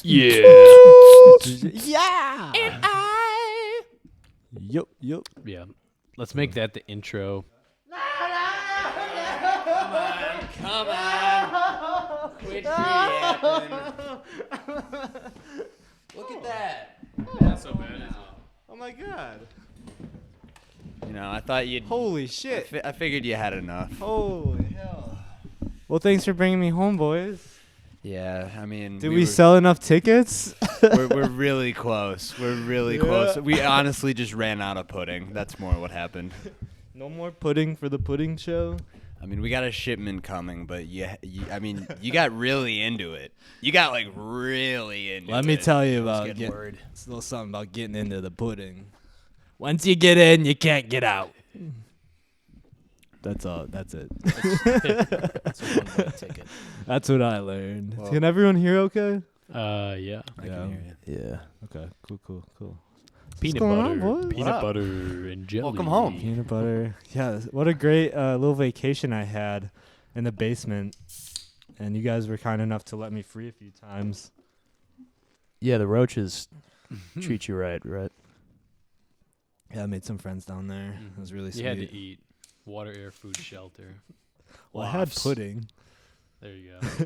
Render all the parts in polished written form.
Yeah. Yeah. And I. Yup. Yeah. Let's make that the intro. Come on. Quit yapping. Look at that. That's so bad now. Oh my god. You know, I thought you'd. Holy shit. I figured you had enough. Holy hell. Well, thanks for bringing me home, boys. Yeah, I mean. Did we sell enough tickets? We're really close. We're really close. We honestly just ran out of pudding. That's more what happened. No more pudding for the pudding show? I mean, we got a shipment coming, but you got really into it. You got like really into it. Let me tell you about It's it's a little something about getting into the pudding. Once you get in, you can't get out. That's all. That's it. That's a one-way ticket. That's what I learned. Well- Can everyone hear okay? Yeah. I can hear you. Yeah. Okay. Cool. Peanut going butter. on, boys? Peanut What up? butter and jelly. Welcome home. Peanut butter. Yeah. What a great little vacation I had in the basement. And you guys were kind enough to let me free a few times. Yeah, the roaches treat you right. Yeah, I made some friends down there. It was really sweet. You had to eat. Water, air, food, shelter. Well, I had Lofts. pudding. There you go.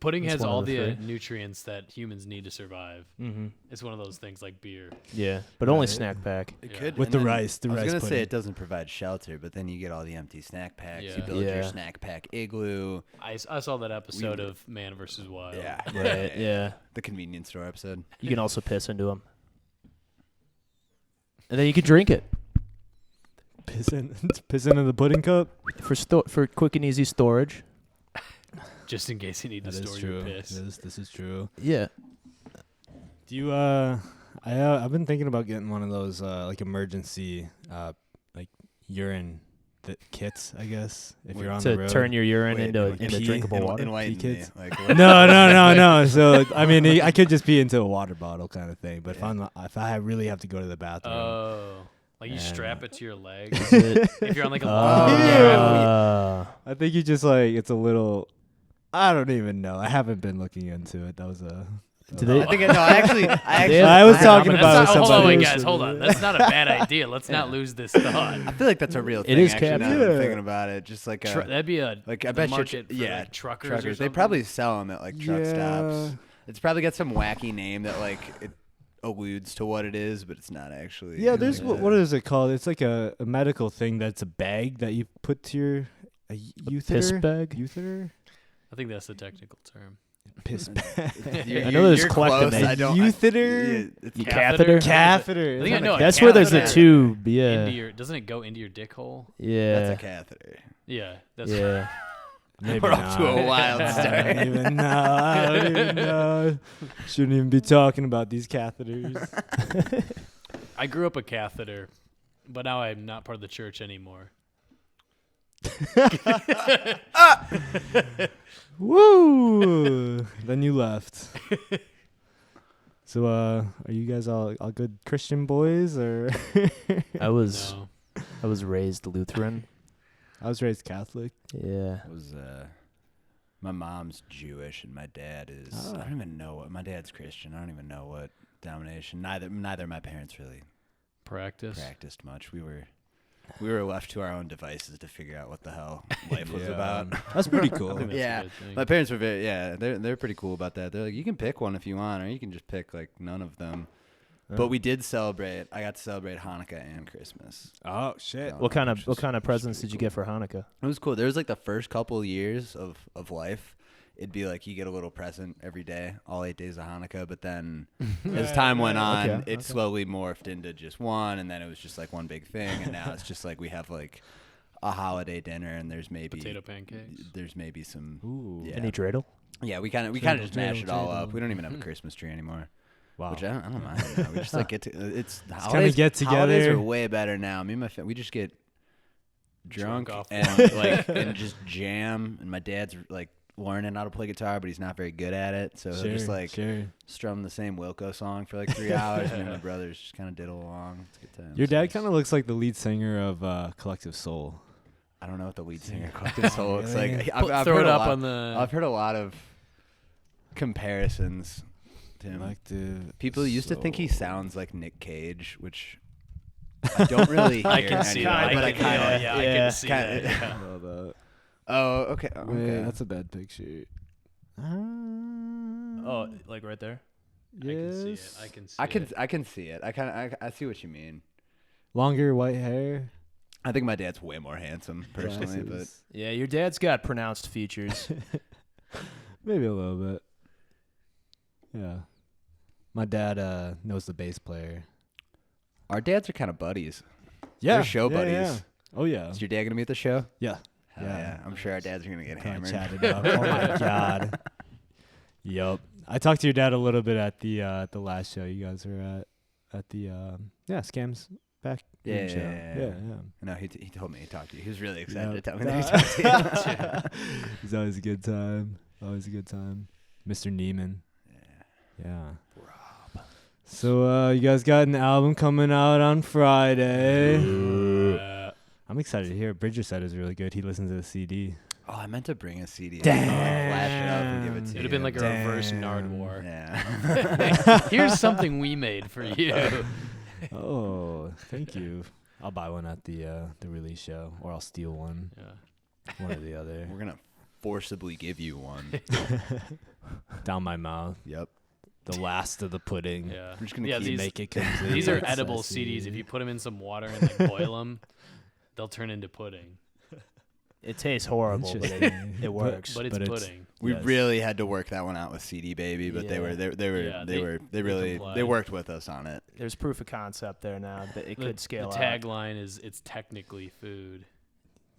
Pudding That's has one of all the the three. nutrients that humans need to survive. Mm-hmm. It's one of those things like beer. Yeah, but only Right. snack pack. It Yeah. could With and the then rice. The I was rice gonna pudding. say it doesn't provide shelter, but then you get all the empty snack packs. Yeah. You build your Yeah. snack pack igloo. I saw that episode of Man vs. Wild. Yeah. Right, yeah. The convenience store episode. You can also piss into them. And then you can drink it Piss into the pudding cup. for quick and easy storage. Just in case you need to That is store true. your piss. This is true. Yeah. Do you I've been thinking about getting one of those like emergency like urine kits, I guess, if you're on the To road. turn your urine Wait, into pee drinkable water. Enlighten Pee me. kids? Like, what? No. So I mean, I could just pee into a water bottle kind of thing. But Yeah. if I really have to go to the bathroom, Oh. Like you Yeah. strap it to your leg. Is it- If you're on like a Oh. long trip. I think you just like it's a little. I don't even know. I haven't been looking into it. That was a. Do they- I think I actually. I was talking That's about not, it with hold on, somebody. wait, guys, hold on. That's not a bad idea. Let's not lose this thought. I feel like that's a real It thing. is actually, now caffeine. that I'm Yeah. thinking about it, just like That'd be a like I the bet you, market for yeah, like truckers. Or truckers. They something. probably sell them at like truck Yeah. stops. It's probably got some wacky name that like it alludes to what it is, but it's not actually. Yeah, there's like what is it called? It's like a medical thing that's a bag that you put to your a piss ureter? bag? Ureter? I think that's the technical term. Piss bag. You're- I know there's you're collective close. names. I don't. Ureter? It's You Catheter? catheter? Catheter. I think I know. That's where there's the catheter tube. Yeah. Into your, doesn't it go into your dick hole? Yeah. That's a catheter. Yeah. That's Yeah. Maybe We're off to not. a wild I start. don't even know. I don't even know. Shouldn't even be talking about these catheters. I grew up a catheter, but now I'm not part of the church anymore. Woo! Then you left. So, are you guys all good Christian boys, or? I was No. raised Lutheran. I was raised Catholic. Yeah. It was my mom's Jewish and my dad is. Oh. I don't even know what my dad's Christian. I don't even know what denomination. Neither of my parents really Practice. practiced much. We were left to our own devices to figure out what the hell life was Yeah. about. That's pretty I cool. think that's Yeah. a good thing. My parents were they're pretty cool about that. They're like, you can pick one if you want, or you can just pick like none of them. But we did celebrate. I got to celebrate Hanukkah and Christmas. Oh shit! So, What kind which of was presents pretty did you cool. get for Hanukkah? It was cool. There was like the first couple of years of life. It'd be like you get a little present every day, all 8 days of Hanukkah. But then as time went on, Okay, it slowly morphed into just one, and then it was just like one big thing. And now it's just like we have like a holiday dinner, and there's maybe Potato pancakes. there's maybe some. Ooh. Yeah. Any dreidel? Yeah, we kind of just Dreidel, mash it all dreidel. up. We don't even have a Christmas tree anymore. Wow. Which I don't mind. Now. We just like get to it's kinda holidays. get Holidays together. are way better now. Me and my we just get drunk off and wine. like and just jam. And my dad's like learning how to play guitar, but he's not very good at it. So he'll just like strum the same Wilco song for like 3 hours, and my brothers just kind of diddle along. It's a good time. Your dad kind of looks like the lead singer of Collective Soul. I don't know what the lead singer Collective Soul looks Really? like. I've Throw heard it a up lot- on the. I've heard a lot of comparisons. Tim. Collective. People used to think he sounds like Nick Cage, which I don't really hear I can see that. anymore, but I kind of. I can see that. Yeah. Oh, okay. Yeah, that's a bad picture. Oh, like right there. Yes. I can see it. I can see it. I see what you mean. Longer white hair. I think my dad's way more handsome personally, Glasses. Yeah, your dad's got pronounced features. Maybe a little bit. Yeah. My dad knows the bass player. but our dads are kind of buddies. Yeah. They're show buddies. Yeah. Oh yeah. Is your dad gonna be at the show? Yeah. Hell yeah. I'm sure our dads are gonna get Kinda hammered. chatted up. Oh my god. Yup. I talked to your dad a little bit at the last show you guys were at the Scams back Yeah, show. yeah. Yeah. No, he told me he talked to you. He was really excited Yep. to tell me that he talked to you. It's always a good time. Always a good time. Mr. Neiman. Yeah. Rob. So you guys got an album coming out on Friday. I'm excited to hear it. Bridger said it was really good. He listens to the CD. Oh, I meant to bring a CD. Damn. Flash it up and give it to It'd you. have been like a reverse Damn. Nardwar. Yeah. Here's something we made for you. Oh, thank you. I'll buy one at the release show, or I'll steal one. Yeah. One or the other. We're gonna forcibly give you one. Down my mouth. Yep. The last of the pudding. Yeah. We're just gonna Yeah, keep these- Make it complete. These are It's edible sassy. CDs. If you put them in some water and like boil them, they'll turn into pudding. It tastes horrible, but Interesting. it works. But it's But it's- pudding. We Yes. really had to work that one out with CD Baby, but they Yeah. were Yeah, they really complied. they worked with us on it. There's proof of concept there now that it could scale The out. tagline is "It's technically food."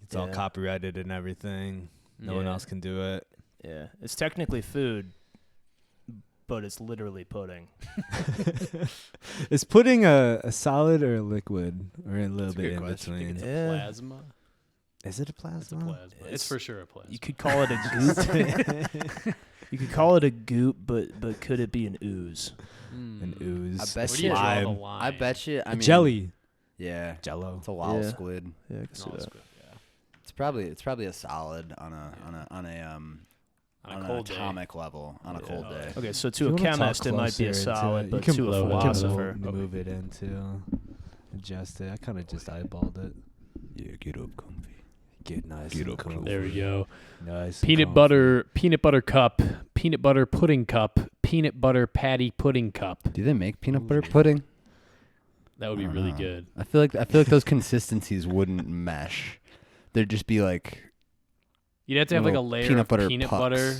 It's all Yeah. copyrighted and everything. No one Yeah. else can do it. Yeah, it's technically food, but it's literally pudding. Is pudding a solid or a liquid, or a little That's a bit good in question. I think between? it's a Yeah. plasma. Is it a It's a plasma? plasma. It's It's- for sure a plasma. You could call it a goop. You could call it a goop, but could it be an ooze? An Mm. ooze. I Where bet do you- you draw the slime, line? I bet you. I a mean, jelly, Yeah, Jello. it's a wild Yeah. squid. Yeah, I can see No, it's that. good, yeah. It's probably a solid on a On on a an cold day. atomic level on a Yeah. cold day. Okay, so If to you a wanna talk chemist, it might be a closer into solid, it, you but can to a blow it, philosopher, move it into, adjust it. I kind of just eyeballed it. Yeah, get up, comfy. Get nice. Get and up comfy. There we go. Nice. and Peanut comfy. butter cup, peanut butter pudding cup, peanut butter patty pudding cup. Do they make peanut butter pudding? That would be I don't really know. good. I feel like those consistencies wouldn't mesh. There'd just be like You'd have to have like a Little layer peanut of butter peanut pucks. butter.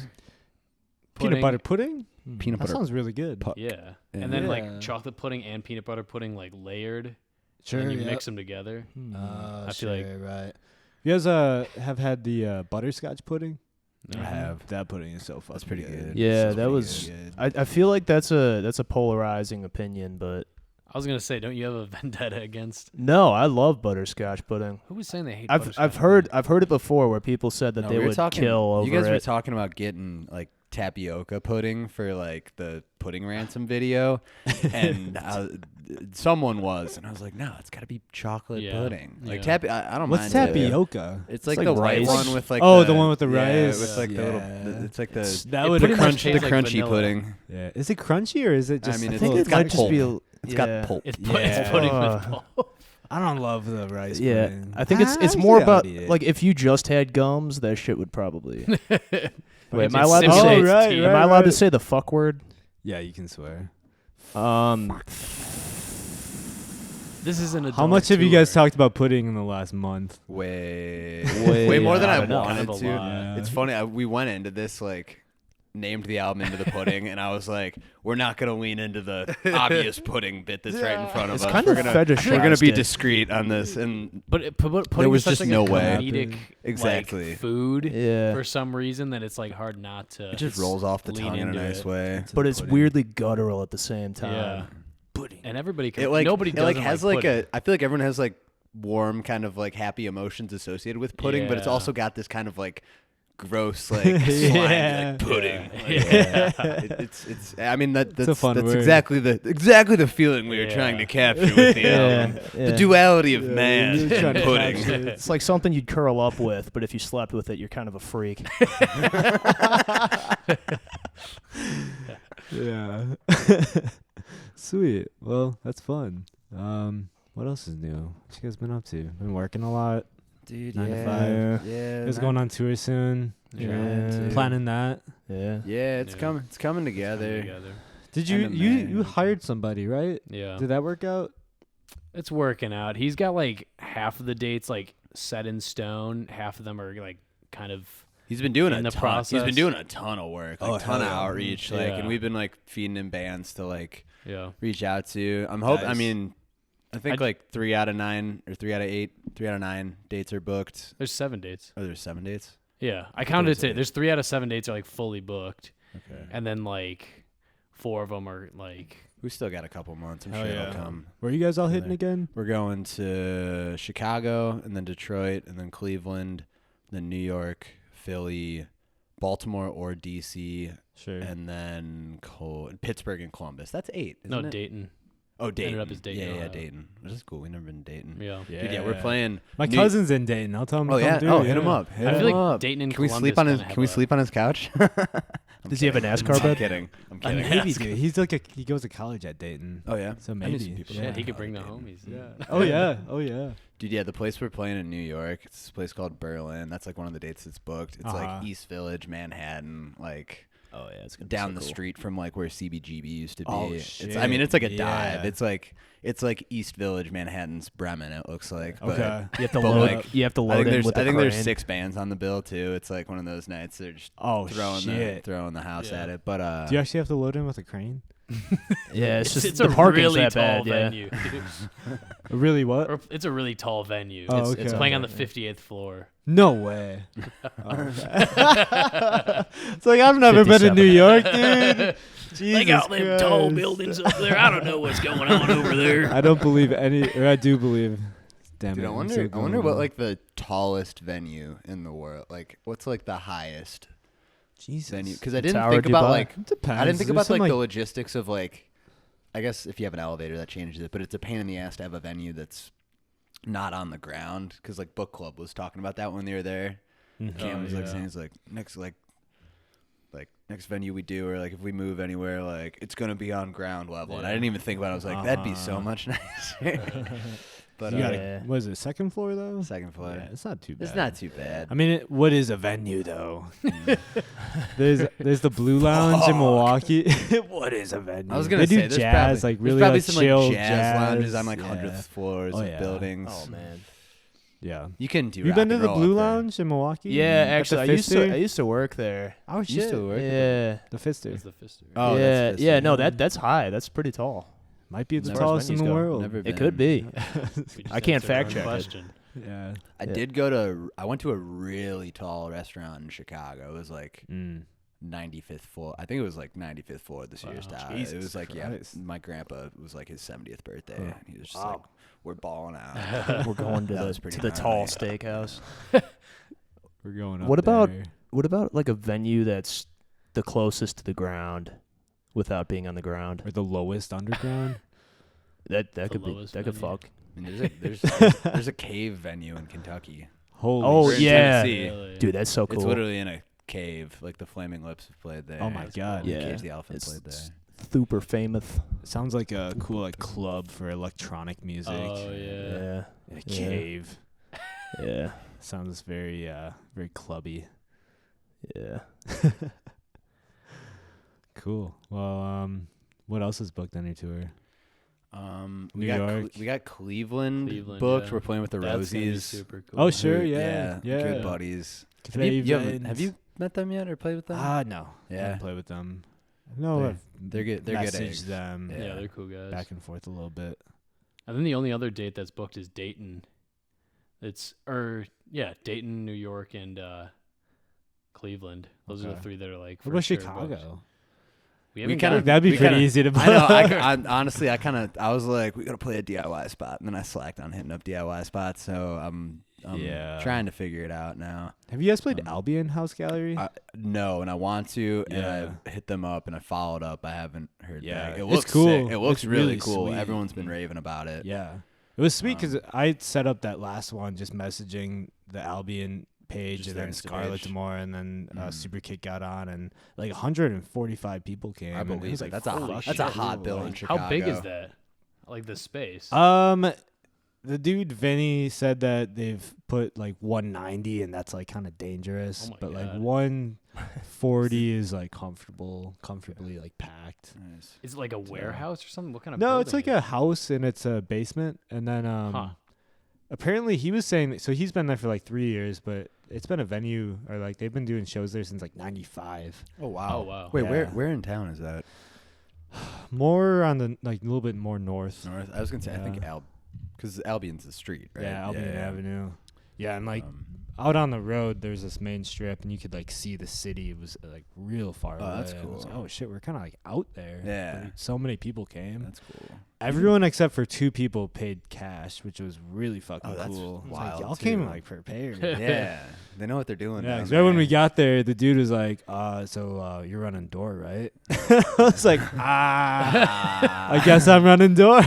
Peanut butter pudding? peanut That butter. sounds really good. puck. Yeah. Yeah. And then Yeah. like chocolate pudding and peanut butter pudding like layered. Sure. And you yep. mix them together. I feel like- right. You guys have had the butterscotch pudding? I have. That pudding is so fucking That's pretty good. Yeah, That's that pretty was. good. I feel like that's a polarizing opinion, but I was gonna say, don't you have a vendetta against? no, I love butterscotch pudding. Who was saying they hate? I've butterscotch heard pudding? it before where people said that No, they we were would talking- kill over You guys were it. talking about getting like tapioca pudding for like the pudding ransom video, and someone was, and I was like, no, it's got to be chocolate Yeah, pudding. Like yeah. I don't What's mind it. tapioca? It's like like the white rice. one with like Oh, the one with the yeah, rice. with like the Yeah. little. It's like the That It would pretty the much crunchy tastes like crunchy vanilla. pudding. Yeah. Is it crunchy or is it just? I mean, I it's think it's it got might just pulp. be. A, It's yeah. got pulp. It's, Yeah. it's pudding Uh, with pulp. I don't love the rice Yeah, pudding. I think it's Actually, more I about would eat it. like if you just had gums, that shit would probably. Wait, am It I allowed to say? simulates right, tea. right. Am I allowed to say the fuck word? Yeah, you can swear. This is an adult How much have you tour. guys talked about pudding in the last month? Way more than I I know. wanted Kind of a to. lot. Yeah. It's funny. We went into this like named the album Into the Pudding, and I was like, we're not gonna lean into the obvious pudding bit that's right in front of It's us. kind we're of gonna we're gonna fetishized be it. discreet on this, and But pudding was is such just like no a way. comedic Exactly. like, food Yeah, for some reason that it's like hard not to. it just rolls off the lean tongue in a into nice it. way. but it's weirdly guttural at the same time. Yeah. Pudding. And everybody can. It like nobody it like doesn't has like pudding. I feel like everyone has like warm kind of like happy emotions associated with pudding, but it's Yeah. also got this kind of like gross like slime Yeah. like pudding. Yeah. It's I mean that's a fun that's word. exactly the feeling we were trying to Yeah. capture with the album. Yeah. The duality of Yeah, man you're trying and to pudding. capture it. It's like something you'd curl up with, but if you slept with it, you're kind of a freak. Yeah. Sweet. Well, that's fun. What else is new? What you guys been up to? Been working a lot. Dude, 9 to yeah. 5. Yeah. You guys going on tour soon? Yeah. Planning that. Yeah. Yeah, it's Yeah. coming. It's coming together. Did And you hired somebody, right? Yeah. Did that work out? It's working out. He's got like half of the dates like set in stone. Half of them are like kind of He's been doing in a the ton. process. He's been doing a ton of work, like ton of hell yeah. outreach, like, Yeah. and we've been like feeding him bands to like yeah. reach out to. I'm hoping. I Nice. mean, I think like 3 out of 9 or 3 out of 8, 3 out of 9 dates are booked. There's 7 dates. Oh, there's 7 dates. Yeah, I thought counted it it was today. 8. There's 3 out of 7 dates are like fully booked, Okay. and then like 4 of them are like. We still got a couple months. I'm Hell sure yeah. it'll come. Where you guys all hitting there. again? We're going to Chicago and then Detroit and then Cleveland, then New York, Philly, Baltimore or DC, Sure. and then Pittsburgh and Columbus. That's 8. No, isn't it? Dayton. Oh, Dayton. up as Dayton, Yeah, Ohio. Dayton. Which is cool. We've never been to Dayton. Yeah. Dude, yeah, we're playing. My New- cousin's in Dayton. I'll tell him. Oh to come yeah. through, Oh, hit yeah. him up. I feel like Dayton and Can we Columbus sleep on his? kinda Can we have a- sleep on his couch? Does he have an NASCAR I'm bed? kidding. I'm A kidding. Maybe, dude. He's like he goes to college at Dayton. Oh yeah. So I knew maybe. some people Yeah. Shit, he could Oh, bring the Dayton. homies. Yeah. Oh yeah. Oh yeah. Dude, yeah, the place we're playing in New York, it's this place called Berlin. That's like one of the dates that's booked. It's like East Village, Manhattan, like Oh yeah, it's gonna down be the so cool. street from like where CBGB used to be. Oh, I mean, it's like a shit. dive. Yeah. It's like East Village, Manhattan's Bremen. It looks like. But Okay. You have to But, load. like, you have to I load think in there's with the there's crane. 6 bands on the bill too. It's like one of those nights they're just Oh throwing shit. the house Yeah. at it. But Do you actually have to load in with a crane? Yeah, it's just it's the a parking's really that tall bad. Yeah. venue. dude. Really? What? Or it's a really tall venue. Oh, It's okay. playing on the 58th floor. No way. It's like I've never been to 57. New York, dude. Jesus They got them tall Christ. buildings up there. I don't know what's going on over there. I don't believe any, or I do believe. Damn dude, it! I I'm wonder so I wonder going what on. like the tallest venue in the world. Like what's like the highest Jesus. venue? Because I didn't Tower think about Dubai. like It depends. I didn't think There's about some, like the logistics of like. I guess if you have an elevator, that changes it. But it's a pain in the ass to have a venue that's not on the ground. Because like Book Club was talking about that when they were there. Mhm. Cam Oh, was like yeah. saying, he's like next venue we do, or like if we move anywhere, like it's gonna be on ground level. And I Yeah. didn't even think about it. I was like, that'd be so Uh-huh. much nicer. But You gotta, Yeah. what is it? Second floor though. second floor. Yeah, it's not too bad. It's not too bad. I mean, what is a venue though? there's the Blue Lounge in Milwaukee. What is a venue? I was gonna they say do there's jazz, probably, like really there's probably like some chill like jazz lounges on like yeah. 100th floors Oh, of yeah. buildings. Oh man. Yeah. You can do. You rock been to and the roll Blue up there. Lounge in Milwaukee? Yeah, At the actually, I used to work there. Oh You shit. still work? Yeah. The Fister It's the Fister. Oh, yeah, that's yeah. Fister. No, that's high. That's pretty tall. might be the Never- tallest in venues the go. world. Never It could been. be. We just I can't answered our own fact check it. question. Yeah. I Yeah. did go to. I went to a really tall restaurant in Chicago. It was like Mm. 95th floor. I think it was like 95th floor of the Sears Wow. Tower. It Jesus was like Christ. my grandpa was like his 70th birthday. Huh. And he was just Wow. like, we're balling out. We're going to That the was pretty to the gnarly. tall steakhouse. We're going up What about- there. What about like a venue that's the closest to the ground without being on the ground? Or the lowest underground? That The could be lowest that could venue. fuck. I mean, there's a cave venue in Kentucky. Holy Oh, We're in yeah. Tennessee. Really? Dude, that's so cool. It's literally in a cave. Like the Flaming Lips have played there. Oh my god. Yeah. Cage the Elephant It's- played there. super famous. It sounds like a cool like club for electronic music. Oh yeah. Yeah. A cave. Yeah. Sounds very very clubby. Yeah. Cool. Well, what else is booked on your tour? We New got York. we got Cleveland, Cleveland, booked. yeah. We're playing with the That's gonna be Rosies. super cool. Oh sure, Who- yeah. good buddies. Cleveland. Have you met them yet or played with them? No. I Yeah. haven't played with them. No, They're- I've they're good- they're good messaged eggs. them Yeah, they're cool guys. back and forth a little bit. And then the only other date that's booked is Dayton. Dayton, New York, and Cleveland. Those are the Okay. 3 that are like. What about for sure booked. Chicago? We We haven't kinda- got. That'd be we pretty kinda- easy to book. I know. I honestly, I was like, we gotta play a DIY spot, and then I slacked on hitting up DIY spots. So I'm Yeah. trying to figure it out now. Have you guys played Um, Albion House Gallery? No, and I want to, and Yeah. I hit them up, and I followed up. I haven't heard Yeah, back. It it's looks cool. sick. It looks It's really really cool. sweet. Everyone's been raving about it. Yeah. It was sweet because Um, I set up that last one just messaging the Albion Page Just and there then in Scarlett Savage. Demore, and then Super Kick got on, and like 145 people came. I and it believe was it. like, That's a holy that's shit, a hot bill in like, Chicago. How big is that? Like the space. The dude Vinny said that they've put like 190, and that's like kind of dangerous. Oh my but like God. 140 is like comfortably like packed. Nice. Is it like a warehouse or something? What kind of No, it's building like is a house and it's a basement, and then Huh. apparently he was saying so he's been there for like 3 years, but it's been a venue, or like they've been doing shows there since like 95. Oh wow. Oh, wow. Wait, Yeah. where in town is that? More on the like a little bit more north. North. I was gonna say I think Yeah. because Albion's the street, right? Yeah, Albion Avenue. Yeah, and like Um, out on the road, there's this main strip, and you could like see the city. It was like real far away. that's and I was cool. like, oh shit, we're kind of like out there. Yeah. Like, so many people came. that's cool. Everyone except for 2 people paid cash, which was really fucking Oh, that's cool. I was wild, like, y'all came too. like prepared. Yeah, they know what they're doing. Yeah, down 'cause there. right when we got there, the dude was like, so you're running door, right? I was like, I guess I'm running door.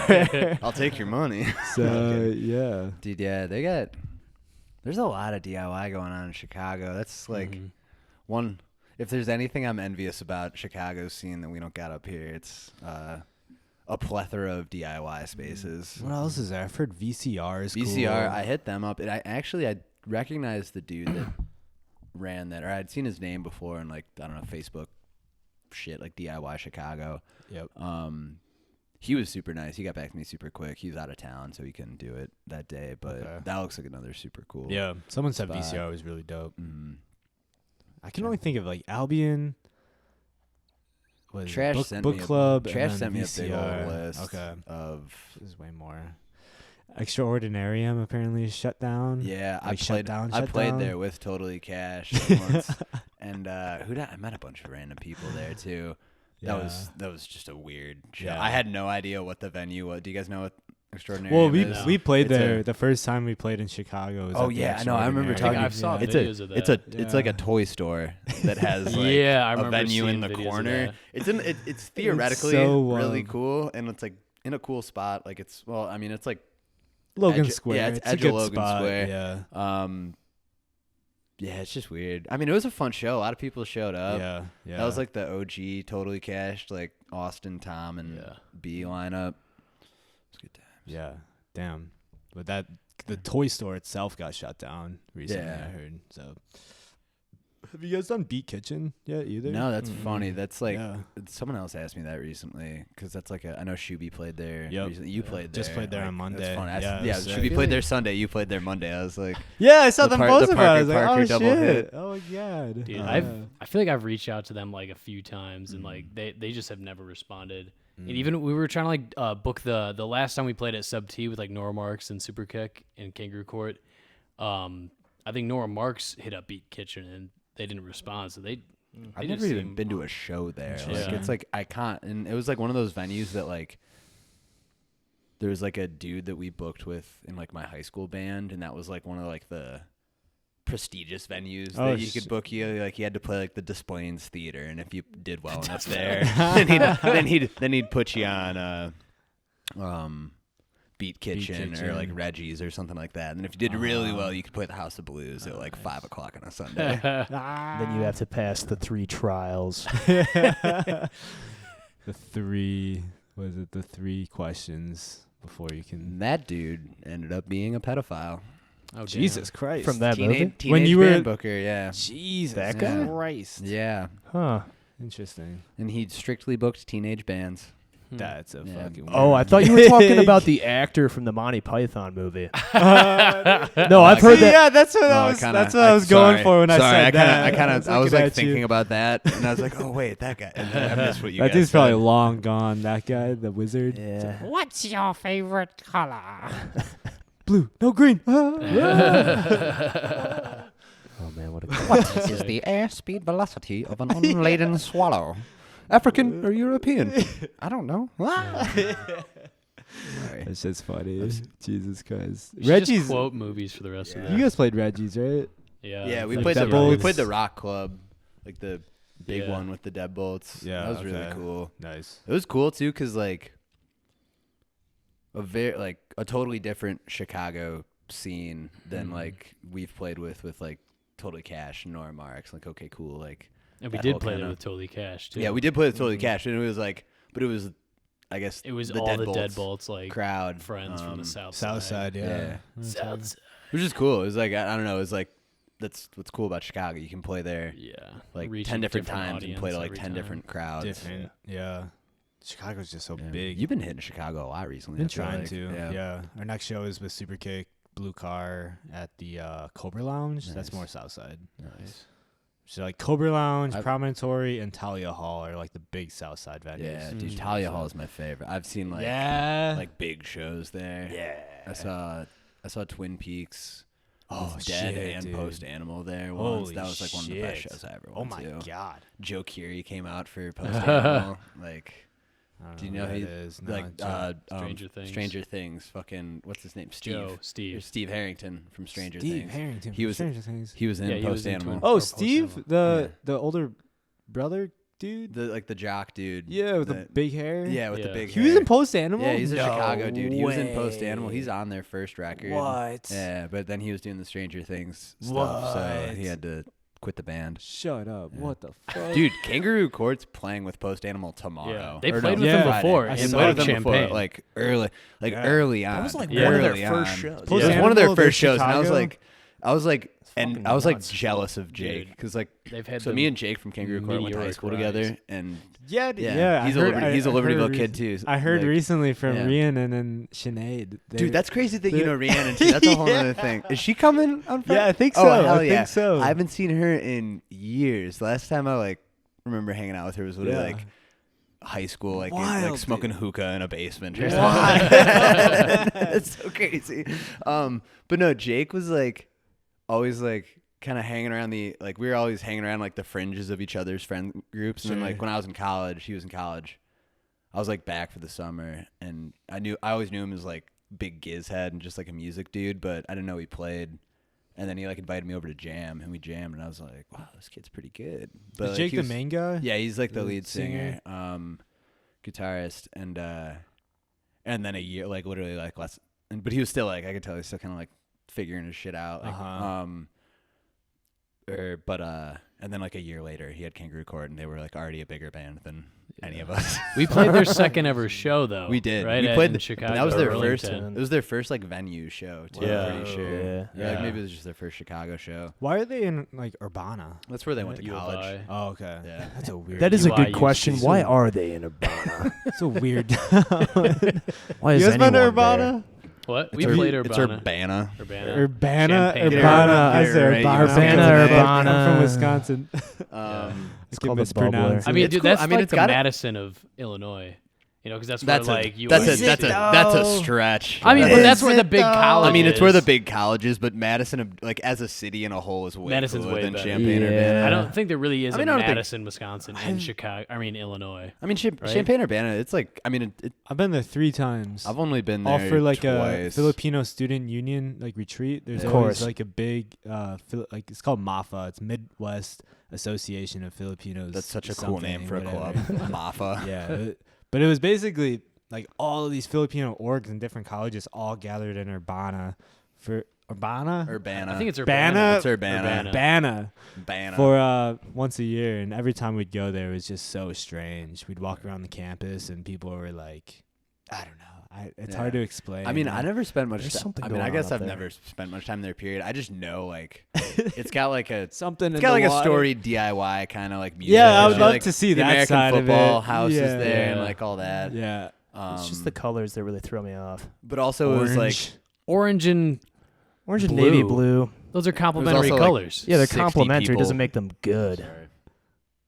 I'll take your money. So, yeah. Dude, yeah, there's a lot of DIY going on in Chicago. That's like Mhm. one. If there's anything I'm envious about Chicago's scene that we don't got up here, it's a plethora of DIY spaces. What else is there? I've heard VCR is VCR, cool. I hit them up, and I recognized the dude that ran that, or I'd seen his name before in like I don't know Facebook shit like DIY Chicago. Yep. He was super nice. He got back to me super quick. He was out of town, so he couldn't do it that day. But Okay. that looks like another super cool. Yeah. Someone said spot. VCR was really dope. Mm. I can only think of like Albion. What is it? Trash book, sent book me club. Trash and sent me then a big old VCR. list Okay. of. This is way more. Extraordinarium apparently is shut down. Yeah, Like, shut down, I shut played down? there with Totally Cash once, and I met a bunch of random people there too. That was just a weird show. Yeah. I had no idea what the venue was. Do you guys know what Extraordinary Well, is? we played It's there a- the first time we played in Chicago. Was Oh, at the yeah, I know, I remember I think Extraordinary. I've saw it's videos a of that. it's like a Yeah. toy store that has like Yeah, I a remember venue in seeing the videos of corner. that. It's theoretically so, really cool, and it's like in a cool spot. Like it's it's like Logan Edge- Square. yeah, it's it's a edge of good Logan spot. Square. Yeah. Yeah, it's just weird. I mean, it was a fun show. A lot of people showed up. Yeah. That was like the OG Totally Cashed, like Austin, Tom, and Yeah. B lineup. It's good times. Yeah. Damn. But the toy store itself got shut down recently, Yeah. I heard. So have you guys done Beat Kitchen yet either? No, that's funny. That's like Yeah. someone else asked me that recently because that's like I know Shuby played there. Yep. Recently. You played there. Just played there on Monday. That's funny. Yeah, it Yeah, was sick. Shuby played there Sunday. You played there Monday. I was like, Yeah, I saw The them Par- both the about it. I was Parker like, oh double shit. hit. Oh my god. Dude, Yeah. I feel like I've reached out to them like a few times and like they just have never responded. Mm. And even we were trying to like book the last time we played at Sub T with like Nora Marks and Super Kick in Kangaroo Court. I think Nora Marks hit up Beat Kitchen and they didn't respond, so they I've just never even seem- been to a show there. Like Interesting. it's like I can't, and it was like one of those venues that like there was like a dude that we booked with in like my high school band, and that was like one of like the prestigious venues Oh, that you could book you. Like you had to play like the Des Plaines Theater, and if you did well enough there, then he'd put you on Beat Kitchen or like Kitchen. Reggie's or something like that. And if you did really well, you could play the House of Blues at like 5 o'clock on a Sunday. Then you have to pass the 3 trials. The three questions before you can. And that dude ended up being a pedophile. Oh, Jesus Christ. From that movie? Teenage When you were- band booker, yeah. Jesus That guy? Christ. Yeah. Huh. Interesting. And he strictly booked teenage bands. That's a Yeah. fucking. Oh, I weird thought you were talking gig. about the actor from the Monty Python movie. No, I've heard that. Yeah, that's what No, I I was. kinda- that's what I was going sorry. for when I Sorry, said that. I was like looking at you. thinking about that, and I was like, oh wait, that guy. And then I missed what you That guys dude's probably said. long gone. That guy, the wizard. Yeah. What's your favorite color? Blue, no green. Oh man, what a What is the airspeed velocity of an unladen swallow? African or European? I don't know. Sorry. That's just funny. Jesus Christ. We should just Reggie's. quote movies for the rest of You that. guys played Reggie's, right? Yeah, Yeah, we Like played Deadbolts. we played the Rock Club, like the big Yeah. one with the deadbolts. Yeah, that was really okay. cool. Nice. It was cool too, cause like a totally different Chicago scene than like we've played with like Totally Cash, Nora Marks, like okay, cool, like. And we that did whole play kinda- it with Totally Cash too. Yeah, we did play with Totally Cash, and it was like, but it was, I guess, It was the all the Deadbolts Deadbolts like crowd friends from the South South side, yeah. South side. which is cool. It was like I don't know, it was like that's what's cool about Chicago. You can play there Yeah, like Reach 10 a different times and play to audience like every 10 time. different crowds. Different, yeah. Chicago's just so Yeah. big. You've been hitting Chicago a lot recently. Been I feel trying like. to, yeah. Our next show is with Super Kick, Blue Car at the Cobra Lounge. That's Nice. more South Side. Nice. So like Cobra Lounge, I- Promontory, and Talia Hall are like the big South Side venues. Yeah, dude, Mm. Talia Hall is my favorite. I've seen like yeah. big shows there. yeah. I saw Twin Peaks. Oh, with Dead shit, and dude. Post Animal there once. Holy That was like one of the best shit. shows I ever Oh went my to. god. Joe Keery came out for Post Animal. Like, I don't do you who know that he is. No, like Stranger Things. Stranger Things. Fucking what's his name? Steve. Joe, Steve. Steve Harrington from Stranger Steve Things. Harrington. He from was- Stranger Things. He was in Yeah, he Post was in Animal. Twin- Oh, or Post Steve, Animal. the older brother dude. The jock dude. Yeah, with the that- big hair. Yeah, with the Yeah. big He was hair. in Post Animal. Yeah, he's a No Chicago dude. He was in Post Animal. way. He's on their first record. What? Yeah, but then he was doing the Stranger Things stuff, so What? he had to quit the band. Shut up. Yeah. What the fuck? Dude, Kangaroo Court's playing with Post Animal tomorrow. Yeah, they Or played no, with them Yeah. before I in saw played like with them before, Champagne. like Yeah. early on. That was like Yeah. one of their Early first on. shows. Post It was Animal, one of their they're first shows, and I was Chicago? like, and fucking I was like nuts. jealous of Jake Dude, because like They've had so them me and Jake from Kangaroo Court went to high meteoric school rise. together, and yeah, yeah, he's a Libertyville kid too. I heard Like, recently from yeah. Rhiannon and Sinead. Dude, that's crazy that you they're- know Rhiannon too. That's a whole other thing. Is she coming on Friday? Yeah, I think Oh, so. hell I yeah. think so. I haven't seen her in years. Last time I like remember hanging out with her was literally Yeah. like high school, like Wild, like smoking hookah in a basement or Yeah. something. That's so crazy. But no, Jake was like always like kind of hanging around we were always hanging around like the fringes of each other's friend groups. And then like Sure. when I was in college, he was in college. I was like back for the summer, and I always knew him as like big Giz head and just like a music dude, but I didn't know he played. And then he like invited me over to jam, and we jammed, and I was like, "Wow, this kid's pretty good." But Is like, Jake he the was- main guy? Yeah, he's like the the lead singer, singer? guitarist, and then a year, like literally like less. But he was still like I could tell he's still kind of like figuring his shit out. Like, Uh-huh. and then like a year later, he had Kangaroo Court, and they were like already a bigger band than any of us. We played their second ever show though. We did. Right, We at- played in the- Chicago. that was their first. Burlington. It was their first like venue show too. Yeah. I'm pretty sure. Yeah. Like Yeah. maybe it was just their first Chicago show. Why are they in like Urbana? That's where they went to U of college. I. Oh, okay. Yeah. That's a weird. That is a UI good question. used Why to- are they in Urbana? That's a weird. Why You is guys been to anyone there? Urbana? What? It's We Ur- played It's Urbana. Urbana. Urbana. Urbana, Champagne. Urbana. I Get it said right, Urbana. Urbana, I'm Urbana. from Wisconsin. It's Can called the mispronounce bubbler. I mean, It's dude, cool. that's I mean, like it's the gotta- Madison of Illinois. You know, because that's, That's where a like you. that's a Is that's it a that's a though? stretch. I mean, but Is that's where the it big though? college. I mean, it's where the is. big colleges, but Madison, like as a city in a whole, is way Madison's cooler way than better. Champaign Yeah. Urbana. I don't think there really is I mean, a I don't think- Madison, Wisconsin, in Chicago. I mean, Illinois. I mean, Right? Champaign Urbana. It's like I mean, I've been there 3 times. I've only been there All for like a twice. Filipino student union like retreat. There's Of always course. like a big like it's called MAFA. It's Midwest Association of Filipinos. That's such a cool name for a club, whatever. Mafa. Yeah, but it was basically like all of these Filipino orgs in different colleges all gathered in Urbana for Urbana. Urbana. I think it's Urbana. Urbana. It's Urbana. Urbana Urbana. for once a year, and every time we'd go there, it was just so strange. We'd walk around the campus, and people were like, I don't know. It's hard to explain. I mean, I never spent much There's time. something I mean, I going guess on I've up there. never spent much time there. Period. I just know like it's got like a something. it's got like a storied DIY kind of like music. Yeah, I would history, love like, to see the that American side of football it. house is Yeah. there and Yeah. like all that. Yeah, It's just the colors that really throw me off. but also it was like Orange and Orange and Blue. navy blue. those are complementary also, like, colors. Yeah, they're 60 complementary. people. Doesn't make them good.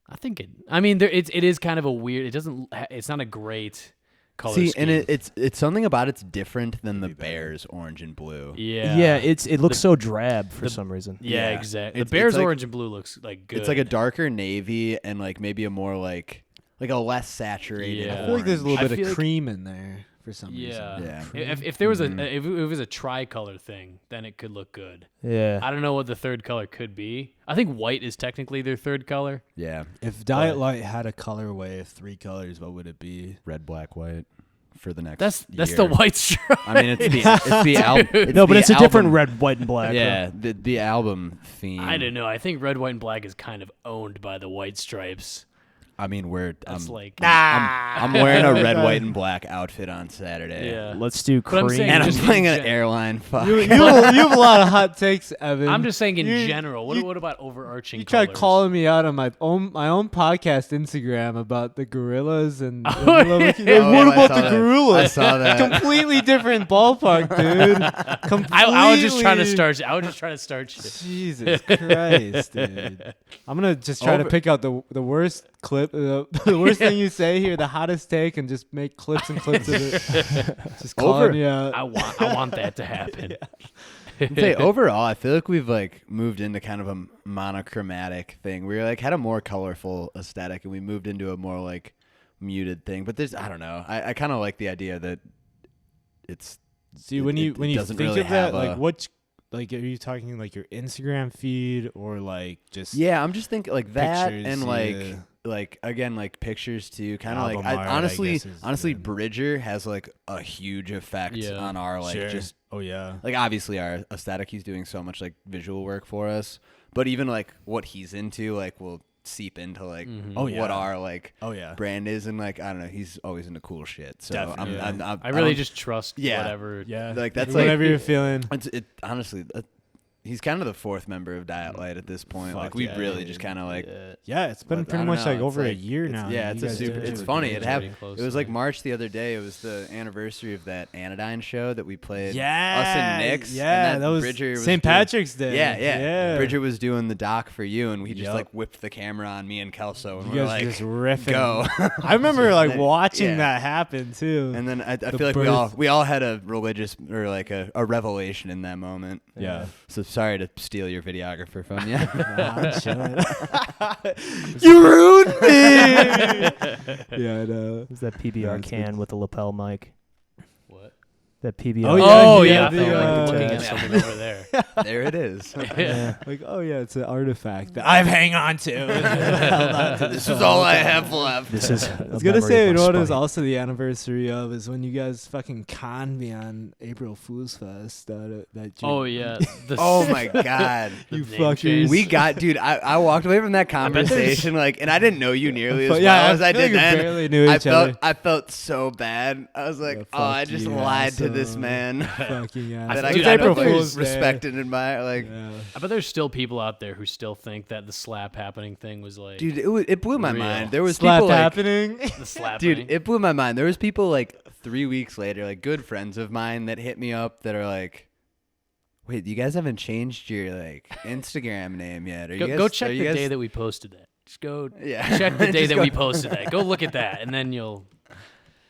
I think it. I mean, it is kind of a weird. It doesn't. It's not a great color See, scheme. and it's something about it's different than the Bears orange and blue. Yeah. Yeah, it looks The- so drab for the- some reason. Yeah, Yeah. exactly. It's- The Bears it's like- orange and blue looks like good. It's like a darker navy and like maybe a more like a less saturated. Yeah. I feel like there's a little I bit feel of like- cream in there for some Yeah. reason. Yeah. If there was Mhm. if it was a tricolor thing, then it could look good. Yeah. I don't know what the third color could be. I think white is technically their third color. Yeah. If Diet But- Light had a colorway of 3 colors, what would it be? Red, black, white. for the next. That's year. the White Stripe. I mean, it's the album. No, but it's a different red, white, and black. Yeah, the album theme. I don't know. I think red, white, and black is kind of owned by the White Stripes. I mean, That's like I'm wearing a red, white, and black outfit on Saturday. yeah. Let's do But I'm cream. saying And I'm just playing in an gen- airline. Fuck. You have a lot of hot takes, Evan. I'm just saying in You- general. you- What about overarching? You tried colors? calling me out on my own podcast Instagram about the gorillas and Oh, what yeah. about Oh, I saw the that. gorillas? I saw that. Completely different ballpark, dude. Completely. I was just trying to start. I was just trying to start shit. Jesus Christ, dude. I'm gonna just try to pick out the worst clip, the worst thing you say here, the hottest take, and just make clips and clips of it. Just calling you out. I want that to happen. I'd say overall, I feel like we've like moved into kind of a monochromatic thing. We like had a more colorful aesthetic, and we moved into a more like muted thing. But I don't know. I kind of like the idea that it's. See, when you doesn't think really of that, have like a- what, like are you talking like your Instagram feed or like just Yeah, I'm just thinking like that, pictures, and like yeah. like again like pictures too. Kind of like Album art, I honestly, guess, is good. Bridger has like a huge effect Yeah. on our like Sure. just Oh yeah. like obviously our aesthetic. He's doing so much like visual work for us, but even like what he's into like will seep into like Oh, yeah. what our like Oh yeah. brand is, and like I don't know, he's always into cool shit. So Definitely. I really don't- just trust Yeah. whatever. Yeah. like that's like whatever you're feeling. it honestly. He's kind of the fourth member of Diet Light at this point. Fuck Like we yeah, really dude. just kind of like Yeah, it's been But I pretty don't much know, like it's over a like- year it's- now. Yeah, You it's a guys super. did It's it. funny. It's It happened. getting close, It was like man. March the other day. It was the anniversary of that Anodyne show that we played. Yeah, us and Nick's. Yeah, and that was Bridger was St. doing- Patrick's Day. Yeah, yeah, yeah. Bridger was doing the doc for you, and we just Yup. like whipped the camera on me and Kelso, and You we were guys like, just riffing. go. I remember like Then- watching yeah. that happen too. And then I The feel like birth. we all had a religious or like a revelation in that moment. Yeah. So sorry to steal your videographer from you. Nah, I'm chilling. You ruined me. Yeah, I know. Is that PBR No, it's can with the lapel mic? What? That PBR. Oh, yeah, Oh yeah, yeah, I the, thought you were like, looking uh, at something over there. There it is. Yeah. Like, oh yeah, it's an artifact that I've hang on to. Held on to This is all I have left. This is. I was gonna say, you know what is also the anniversary of is when you guys fucking conned me on April Fool's Fest. That you, Oh yeah. The Oh my god. the you name fuckers. change. We got, dude. I walked away from that bet there's- conversation like, and I didn't know you nearly as Yeah, well as I feel like did we then. barely knew each other. I felt so bad. I was like, Yeah, oh, I fuck just you, lied to this asshole. man fucking ass. that I I Dude, could I bet April there's- Fool's respect and admire. Like, Yeah. I bet there's still people out there who still think that the slap happening thing was like dude, it blew my Real. mind. There was Slap people like, happening. the slap. dude, it blew my mind. There was people like 3 weeks later, like good friends of mine that hit me up that are like, wait, you guys haven't changed your like Instagram name yet? Are you guys, Go check are the you guys, day that we posted that. Just go Yeah. check the day Just that go- we posted that. Go look at that, and then you'll.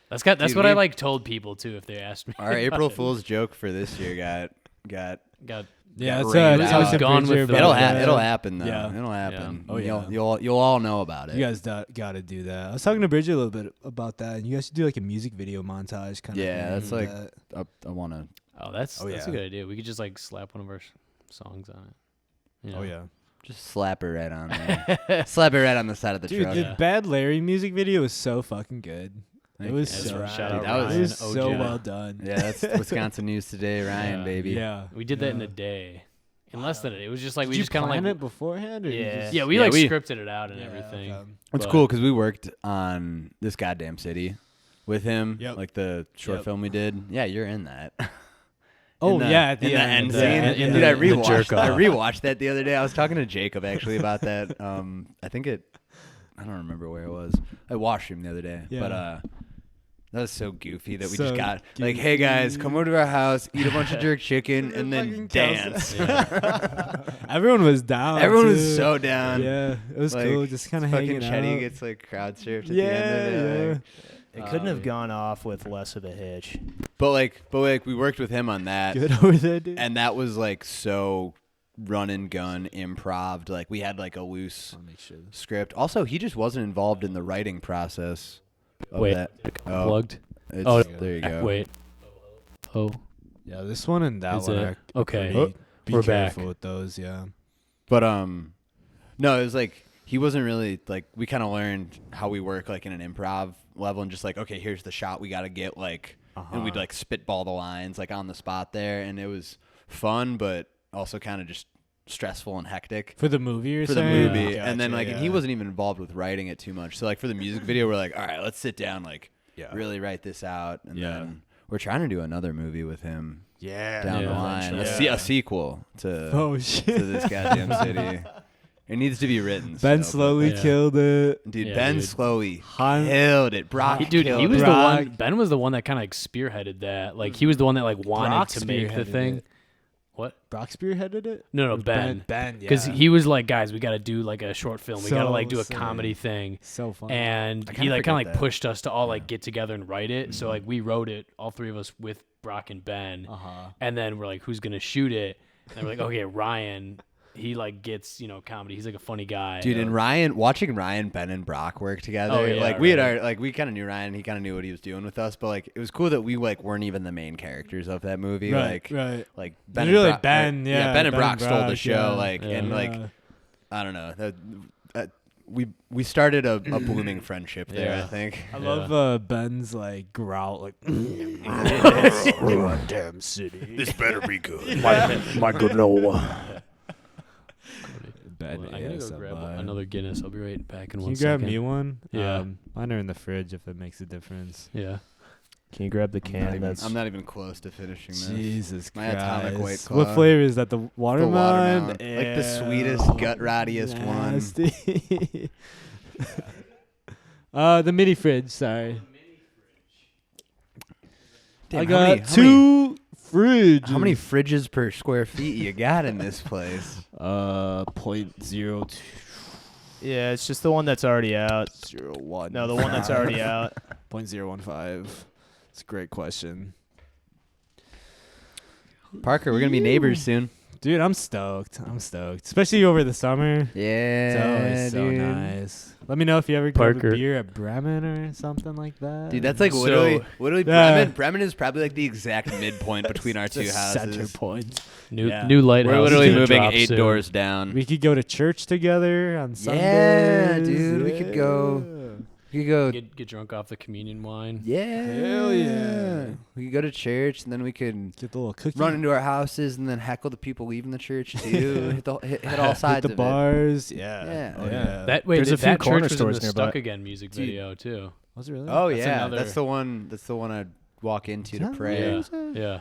That's Dude, what I we- like told people too if they asked me. Our about April it. Fool's joke for this year got Got Yeah, it's rained a out. Tyson It was gone Bridger with the- about It'll that. it'll happen though. Yeah. It'll happen. Oh, yeah. You'll all know about it. You guys got to do that. I was talking to Bridget a little bit about that, and you guys should do like a music video montage kind of. Yeah, thing that's with like- that. I want to. Oh, that's Oh, a yeah. good idea. We could just like slap one of our songs on it. You know? Oh yeah, Just slap her right on there. Slap her right on the side of the dude, truck. the Yeah. Bad Larry music video was so fucking good. It was That's so right. Shout good. out That was- It was Ryan, so OG. well done. Yeah, that's Wisconsin News Today, Ryan, Yeah. baby. Yeah, We did that in Yeah. a day, in less than a day. It was just like Did we you just kind of plan like it beforehand? Or you yeah, just- yeah. We Yeah, like we- scripted it out and Yeah, everything. okay. It's But- cool because we worked on this goddamn city with him, Yep. like the short Yep. film we did. Yeah, you're in that. Oh In the- yeah, at in the the end. end Yeah, scene. in Dude, the- I the rewatched. jerk I off. rewatched that the other day. I was talking to Jacob actually about that. I think I don't remember where it was. I watched him the other day, Yeah. but that was so goofy that we So just got like, hey guys, come over to our house, eat a bunch of jerk chicken, and Fucking then dance. Everyone was down. Everyone was too. so down. Yeah, it was Like, cool. Just kind of Fucking hanging Chetty out. gets like crowd surfed at yeah, the end of it. Like, It couldn't have gone off with less of a hitch. but like we worked with him on that, Good over there, dude. and that was like so run and gun improv. Like we had like a loose I'll make sure. script. Also, he just wasn't involved in the writing process. Of Wait, that. Unplugged. It's, Oh, there you go. Wait. Oh, Yeah, this one and that Is one it? are Okay. pretty- Be We're careful back. with those. Yeah. But no, it was like he wasn't really like, we kind of learned how we work like in an improv level and just like, okay, here's the shot we got to get, like, and we'd like spitball the lines like on the spot there, and it was fun, but also kind of just stressful and hectic For the movie or for the something? movie. Gotcha, And then like, yeah. and he wasn't even involved with writing it too much. So like for the music video, we're like, all right, let's sit down, like really write this out. And then we're trying to do another movie with him down the line, a sequel to shit. to this goddamn city. It needs to be written. Ben still, slowly killed it. dude. Yeah, Ben dude. slowly Han- killed it. Brock, He killed was it. the Brock. one. Ben was the one that kind of like spearheaded that. Like he was the one that like wanted Brock to make the spearheaded thing. it. What? Brock spearheaded it? No, Or Ben. Ben, yeah. Because he was like, guys, we got to do like a short film. We got to So like do a sick. comedy thing. So fun. And I he kinda like kind of forget like that. pushed us to all like get together and write it. So like we wrote it, all three of us with Brock and Ben. And then we're like, who's gonna shoot it? And we're like, okay, Ryan. He like gets comedy. He's like a funny guy. Dude, and watching Ryan, Ben, and Brock work together, Oh, yeah, like we had right. our, like we kind of knew Ryan, he kind of knew what he was doing with us, but like it was cool that we like weren't even the main characters of that movie. right. Like Ben, Literally and Brock, Ben, yeah, Ben and Ben Brock and stole the Brock, show, yeah. like, Yeah. and like I don't know, we started a blooming friendship there. Yeah. I think. I love Ben's like growl, like Damn city. This better be good. My good Noah. Ben. I'm gonna go grab another Guinness. I'll be right back in Can one you second. grab me one? Yeah. Mine are in the fridge if it makes a difference. Yeah. Can you grab the can? That's I'm not even close to finishing this. Jesus My atomic white Christ. claw. What flavor is that? The The watermelon? watermelon. Like the sweetest, gut rottiest one. Nasty. The mini fridge. Sorry. Damn, I how got many- two fridges. How many fridges per square feet you got in this place? 0.02. yeah. It's just the one that's already out. 0.01. No, the one that's already out. 0.015. It's a great question. Parker, we're gonna be neighbors soon. Dude, I'm stoked. Especially over the summer. Yeah, It's always so dude. nice. Let me know if you ever grab Parker. a beer at Bremen or something like that. Dude, that's like So- literally Yeah. Bremen. Bremen is probably like the exact midpoint between our two houses. Center point. New Yeah. lighthouse. We're is literally gonna moving drop 8 soon. doors down. We could go to church together on Sundays. Yeah, dude, we could go. We could go. Get drunk off the communion wine. Yeah, Hell yeah. We could go to church and then we could Get the little cookie. run into our houses and then heckle the people leaving the church too. hit all Hit sides the of bars. Yeah. Yeah. Oh, yeah. That way, There's a few that corner church was in stores the nearby. Stuck Again music Dude. video too. Was it really? Oh That's yeah, another- that's the one. That's the one I'd walk into to pray. Yeah, yeah.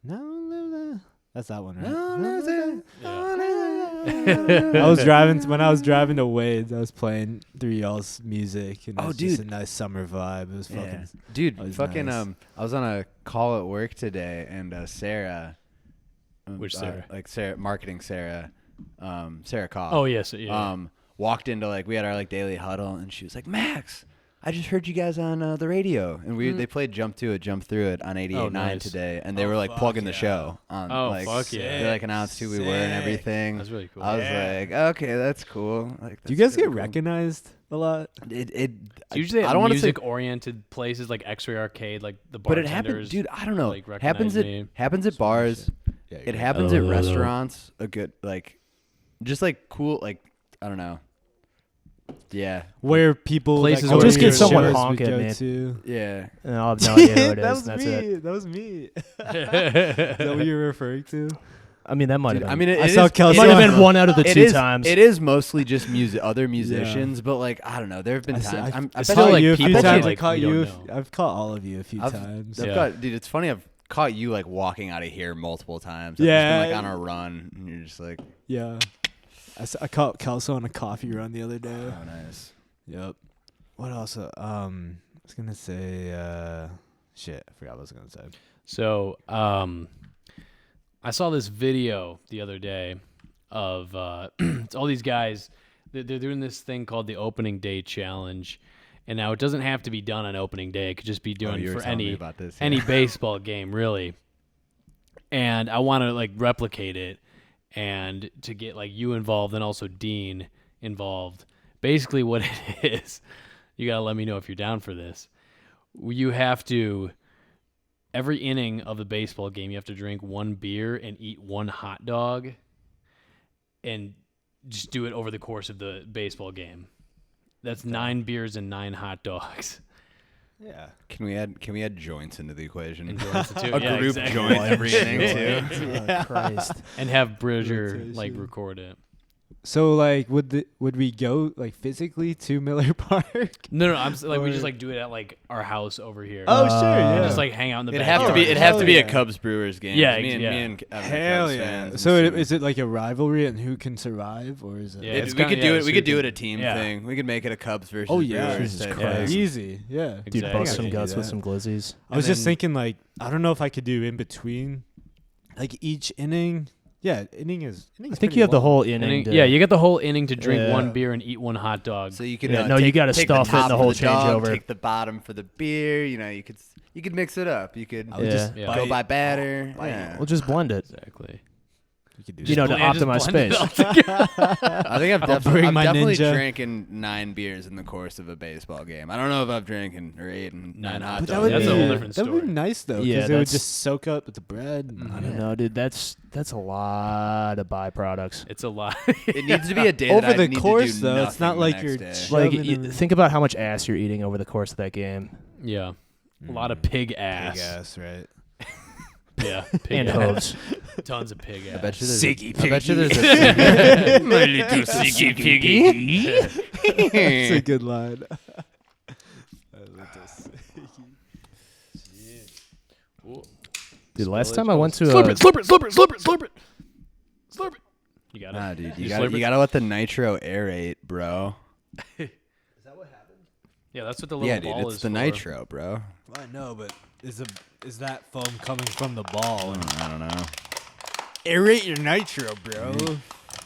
No. That's that one, right? Yeah. I was driving when I was driving to Wade's. I was playing 3L's music, and it Oh, was just a dude. nice summer vibe. It was fucking. Yeah. Dude, That was fucking nice. I was on a call at work today and Sarah Which Sarah? like Sarah marketing Sarah Sarah Koff. Oh yes, yeah. Walked into like we had our like daily huddle and she was like, "Max, I just heard you guys on the radio." And they played Jump To It, Jump Through It on 88.9 nice. today and they Oh, were like fuck plugging the yeah. show on Oh, like fuck yeah. they like announced who we were and Sick. everything. That's really cool. I was like, "Okay, that's cool." Like, Do you that's guys get really cool. recognized a lot? It It's usually I don't want to say music-oriented places like X-Ray Arcade, like the but it bartenders. happens, dude. I don't know. like, happens recognize me. happens at bars. It happens at restaurants. A good like, just like cool like I don't know. Yeah, Where people Places that go where to just your get someone shows honk would at go me. to. yeah. And I'll have no idea who it that is. was That's me. it. That was me. Is that what you were referring to? I mean, that might have Dude, been. I mean, I saw Kelsey might have on been the- one out of the It two is- times. It is mostly just other musicians, but like I don't know. There have been I s- times. I- I'm, I I bet still caught you, like you a few people times. like I caught we don't you. know. I've caught all of you a few I've times. I've Yeah. got, dude. It's funny. I've caught you like walking out of here multiple times. I've Yeah. just been like on a run, and you're just like, Yeah. I caught Kelso on a coffee run the other day. oh, nice. Yep. What else? I was gonna say. Shit, I forgot what I was gonna say. So, I saw this video the other day of it's all these guys. They're doing this thing called the opening day challenge, and now it doesn't have to be done on opening day. It could just be Oh, done you were for telling me any about this, any yeah. baseball game, really. And I want to like replicate it, and to get like you involved and also Dean involved. Basically, what it is, you gotta let me know if you're down for this. You have to. Every inning of the baseball game, you have to drink one beer and eat one hot dog. And just do it over the course of the baseball game. That's 9 beers and 9 hot dogs. Yeah. Can we add joints into the equation? And joints too. A Yeah, group exactly. joint every inning Right. too. Oh, Christ. And have Bridger like Rotation. record it. So like, would we go like physically to Miller Park? No, I'm like we Or- just like do it at like our house over here. Oh, sure, yeah. Just like hang out in the It'd backyard. have to be. It'd Hell have to be yeah. a Cubs Brewers game. Yeah, me and yeah. me and Evan are Hell Cubs yeah. fans, So and is it like a rivalry and who can survive, or is it? Yeah, It- it's we kinda- could do yeah, it. it's We could do super- it a team yeah. thing. We could make it a Cubs versus Oh yeah, Brewers Jesus type Christ. thing. easy. Yeah. Dude, Exactly. bust I some can do guts with that. some glizzies. I was And just then- thinking like, I don't know if I could do in between, like each inning. Yeah, inning's I think pretty you have the long. whole inning. Yeah, you get the whole inning to drink Yeah. 1 beer and eat 1 hot dog. So you could Yeah, no, you gotta take stuff it the in top the for whole the dog, changeover. take the bottom for the beer. You know, you could mix it up. You could I would Yeah. just Yeah. go bite- by batter. bite Yeah. Well, just blend it. Exactly. You could do You know, to Just optimize blend it space. all together. I think I've bring my definitely Ninja. drinking 9 beers in the course of a baseball game. I don't know if I've drinking or 8 and 9 hot But dogs. that would That's be a whole different that would story. be nice though, Yeah, because it would that's- just soak up with the bread. Mhm. I don't know, dude. That's a lot of byproducts. It's a lot. It needs to be a day Over that I the need course, to do though, it's not nothing like the you're next ch- day. Like, Shoving you, in- think about how much ass you're eating over the course of that game. Yeah. A lot of pig ass. Big ass, right? Yeah. Pig And ass. hooves. Tons of pig ass. I bet you there's Siggy I bet you there's a My little siggy piggy. That's a good line. Dude, last time I went to Slurp a it, slurp it, slurp it, slurp it, slurp it. Slurp it. You got it. Nah, dude, you slurp it? gotta let the nitro aerate, bro. Yeah, that's what the little Yeah, dude, ball it's is the for. nitro, bro. I know, but is that foam coming from the ball? I don't know, Aerate your nitro, bro.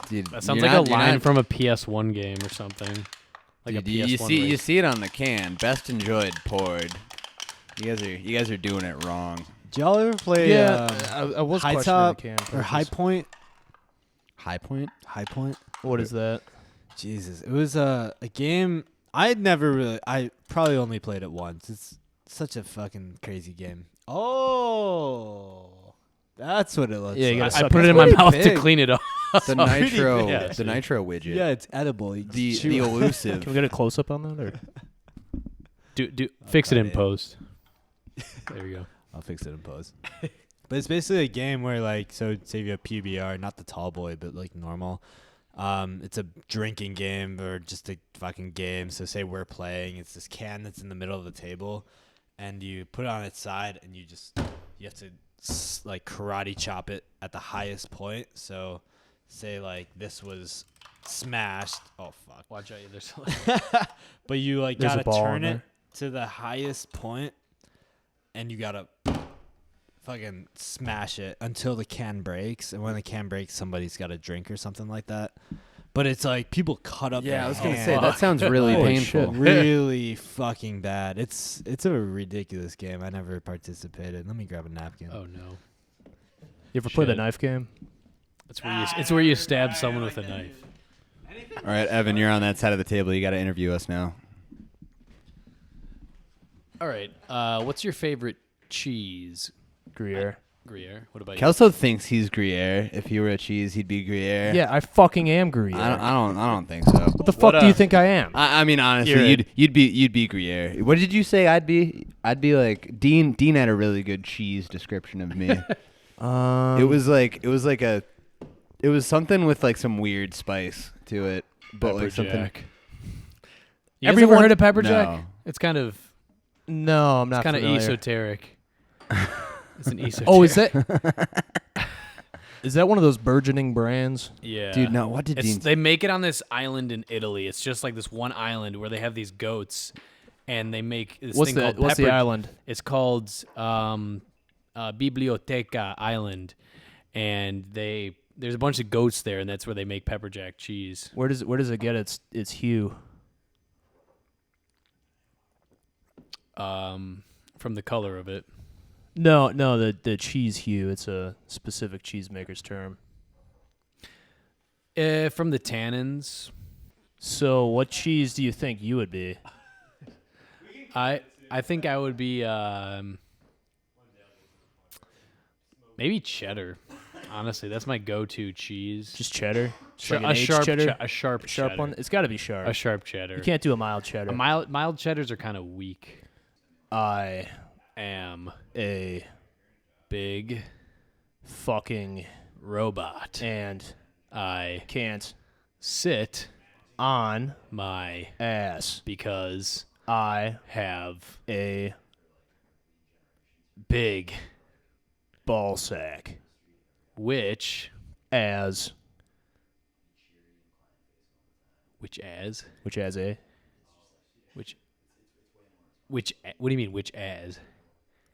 dude. That sounds you're like not- a you're line not- from a PS1 game or something. Like dude, a you PS1 see race. it on the can. Best enjoyed, poured. You guys are doing it wrong. Did y'all ever play? yeah, I was High questioning top the can or High purchase. Point? High Point. High Point. What is that? Jesus, it was a game I probably only played it once. It's such a fucking crazy game. Oh, that's what it looks Yeah, you like. gotta I put it in my Pretty mouth to big. clean it off. The nitro, Yeah, the see. nitro widget. Yeah, it's edible. You The just chew the on it. elusive. Can we get a close up on that? Or Fix it in it. post. There you go. I'll fix it in post. But it's basically a game where, like, so say you have PBR, not the tall boy, but like normal. It's a drinking game or just a fucking game. So say we're playing, it's this can that's in the middle of the table, and you put it on its side, and you have to like karate chop it at the highest point. So say like this was smashed. Oh fuck! Watch out. There's But you like There's a gotta ball in turn it there. to the highest point, and you gotta fucking smash it until the can breaks. And when the can breaks, somebody's got to drink or something like that. But it's like people cut up. Yeah, their I was gonna hand. say that sounds really Holy painful. shit. really fucking bad. It's a ridiculous game. I never participated. Let me grab a napkin. Oh no. you ever play the Shit. knife game? It's where you stab someone with a knife. All right, Evan, you're on that side of the table. You got to interview us now. All right. What's your favorite cheese? Gruyere. Gruyere. What about you? Kelso thinks he's Gruyere. If he were a cheese, he'd be Gruyere. Yeah, I fucking am Gruyere. I don't think so. what the fuck do you think I am? I mean, honestly, you'd be Gruyere. What did you say? I'd be like Dean. Dean had a really good cheese description of me. It was something with like some weird spice to it, but Pepper like something. jack. You guys Everyone- ever heard of pepper No. jack? It's kind of No, I'm not kind of familiar. esoteric. It's an esoteric. Oh, is that one of those burgeoning brands? Yeah. Dude, no. What did Dean? They make it on this island in Italy. It's just like this one island where they have these goats, and they make this What's thing the called what's pepper. the island? It's called Biblioteca Island, and there's a bunch of goats there, and that's where they make pepper jack cheese. Where does it get its hue? From the color of it. No, the cheese hue. It's a specific cheesemaker's term. From the tannins. So, what cheese do you think you would be? I think I would be maybe cheddar. Honestly, that's my go-to cheese. Just cheddar. Just like an a aged sharp cheddar. a sharp cheddar. one. It's got to be sharp. A sharp cheddar. You can't do a mild cheddar. Mild cheddars are kind of weak. I Am a big fucking robot. and I can't sit on my ass. because I have a big ball sack which as which as which as a which what do you mean which as?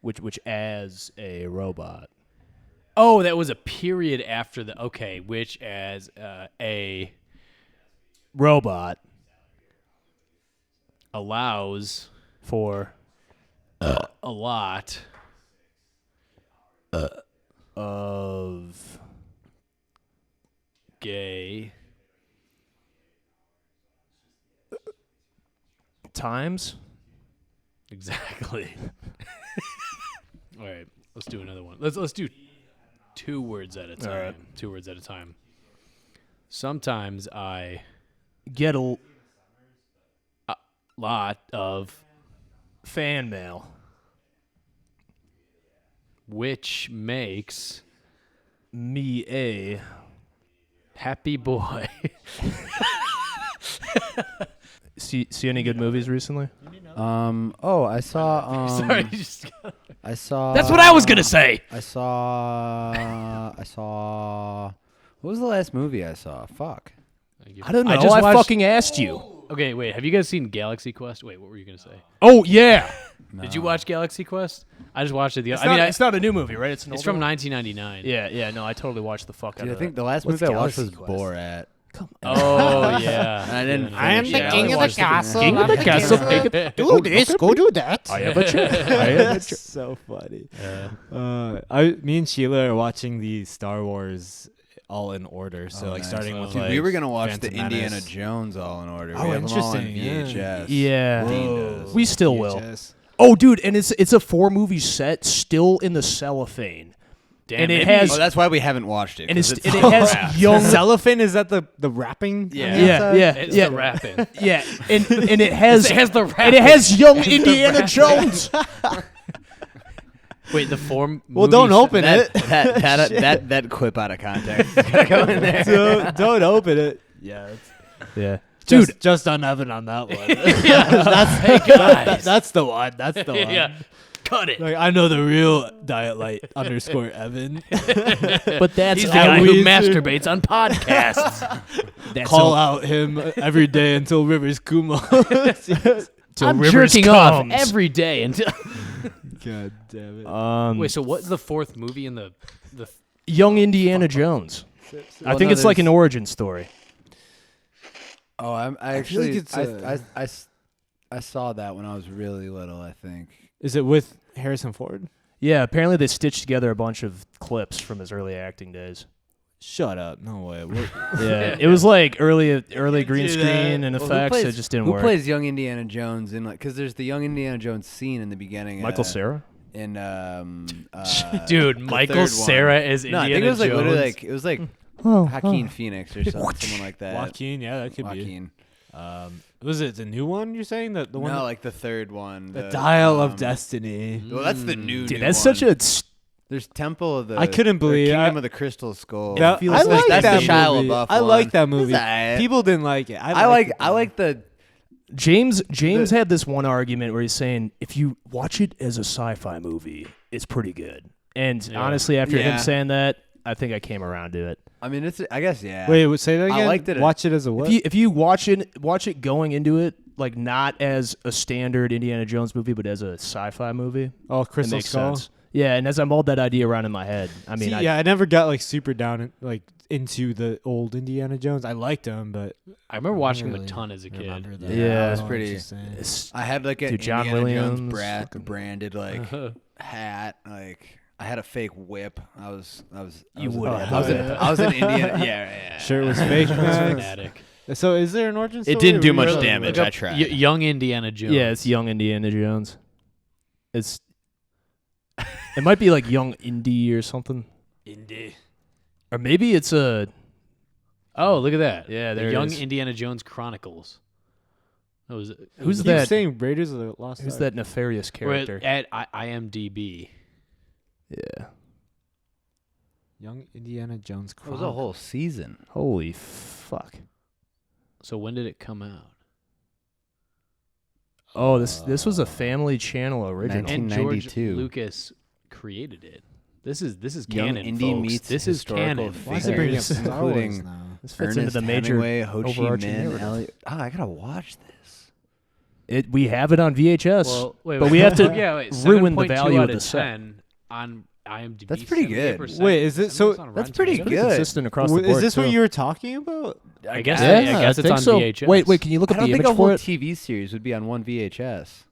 which as a robot. Oh, that was a period after the okay, which as a Robot allows for a lot of gay times. exactly. All right, let's do another one. Let's do 2 words at a time. All right. 2 words at a time. Sometimes I Get a lot of fan mail. which makes Me a happy boy. see any good movies recently? Oh, I saw. Sorry, just I saw. that's what I was gonna say. I saw. What was the last movie I saw? Fuck. I don't know. just I watched- fucking asked you. Okay, wait. Have you guys seen Galaxy Quest? Wait, what were you gonna say? Oh yeah. Did you watch Galaxy Quest? I just watched it. It's not a new movie, right? It's an it's older from one? 1999. Yeah. No, I totally watched the fuck out Dude, I of think that. the last What's movie I watched was Galaxy Quest? Borat. Oh yeah. And I didn't. I am finish the it. king I of the watched it. castle. King of the castle. Do this. Go do that. I have a chair. That's so funny. Me and Sheila are watching the Star Wars all in order. So Oh, like nice. starting with Dude, like we were gonna watch Phantom the Indiana Menace. Jones all in order. Oh, we have them all on interesting, yeah. VHS. Yeah. Dean Whoa. does. We still will. VHS. Oh, dude, and it's a 4-movie set still in the cellophane. Damn, And it maybe- has- Oh, that's why we haven't watched it. And 'cause it all has wrapped. young Cellophane, is that the wrapping? Yeah. on the Yeah, outside? yeah, It's yeah. the rapping. Yeah, and it has It has the and it rapping. has young Indiana Jones. Wait, the form. Well, don't open it. that quip out of context. Gotta go in there. Don't open it. Yeah. Just on Evan on that one. Guys. That's the one. That's the one. Yeah, cut it. Like I know the real Diet Light _ Evan. But that's He's the guy who we- masturbates on podcasts. that's Call a- out him every day until Rivers Kumo. till I'm Rivers jerking off comes. every day until. God damn it. Wait, so what's the 4th movie in the? Young Indiana Jones. I think it's like an origin story. Oh, I feel actually like it's I saw that when I was really little. I think. Is it with Harrison Ford? Yeah, apparently they stitched together a bunch of clips from his early acting days. Shut up. No way. Yeah, it was like early green do screen that. and Well, effects. It just didn't who work. plays young Indiana Jones in like? Because there's the young Indiana Jones scene in the beginning. Michael Cera? In Dude, the Michael third one. Cera is No, Indiana I think it was like Jones. literally like it was like Joaquin Phoenix or someone like that. Joaquin, yeah, that could Joaquin. be. Was it the new one you're saying? The one No, like the third one. the Dial of Destiny. Well, that's the new. Dude, new that's one. such a. There's Temple of the. I couldn't or believe- Kingdom I- of the Crystal Skull. That- feels I like like that's that the Shia movie. LaBeouf I one. like that movie. It's alright. People didn't like it. I like the. James had this one argument where he's saying if you watch it as a sci-fi movie, it's pretty good. And Yeah. honestly, after Yeah. him saying that, I think I came around to it. I mean, it's. I guess yeah. Wait, say that I again. liked it. Watch it as a what? If you watch it going into it, like not as a standard Indiana Jones movie, but as a sci-fi movie, Oh, it Crystal makes Skull. sense. Yeah, and as I mulled that idea around in my head, I mean, See, I, yeah, I never got like super down into the old Indiana Jones. I liked him, but I remember watching him a really ton as a kid. remember that. Yeah. it was Oh, pretty. interesting. it's- I had like a Dude, John Indiana Williams, Jones fucking- branded like hat. Like I had a fake whip. I was You would have. I was, in, I was in Indiana. Yeah. Shirt was fake. Max. Fanatic. So is there an origin story? It didn't do or much really- damage. Look I up tried. Young Indiana Jones. yeah, it's young Indiana Jones. It might be like young Indy or something. Indie. Or maybe it's a. Oh, look at that. Yeah, the there it Young is. Indiana Jones Chronicles. That was Who's Keep that? saying Raiders of the Lost Who's Ark. that nefarious character? at IMDb. Yeah. Young Indiana Jones It was Chronicles. a whole season. Holy fuck. So when did it come out? Oh, this was a Family Channel original. And George 1992. Lucas created it. This is Young canon, Indie folks. meets This is historical canon. Why is it bringing up figures, Star Wars including now? This fits into Ernest the major Hemingway, Ho Chi overarching Minh, narrative. Elliot. Oh, I gotta watch this. We have it on VHS, Well, wait, but we have to yeah, wait, ruin the 7.2 value out of the set. 10 on IMDb. That's pretty good. 78%. Wait, is it so? 70% on That's Rotten pretty It's pretty good. consistent across the board. Is this what too. you were talking about? I guess. Yeah, I guess I it's think on so. VHS. Wait, can you look I up don't the think image a whole for it? TV series would be on one VHS.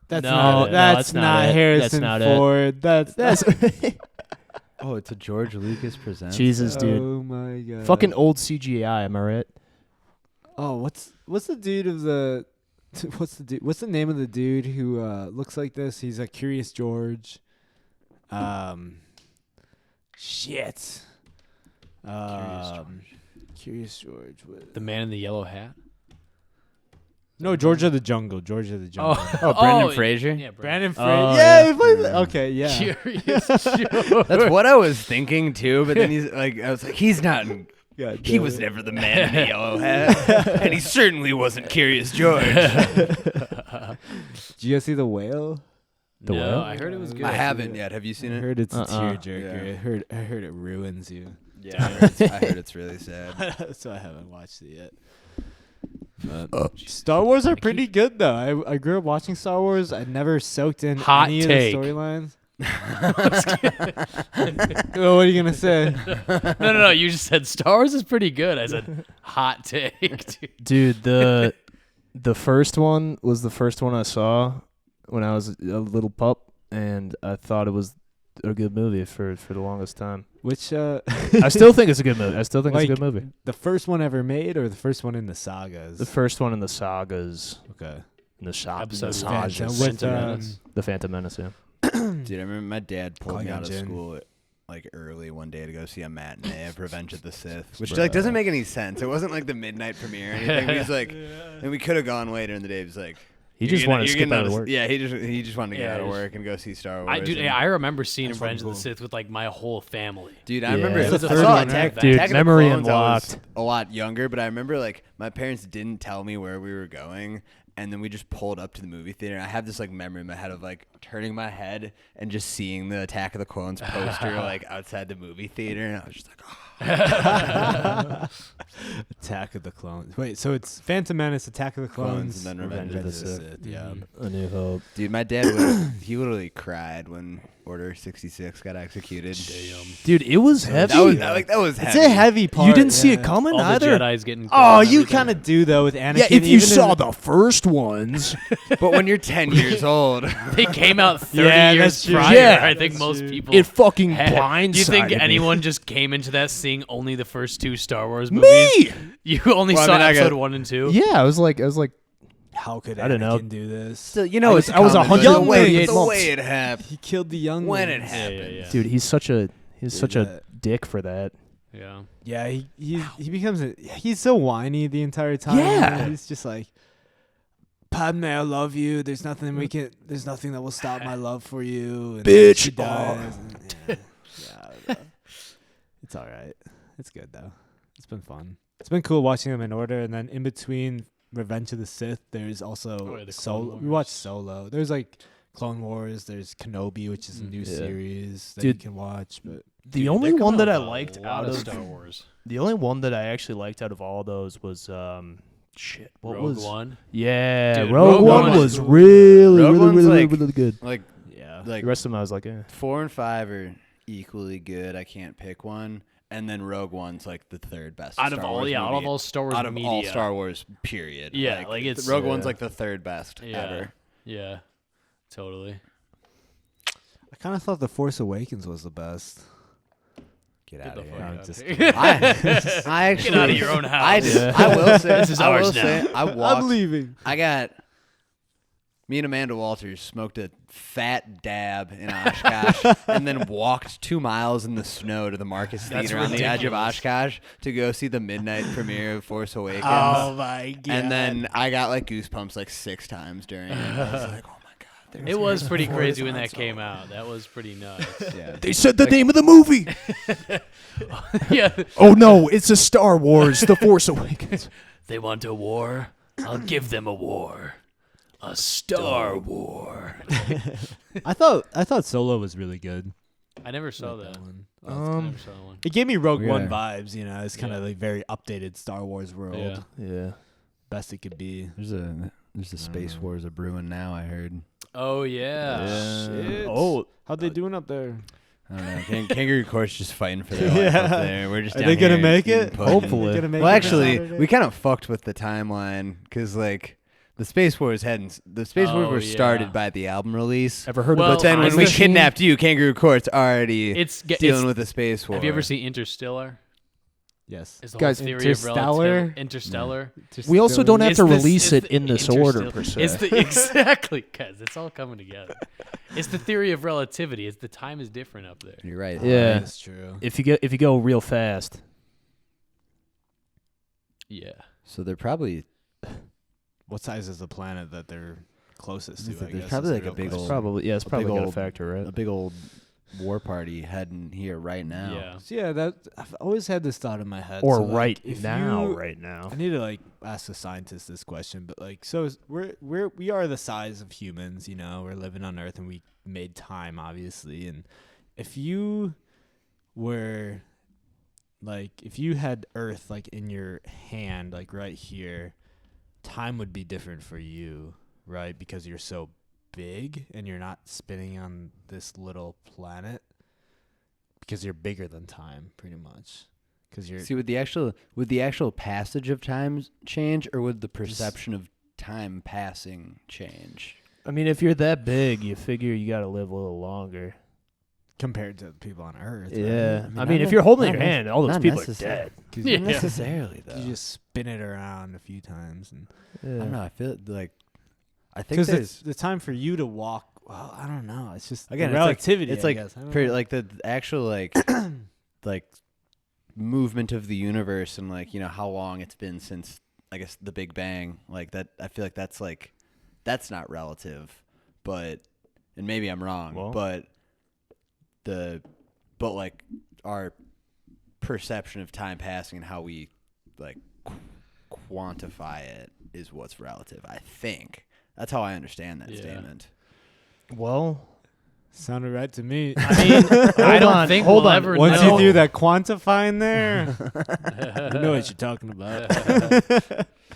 That's No, not. no, That's that's not not it. Harrison That's not it. Ford. That's. Oh, it's a George Lucas presents. Jesus, dude. Oh my god. Fucking old CGI, am I right? Oh, what's the dude of the? What's the name of the dude who looks like this? He's a Curious George. Shit. Curious George. The Man in the Yellow Hat. No, George of the Jungle. George of the Jungle. Oh, Brendan Fraser? Yeah, Brandon Fraser. Oh, yeah, yeah. he plays okay, yeah. Curious George. That's what I was thinking too, but then he's like, I was like, he's not. God He damn was it. never the man in the yellow hat, and he certainly wasn't Curious George. Did you guys see The Whale? The no, Whale? I heard it was good. I haven't yet. Have you seen I it? heard it's a Uh-uh. tearjerker. Yeah. I heard it ruins you. Yeah, I heard it's really sad. So I haven't watched it yet. But Star Wars are pretty good though. I grew up watching Star Wars. I never soaked in Hot any take. of the storylines. Well, what are you gonna say? No. You just said Star Wars is pretty good. I said hot take. Dude. Dude, the first one was the first one I saw when I was a little pup, and I thought it was a good movie for the longest time. Which I still think it's a good movie. I still think it's a Like- good movie. the first one ever made, or the first one in the sagas? The first one in the sagas, Okay. in the Episode sagas, Phantom, with, with Menace. the Phantom Menace. Yeah. Dude, I remember my dad pulled me Qui-Gon out of Jinn. school like early one day to go see a matinee of Revenge of the Sith, which like doesn't make any sense. It wasn't like the midnight premiere or anything. He was like, and we could have gone later in the day. He was like, He "You're just gonna- wanted to you're skip getting out of s- work. Yeah, he just wanted to get Yeah, out of just- work and go see Star Wars. Dude, and- I remember seeing That's Revenge of the fucking Sith with like my whole family. Dude, I Yeah. remember It's the I third saw one, Attack, right? Dude, Attack of the memory Clones, I was unlocked. a lot younger, but I remember like my parents didn't tell me where we were going, and then we just pulled up to the movie theater. I have this like memory in my head of like turning my head and just seeing the Attack of the Clones poster like outside the movie theater, and I was just like, oh. Attack of the Clones. Wait, so it's Phantom Menace, Attack of the Clones, Clones, and then Revenge of the Sith. Yeah. A New Hope. Dude, my dad he literally cried when Order 66 got executed. Dude, it was heavy. That was It's heavy. a heavy part. You didn't see it yeah. coming All either. the Jedi's getting. Oh, killed you and kind of do though with Anakin. Yeah, if you even saw in- the first ones, But when you're 10 years old, everything. They came out 30 Yeah, years that's true. prior. Yeah, I think that's most true. people. it fucking had- blindsided Do you think me. anyone just came into that seeing only the first two Star Wars Me! movies? You only Well, I saw mean, I episode got- 1 and 2. Yeah, I was like, How could I don't know. Anakin do this? still, you know, I was coming, but 138 the months. way it happened, He killed the young when ones. it happened. Yeah. dude, he's such a that- dick for that. Yeah. Yeah, he becomes he's so whiny the entire time. Yeah. He's just like, Padme, I love you. There's nothing that will stop my love for you. And Bitch. She dies. And, yeah, I don't know. It's all right. It's good though. It's been fun. It's been cool watching them in order, and then in between Revenge of the Sith, there's also Oh, yeah, the Clone Solo. We Wars. watched Solo. There's like Clone Wars. There's Kenobi, which is a new Yeah. series that Dude, you can watch. But The Dude, only they're one coming that I up with a liked lot out of of Star Wars. the only one that I actually liked out of all those was shit. What Rogue was One. Yeah, Dude, Rogue Rogue One One was is- really, Rogue really, One's really, like- really good. Like, yeah, like The rest of them, I was like, eh. 4 and 5 are equally good. I can't pick one. And then Rogue One's like the third best Out of Star all, Wars yeah, out movie. of all Star Wars out of media. all Star Wars, period. Yeah, like, it's- Rogue One's yeah. like the third best Yeah. ever. Yeah. Totally. I kind of thought The Force Awakens was the best. Get Get out the of fuck here. I'm out just of here. I actually Get out of your own house. I Yeah. I will say This is I will ours now. say I walked. leaving. I got Me and Amanda Walters smoked a fat dab in Oshkosh and then walked 2 miles in the snow to the Marcus That's Theater on the edge of ridiculous. Oshkosh to go see the midnight premiere of Force Awakens. my god! And then I got like goosebumps like 6 times during it. I was like, oh my god. there's It was pretty Before crazy his when that console. came out. That was pretty nuts. Yeah. They said the name of the movie. Yeah. Oh no, it's a Star Wars: The Force Awakens. They want a war? I'll give them a war. A Star War. I thought Solo was really good. I never saw that. one. I never saw that one. It gave me Rogue Yeah. One vibes. You know, it's kind of Yeah. like very updated Star Wars world. Yeah. Yeah. Best it could be. There's a Space Wars a brewing now, I heard. Oh, yeah. Shit. Oh, How'd they doing up there? I don't know. Kangaroo Court's just fighting for their life up there. We're just Are down they gonna here make eating it? pudding. Hopefully. Gonna make Well, it actually, Saturday? we kind of fucked with the timeline because, like, the Space Wars Oh, were yeah. started by the album release. ever heard Well, of But then when Time we Machine? kidnapped you, Kangaroo Court's already It's dealing with the Space War. Have you ever seen Interstellar? Yes. Is the Guys, whole theory Interstellar? of relativity. Interstellar. We also don't have It's to this- release it's it the in this order interstellar- per se. It's the exactly, guys. It's all coming together. It's the theory of relativity. It's the time is different up there. You're right. Yeah. That's true. If you go real fast, Yeah. So they're probably What size is the planet that they're closest to? There's I guess probably is like the a real big question. old- probably it's a probably big got a old- factor, right? a big old war party heading here right now. Yeah. So yeah, that I've always had this thought in my head. Or so, like, right if now, you- right now. I need to like ask a scientist this question, but like, so we are the size of humans, you know. We're living on Earth, and we made time, obviously. And if you were, like, if you had Earth like in your hand, like right here, time would be different for you, right? Because you're so big, and you're not spinning on this little planet. Because you're bigger than time, pretty much. Because you're See, would the actual passage of time change, or would the perception of time passing change? I mean, if you're that big, you figure you got to live a little longer. compared to the people on Earth. Yeah. right? I not mean, if ne- you're holding not your nec- hand, all those not people are necessary. dead. 'Cause Yeah. Not necessarily, though. you just spin it around a few times, and I don't know. I feel like I think because there's it's the time for you to walk. Well, I don't know. It's just again the it's like- relativity. It's I like guess. I don't pretty, know. like the actual like movement of the universe and like how long it's been since I guess the Big Bang. Like that, I feel like that's not relative, but and maybe I'm wrong, Well. but like our perception of time passing and how we like quantify it is what's relative. I think that's how I understand that Yeah. statement. Well, sounded right to me. I mean, I don't on, think hold we'll on. ever Once know. you threw that quantifying there, you know what you're talking about.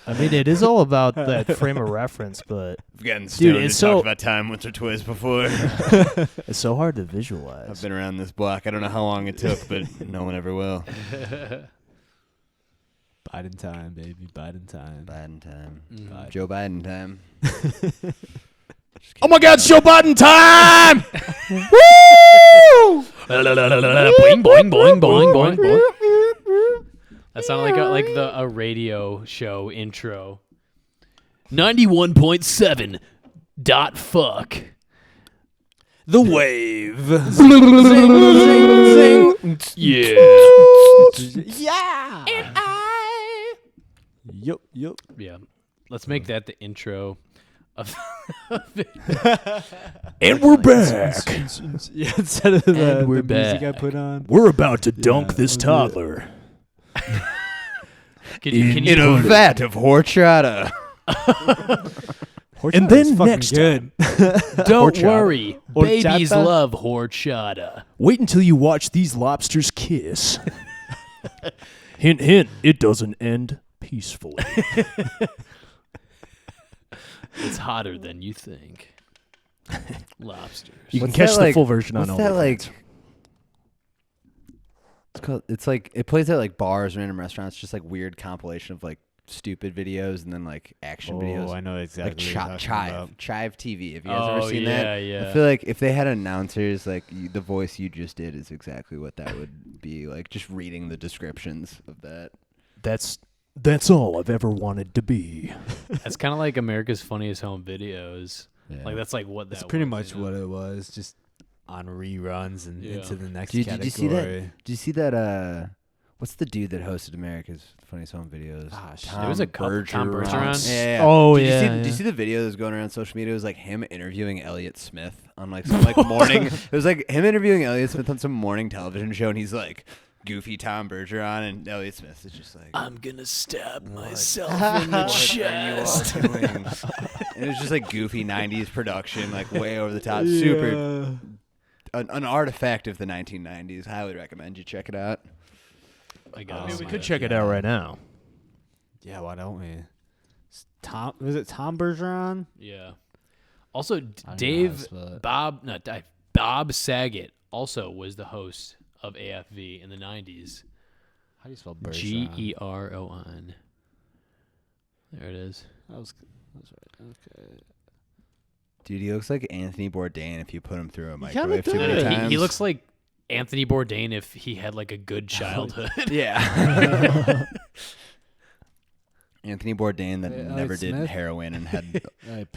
I mean, it is all about that frame of reference, but I've gotten Dude, stoned it's and talked so- about time once or twice before. it's so hard to I've visualize. been around this block. I don't know how long it took, but no one ever will. Biden time, baby. Biden time. Biden time. Mhm. Joe Biden time. Oh my God, Joe Biden time! Boing, boing, boing, boing, boing, boing. That sounded like a radio show intro. 91.7 dot fuck. The wave. Yeah. Yeah. Yup. Yeah. Let's make that the intro of And we're back. Yeah, instead of the, And we're the music I back. put on. We're about to dunk Yeah, this I'll do it. toddler. Can you In a vat of horchata. And Horchata then is fucking next good. Don't Horchata. worry, babies Horchata? love horchata. Wait until you watch these lobsters kiss. Hint, hint, it doesn't end peacefully. It's hotter than you think. Lobsters. You can What's catch that the like- full version on What's that OnlyFans. like? It's like it plays at like bars, random restaurants, just like weird compilation of like stupid videos and then like action videos. I know Like exactly. what you're talking about. Chive TV. Have you guys ever seen yeah, that? yeah. I feel like if they had announcers, like the voice you just did is exactly what that would be like. Just reading the descriptions of that. That's all I've ever wanted to be. It's kind of like America's Funniest Home Videos, Yeah. Like that's like what that. That's pretty was, much you know? what it was, just on reruns and Yeah. into the next Did category. you see that? Did you see that? What's the dude that hosted America's Funniest Home Videos? Ah, shit. There was a couple- Tom Bergeron? Yeah. Oh, Did you see, yeah, Did you yeah. see the video that was going around social media? It was like him interviewing Elliott Smith on like some like morning. It was like him interviewing Elliott Smith on some morning television show, and he's like goofy Tom Bergeron, and Elliott Smith is just like, I'm gonna stab myself in the chest. "What are you all doing?" And it was just like goofy '90s production, like way over the top, super an artifact of the 1990s. Highly recommend you check it out. I I got. mean, we could check it out right now. Yeah, why don't we? Was it Tom Bergeron? Yeah. Also, I don't know how to Dave spell it. Bob Saget also was the host of AFV in the 90s. How do you spell Bergeron? Geron. There it is. That's right. Okay. Dude, he looks like Anthony Bourdain if you put him through a kinda microwave too many does. times. He looks like Anthony Bourdain if he had like a good childhood. Yeah. Anthony Bourdain that Hey, never Elliott did Smith? heroin and had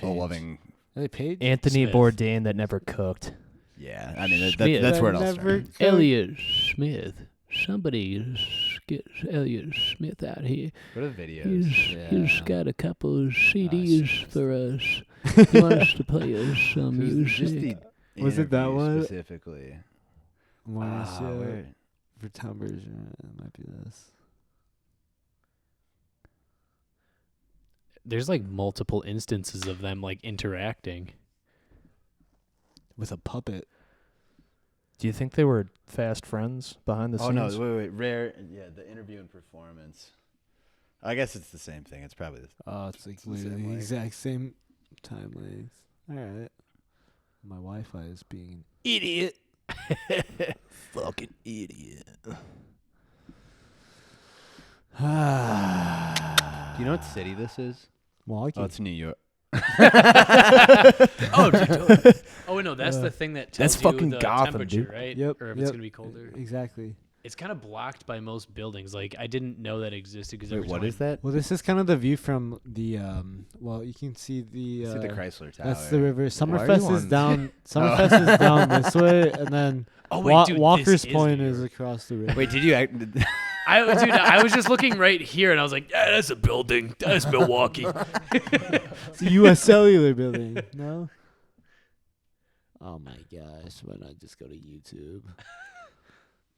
a loving. Elliot Page? Anthony Smith. Bourdain that never cooked. Yeah, I mean that, Smith. that's where it all Never started. cooked. Elliot Smith. Somebody get Elliot Smith out here. What are the videos? He's got a couple of CDs shit. for us. He wants to play us some Just music. the Was it that interview one? specifically? Where? For Tom Bergeron, it might be this. There's like multiple instances of them like interacting. With a puppet. Do you think they were fast friends behind the Oh scenes? no! Wait! Rare. Yeah, the interview and performance. I guess it's the same thing. It's probably the Oh, it's like It's the literally same the way. exact same time length. All right. My Wi-Fi is being an idiot. Fucking idiot. Do you know what city this is? Milwaukee. Oh, it's New York. Oh, dude, oh no, that's the thing that tells That's you fucking the Gotham, temperature, dude. right? Yep. Or if it's yep. gonna be colder. Exactly. It's kind of blocked by most buildings. Like I didn't know that existed because Wait, what is that? Well, this is kind of the view from the. Well, you can see the. It's at the Chrysler Tower. That's the river. Why are Summerfest you is on- down. Summerfest is down this way, and then Oh wait, dude, Walker's this Point New is York. across the river. Wait, did you? I was just looking right here, and I was like, yeah, that's a building. That's Milwaukee. It's a U.S. Cellular building. No. Oh my gosh! Why not just go to YouTube?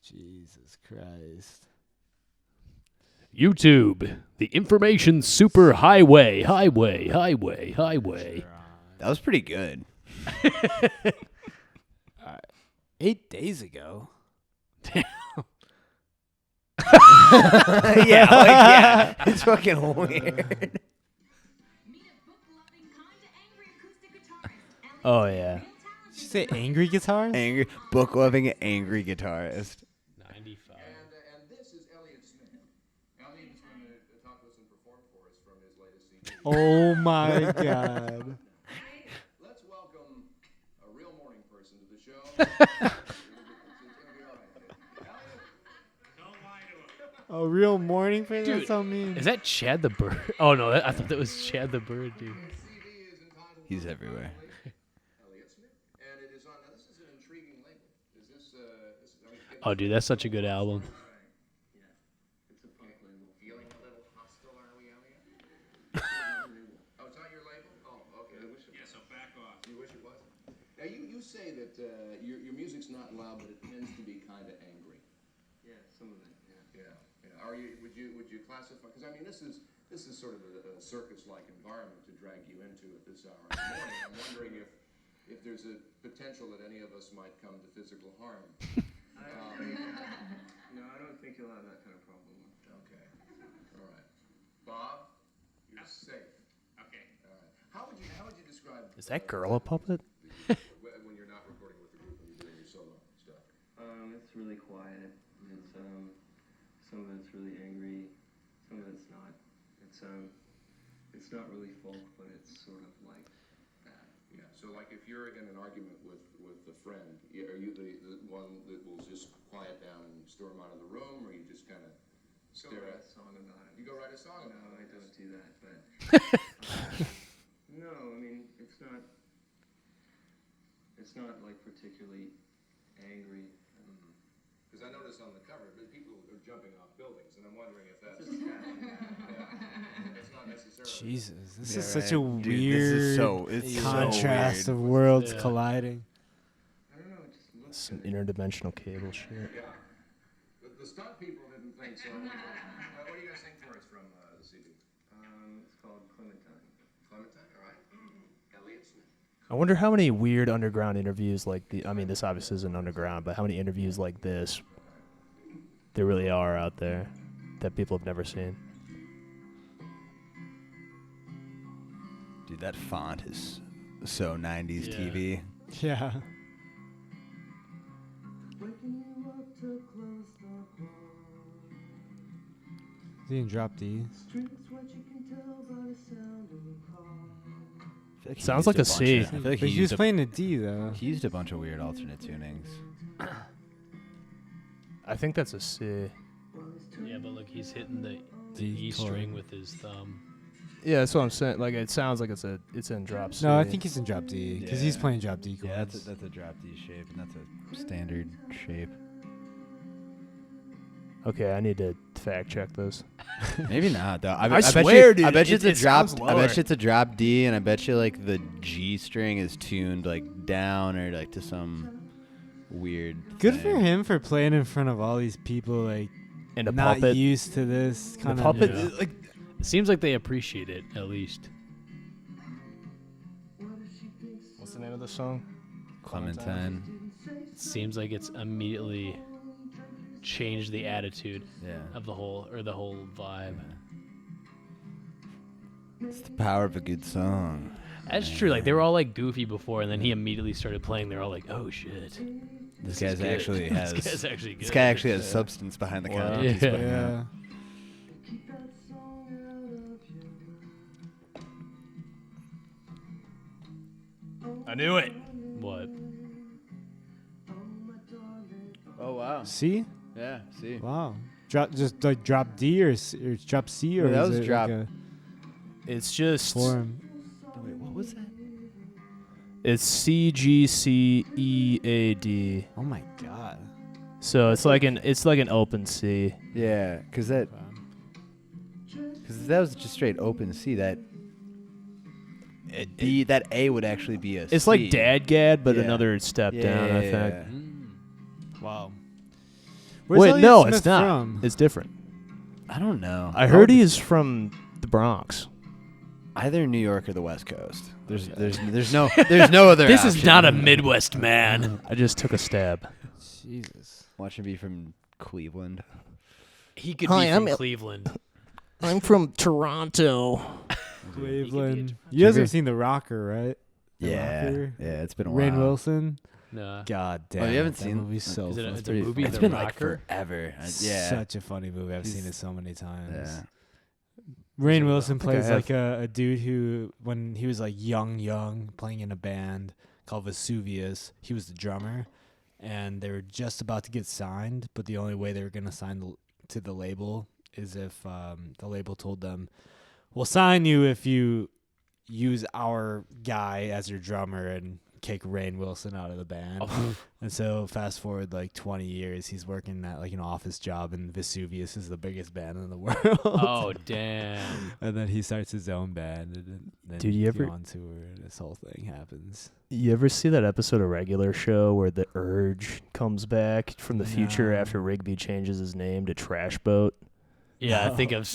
Jesus Christ! YouTube, the information super highway. That was pretty good. 8 days ago. Yeah, it's fucking weird. Oh, yeah. Did you say angry guitar? Angry, book loving, angry guitarist. 95. And this is Elliot Smith. Elliot is going to talk to us and perform for us from his latest CD. Oh my God! Let's welcome a real morning person to the show. It's gonna be all right. Elliot, A real morning person. Dude, That's so mean. Is that Chad the Bird? Oh no, I thought that was Chad the Bird, dude. CD is entitled He's everywhere. Elliot Smith, and it is on. Now this is an intriguing label. Is this? Oh, dude, that's such a good album. It's a punk label. Feeling a little hostile, are we, Elliot? Oh, it's not your label. Oh, okay. I wish it was. Yeah, so back off. You wish it was. Now you say that your music's not loud, but it tends to be kind of angry. Yeah, some of it. Yeah. Are you? Would you classify? Because I mean, this is sort of a circus-like environment to drag you into at this hour in the morning. I'm wondering if there's a potential that any of us might come to physical harm. No, I don't think you'll have that kind of problem. Okay. All right. Bob, you're safe. Okay. All right. How would you describe? Is that girl a puppet? When you're not recording with the group and you're doing your solo stuff? It's really quiet. It's some of it's really angry, some of it's not. It's not really folk, but it's sort of like that. Yeah. So like if you're in an argument with a friend, are you the one that will just quiet down and storm out of the room, or you just kind of Go stare write at? a song about it. You go write a song No, about I it. don't do that, but no, I mean it's not it's not like particularly angry. Because I noticed on the cover that people are jumping off buildings, and I'm wondering if that's. That's not necessarily. Jesus, this Yeah, is such right. a Dude, weird this is it's contrast so of weird. worlds Yeah. colliding. I don't know, it just looks Some good. interdimensional cable shit. Yeah. The stunt people didn't think so. What are you gonna sing for us from the CD? It's called Clementine. Clementine, all right. Elliott Smith. I wonder how many weird underground interviews like the. I mean, this obviously isn't underground, but how many interviews like this there really are out there that people have never seen. Dude, that font is so 90s Yeah. TV. Yeah. Is he in drop D? I feel like he Sounds used like a bunch C. of- I feel like But he was used a- playing a D though. he used a bunch of weird alternate tunings. I think that's a C. Yeah, but look, he's hitting the D E chord. string with his thumb. Yeah, that's what I'm saying. Like it sounds like it's in drop C. No, I think he's in drop D because he's Yeah. playing drop D chords. Yeah, that's a drop D shape, and that's a standard shape. Okay, I need to fact check this. Maybe not though. I bet swear, you, dude, I bet you it- it's a it drop. sounds I bet lower. you it's a drop D, and I bet you like the G string is tuned like down or like to some weird. Good thing. for him for playing in front of all these people like And a not puppet. used to this The kind of puppet, Yeah. like It seems like they appreciate it at least. what's the name of the song? Clementine. It seems like it's immediately changed the attitude Yeah. of the whole vibe. It's the power of a good song. That's true. Like they were all like goofy before, and then he immediately started playing. They're all like, "Oh shit, This is guy's good. actually has. This guy's actually good." This guy actually has substance behind the Wow. content he's Yeah. putting out. Yeah. I knew it. What? Oh wow. C? Yeah. See. Wow. Drop just like drop D or drop C or No, that is was it drop- like a It's just form? Wait, what was that? it's C G C E A D. Oh my god. So it's like an open C. Yeah, because that was just straight open C. That D, that A would actually be a It's C. like Dadgad, but Yeah. another step Yeah, down. yeah, I think. yeah. Wow. Wait, no, Smith it's not. from? It's different. I don't know. I heard he's from the Bronx. Either New York or the West Coast. There's no other. This is option. not a Midwest man. I just took a stab. Jesus. Watch him be from Cleveland. He could Hi, be from I'm- Cleveland. I'm from Toronto. Cleveland. You guys have seen The Rocker, right? The Yeah, Rocker? yeah. It's been a Rainn while. Wilson. No. God damn. Oh, you haven't that seen- movie? So Is it a- funny. it's a movie, It's The been Rocker? like forever. Yeah. Such a funny movie. I've seen He's- it so many times. Yeah. Rainn Wilson I plays have. like a dude who, when he was like young, playing in a band called Vesuvius, he was the drummer, and they were just about to get signed, but the only way they were going to sign to the label is if the label told them, "We'll sign you if you use our guy as your drummer and kick Rainn Wilson out of the band." Oh. And so fast forward like 20 years, he's working at like an office job, and Vesuvius is the biggest band in the world. Oh damn. And then he starts his own band, and then Dude, you go ever- on tour, and this whole thing happens. You ever see that episode of Regular Show where the Urge comes back from the future No. after Rigby changes his name to Trash Boat? Yeah, I think I've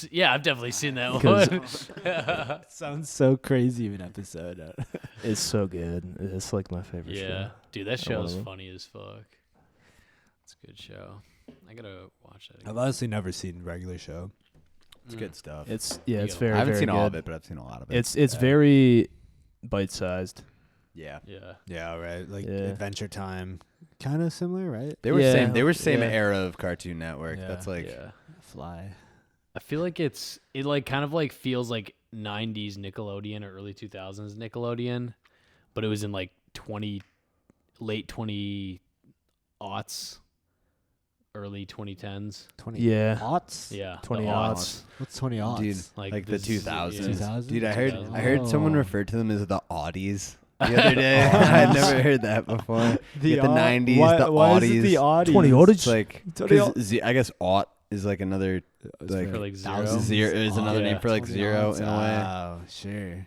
definitely seen that Because- one. Sounds so crazy of an episode. It's so good. It's like my favorite Yeah, show. dude, that I love show's it. funny as fuck. It's a good show. I gotta watch that. I've Again. honestly never seen Regular Show. It's good stuff. It's You it's gotta- very I haven't very seen good. all of it, but I've seen a lot of it. It's Yeah. very bite-sized. Yeah. Yeah. Yeah, right. Like Yeah. Adventure Time, kind of similar, right? They were Yeah, same. They were same yeah. era of Cartoon Network. Yeah. That's like Yeah. Fly. I feel like it like kind of like feels like 90s Nickelodeon or early 2000s Nickelodeon, but it was in like late 20 aughts, early 2010s. 20 Yeah. aughts. Yeah. 20 the aughts. What's 20 aughts? dude, Like like the this- 2000s. 2000s? Dude, I heard 2000s. I heard someone Oh. refer to them as the Audis. the other day. I'd never heard that before. You get the 90s, the why Audis. Is it the Audis? 20 It's Audis. like, 20 'cause I guess aught is like another, like, For like zero. thousands. zero is another Yeah. name for like 20 zero aughts. in a way. Oh, sure.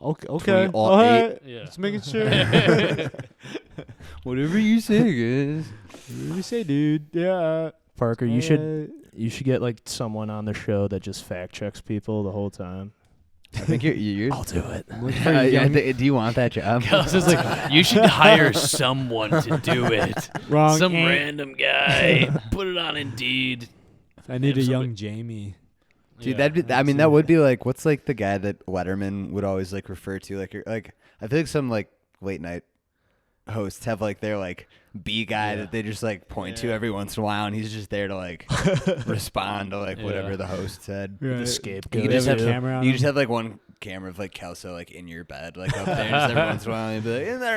Okay. 20 All aught right. Yeah. Just making sure. Whatever you say, guys. What do you say, dude? Yeah. Parker, you should get like someone on the show that just fact checks people the whole time. I think you're I'll do it. do you want that job? Kels is like, you should hire someone to do it. Wrong. Some random guy. Put it on Indeed. I need a If young Jamie. Dude, Yeah. that'd be, I mean, that would be like, what's like the guy that Letterman would always like refer to? Like I feel like some like late night hosts have like their like B guy that they just like point to every once in a while, and he's just there to like respond to like whatever the host said. Right. The You scapegoat. could just have have a camera on You him? just have like one camera of like Kelso like in your bed, like up there, just every once in a while, and you'd be like, "Isn't that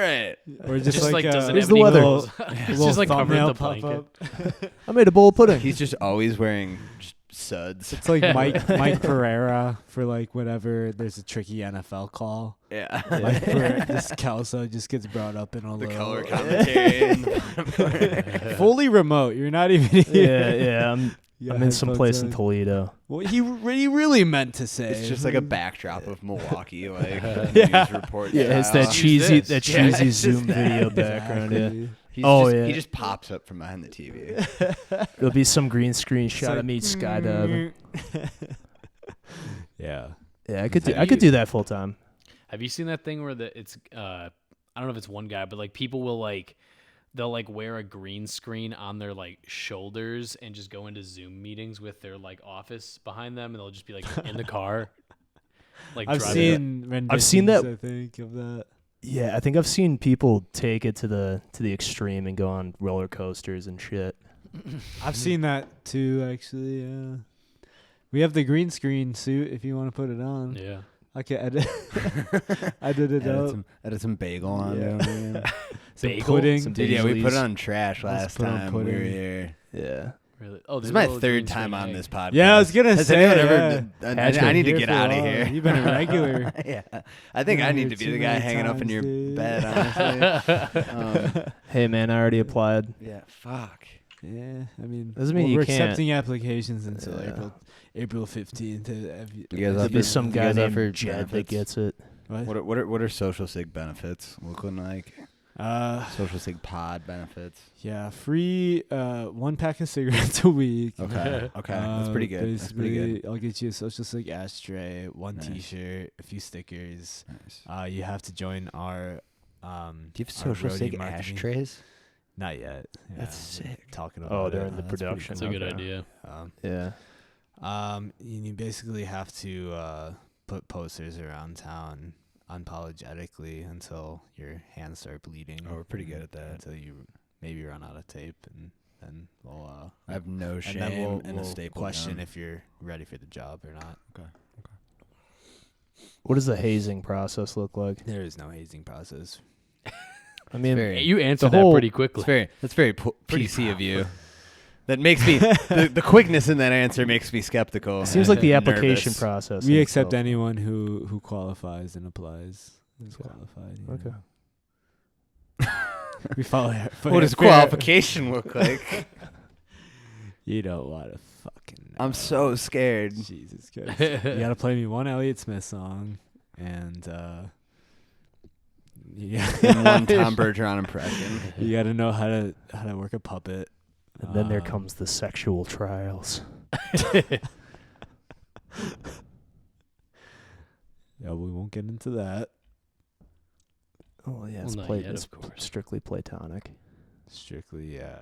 right?" Or just, Just like doesn't Here's have the any weather. holes. It's It's just like covered in the blanket. I made a bowl of pudding. He's just always wearing just suds. It's like Mike Pereira for like whenever there's a tricky NFL call. Yeah. Mike Pereira, this Kelso just gets brought up in a The little color commentary. in the fully remote. You're not even here. yeah. I'm You got in some headphones place in on. Toledo. What he really meant to say. It's just like a backdrop of Milwaukee, like Yeah. news report. Yeah, it's style. that cheesy, this. that Yeah, cheesy it's just Zoom that. video background. Yeah, Exactly. He's Oh, just, yeah. He just pops up from behind the TV. there'll be some green screen It's shot like, of me skydiving. Yeah. Yeah, I could do. Have I could you- do that full time. Have you seen that thing where it's I don't know if it's one guy, but like people will like they'll like wear a green screen on their like shoulders and just go into Zoom meetings with their like office behind them, and they'll just be like in the car. Like I've driving. seen renditions, I've seen that- I think of that. Yeah, I think I've seen people take it to the extreme and go on roller coasters and shit. I've seen that too, actually. Yeah. We have the green screen suit if you want to put it on. Yeah. I can edit. I did it up. Edit some bagel on Yeah. there. Some Bagel? pudding. Some Dude, yeah, we put it Dailies. on trash Let's last put on time we were pudding. here. Yeah. Really? Oh, This is there's my a little green third time screen on egg. this podcast. Yeah, I was gonna Has say. anyone yeah. ever? Hatch I need to Here get for a out of while. here. You've been a regular. Yeah, I think Been I here need to be too the guy many hanging up in times, your dude. bed. Honestly. Hey man, I already applied. Yeah. Fuck. Yeah, I mean, Doesn't mean well, you we're can't. accepting applications until Yeah. April 15th. You guys There'll offer- be some you guy guys named offer Jed that benefits? gets it. What are social sig benefits looking like? Social sig pod benefits. Yeah, free 1 pack of cigarettes a week. Okay. Okay. That's pretty good. That's pretty good. Basically, I'll get you a social sig ashtray, one Nice. T-shirt, a few stickers. Nice. You have to join our. Do you have our social roadie sig marketing. ashtrays? Not yet. Yeah, That's we're sick. Talking about Oh, it. they're in the that's pretty production. That's a good Okay. idea. Um, Yeah. you basically have to put posters around town unapologetically until your hands start bleeding. Oh, we're pretty good at that. Until you maybe run out of tape, and then we'll I have no and shame then we'll, in a staple question gun. if you're ready for the job or not. What does the hazing process look like? There is no hazing process. I mean, very- You answered The that whole- pretty quickly. That's very PC of you. That makes me the quickness in that answer makes me skeptical. it seems like the and application nervous. process. We and accept stuff. anyone who qualifies and applies. Is Okay. qualified. Okay. We follow. What does qualification look like? You don't want to fucking. I'm know. so scared. Jesus Christ! You gotta play me one Elliott Smith song, and yeah, And one Tom Bergeron impression. you gotta know how to work a puppet. And then there Um, comes the sexual trials. Yeah, we won't get into that. Oh yeah, Well, it's, not yet, it's of course. strictly platonic. Strictly, yeah.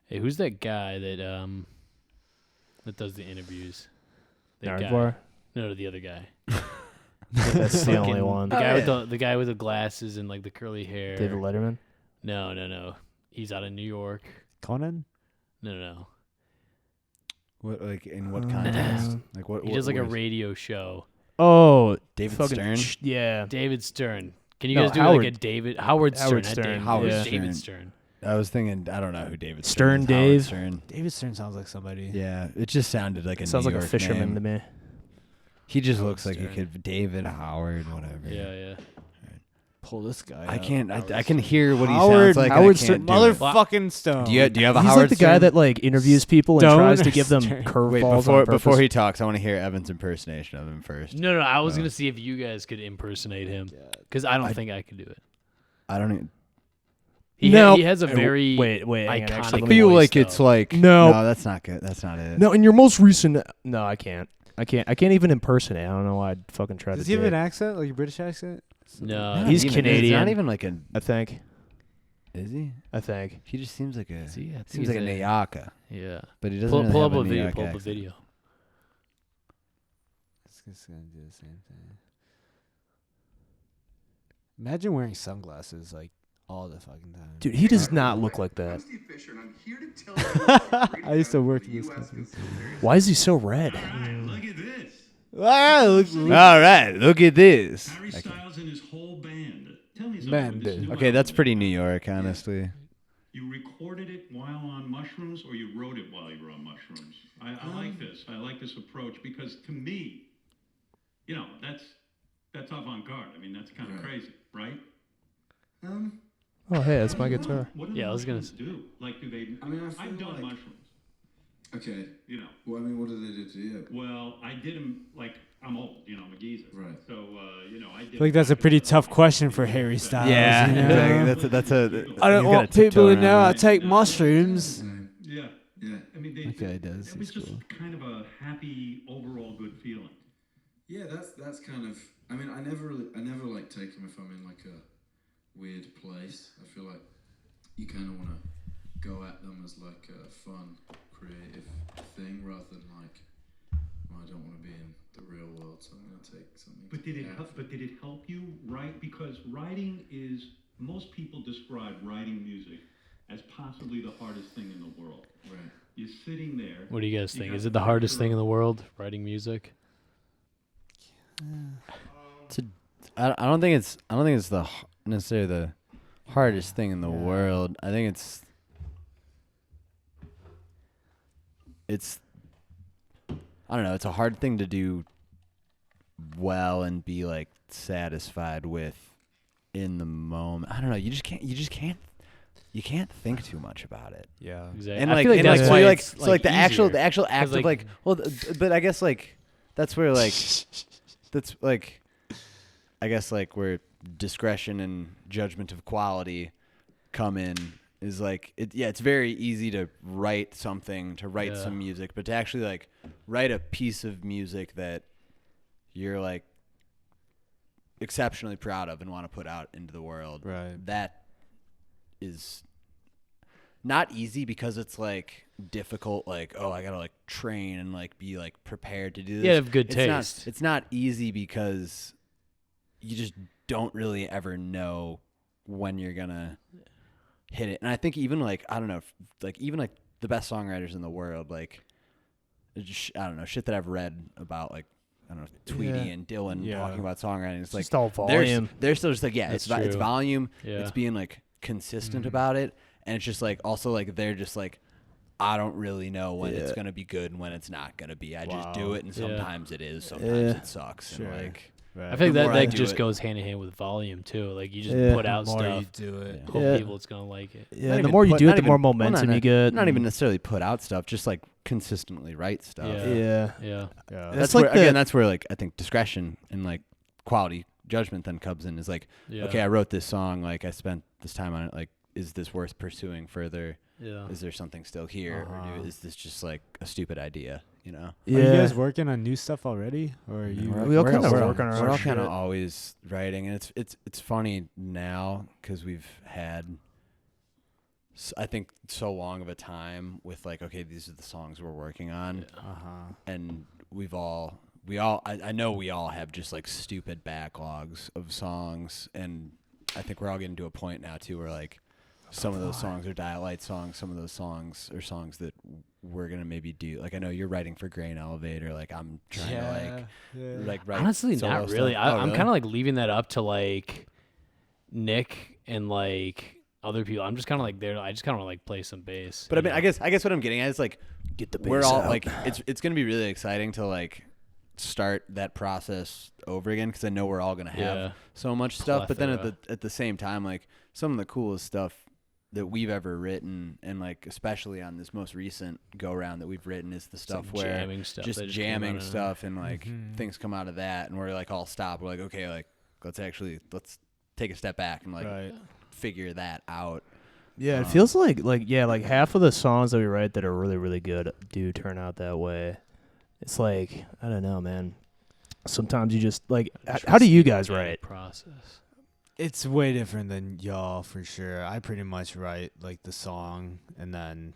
Hey, who's that guy that does the interviews? That guy. Nardwar? No, the other guy. That's the only Fucking- one. The guy Oh, with yeah. the guy with the glasses and like the curly hair. David Letterman. No. He's out of New York. Conan. No. What like in what context? Like what? He what does like a what is- radio show. Oh, David fucking Stern? Yeah. David Stern. Can you No, guys do Howard. like a David Howard Stern? Howard not Stern, David. Howard yeah. David Stern. Stern. I was thinking. I don't know who David Stern Stern is. Howard Dave? Stern. David Stern sounds like somebody. Yeah, it just sounded like a Sounds New like a York fisherman name. to me. He just Howard looks like he Stern. could David Howard, whatever. Yeah. pull this guy. I up. can't. I can hear what he Howard- sounds like. Howard and I Stern, can't do it. motherfucking Stone. Do you have a He's Howard like the guy Stern? that like interviews people and Stone tries or to give them Stern? curveballs Wait, on before purpose. he talks, I want to hear Evan's impersonation of him first. No, I was Oh. gonna see if you guys could impersonate him because I don't think I could do it. I don't even. He No. has a very wait, hang on, iconic actually, I let me- feel voice, like though. it's like No. that's not good. That's not it. No, in your most recent, no, I can't. I can't even impersonate. I don't know why I'd fucking try Does to he do have an it. accent, like a British accent? No, Not He's even. Canadian. It's not even like a. I think. Is he? I think. He just seems like a. See, I think Seems like a he's Nayaka, Yeah, but he doesn't pull, really pull have up a a video. New York Pull up a accent. video. It's just gonna do the same thing. Imagine wearing sunglasses like all the fucking time. Dude, he does not look like I'm that. Steve Fisher, and I'm here to tell you about the I used to work the in this US company. military. Why is he so red? Look at this. All right, look at this. Harry Styles and his whole band. Tell me something. Man, with this dude. new Okay, that's album, pretty New York, honestly. You recorded it while on mushrooms, or you wrote it while you were on mushrooms? I like this. I like this approach because to me, you know, that's avant-garde. I mean, that's kind of crazy, right? Oh, hey, that's my guitar. What do Yeah, I was gonna mushrooms do? Like, do they? I mean, I feel I've done like- mushrooms. Okay. You know. Well, I mean, what did they do to you? Well, I did them like I'm old. You know, I'm a geezer. Right. So you know, I did. I feel like that's a pretty tough question for Harry Styles. Yeah, you know? exactly. That's a. I don't you've gotta want tiptoe people to around know I that. take mushrooms. Yeah. Yeah. I mean, they, Okay, it does. It was It's just cool. kind of a happy, overall good feeling. Yeah, that's kind of. I mean, I never like take them if I'm in like a weird place. I feel like you kind of want to go at them as like a fun, creative thing rather than like, well, I don't want to be in the real world, so I'm gonna take something. But did it out. help? But did it help you write? Because writing is most people describe writing music as possibly the hardest thing in the world. Right. You're sitting there. What do you guys You think? got Is it the the hardest picture thing in of- the world, writing music? I don't think it's the necessarily the hardest thing in the world. I think it's I don't know, it's a hard thing to do well and be like satisfied with in the moment. I don't know, you can't think too much about it. Yeah. Exactly. And I like, feel like and that's like, why so like, it's, so like the actual easier. act of like- like, well, but I guess like that's where like that's like I guess like where discretion and judgment of quality come in is like it's very easy to write something, to write Yeah. some music, but to actually like write a piece of music that you're like exceptionally proud of and want to put out into the world. Right. That is not easy because it's like difficult, like, oh, I gotta like train and like be like prepared to do this. Yeah, have good It's taste. It's not easy because you just don't really ever know when you're gonna hit it. And I think even like, I don't know, like even like the best songwriters in the world, like I don't know, shit that I've read about, like I don't know, Tweety and Dylan Yeah. talking about songwriting. It's like Just all volume. They're still just like, yeah, That's it's true. volume. Yeah. It's being like consistent about it, and it's just like also like they're just like, I don't really know when it's gonna be good and when it's not gonna be. I just do Wow. it, and Yeah. sometimes it is, sometimes Yeah. it sucks. Sure. And like, Right. I think The that more I that do just it- goes hand in hand with volume too. Like you just Yeah. put out the more stuff, you do it. hope Yeah. people it's gonna like it. Yeah, not the even more you put- do not it, the even- more well, momentum not- you get. Not even necessarily put out stuff, just like consistently write stuff. Yeah. Yeah. Yeah. Yeah. That's That's where, like the- again, that's where like I think discretion and like quality judgment then comes in. Is like, Yeah. okay, I wrote this song, like I spent this time on it, like is this worth pursuing further? Yeah. Is there something still here, or is this just like a stupid idea? You know? Are you guys working on new stuff already, or are you? We all kinda work on our We're own all kind of shit. always writing, and it's funny now because we've had, I think, so long of a time with like, okay, these are the songs we're working on, and I know we all have just like stupid backlogs of songs, and I think we're all getting to a point now too where like some of those songs are Lite songs, some of those songs are songs that we're gonna maybe do. Like I know you're writing for Grain Elevator, like I'm trying to like write Honestly, solo not really. stuff. I'm really? kind of like leaving that up to like Nick and like other people. I'm just kind of like there. I just kind of like play some bass. But I you mean, know? I guess what I'm getting at is like Get the we're bass all out. like it's gonna be really exciting to like start that process over again because I know we're all gonna have Yeah. so much stuff. But then Plethora. at the same time, like some of the coolest stuff that we've ever written, and like especially on this most recent go round that we've written, is the stuff like where jamming stuff just that just came jamming out of stuff and like things come out of that, and we're like all stop. We're like, okay, like let's take a step back and like figure that out. Yeah, it feels like half of the songs that we write that are really, really good do turn out that way. It's like, I don't know, man. Sometimes you just like, how do you guys write? Process. It's way different than y'all for sure. I pretty much write like the song and then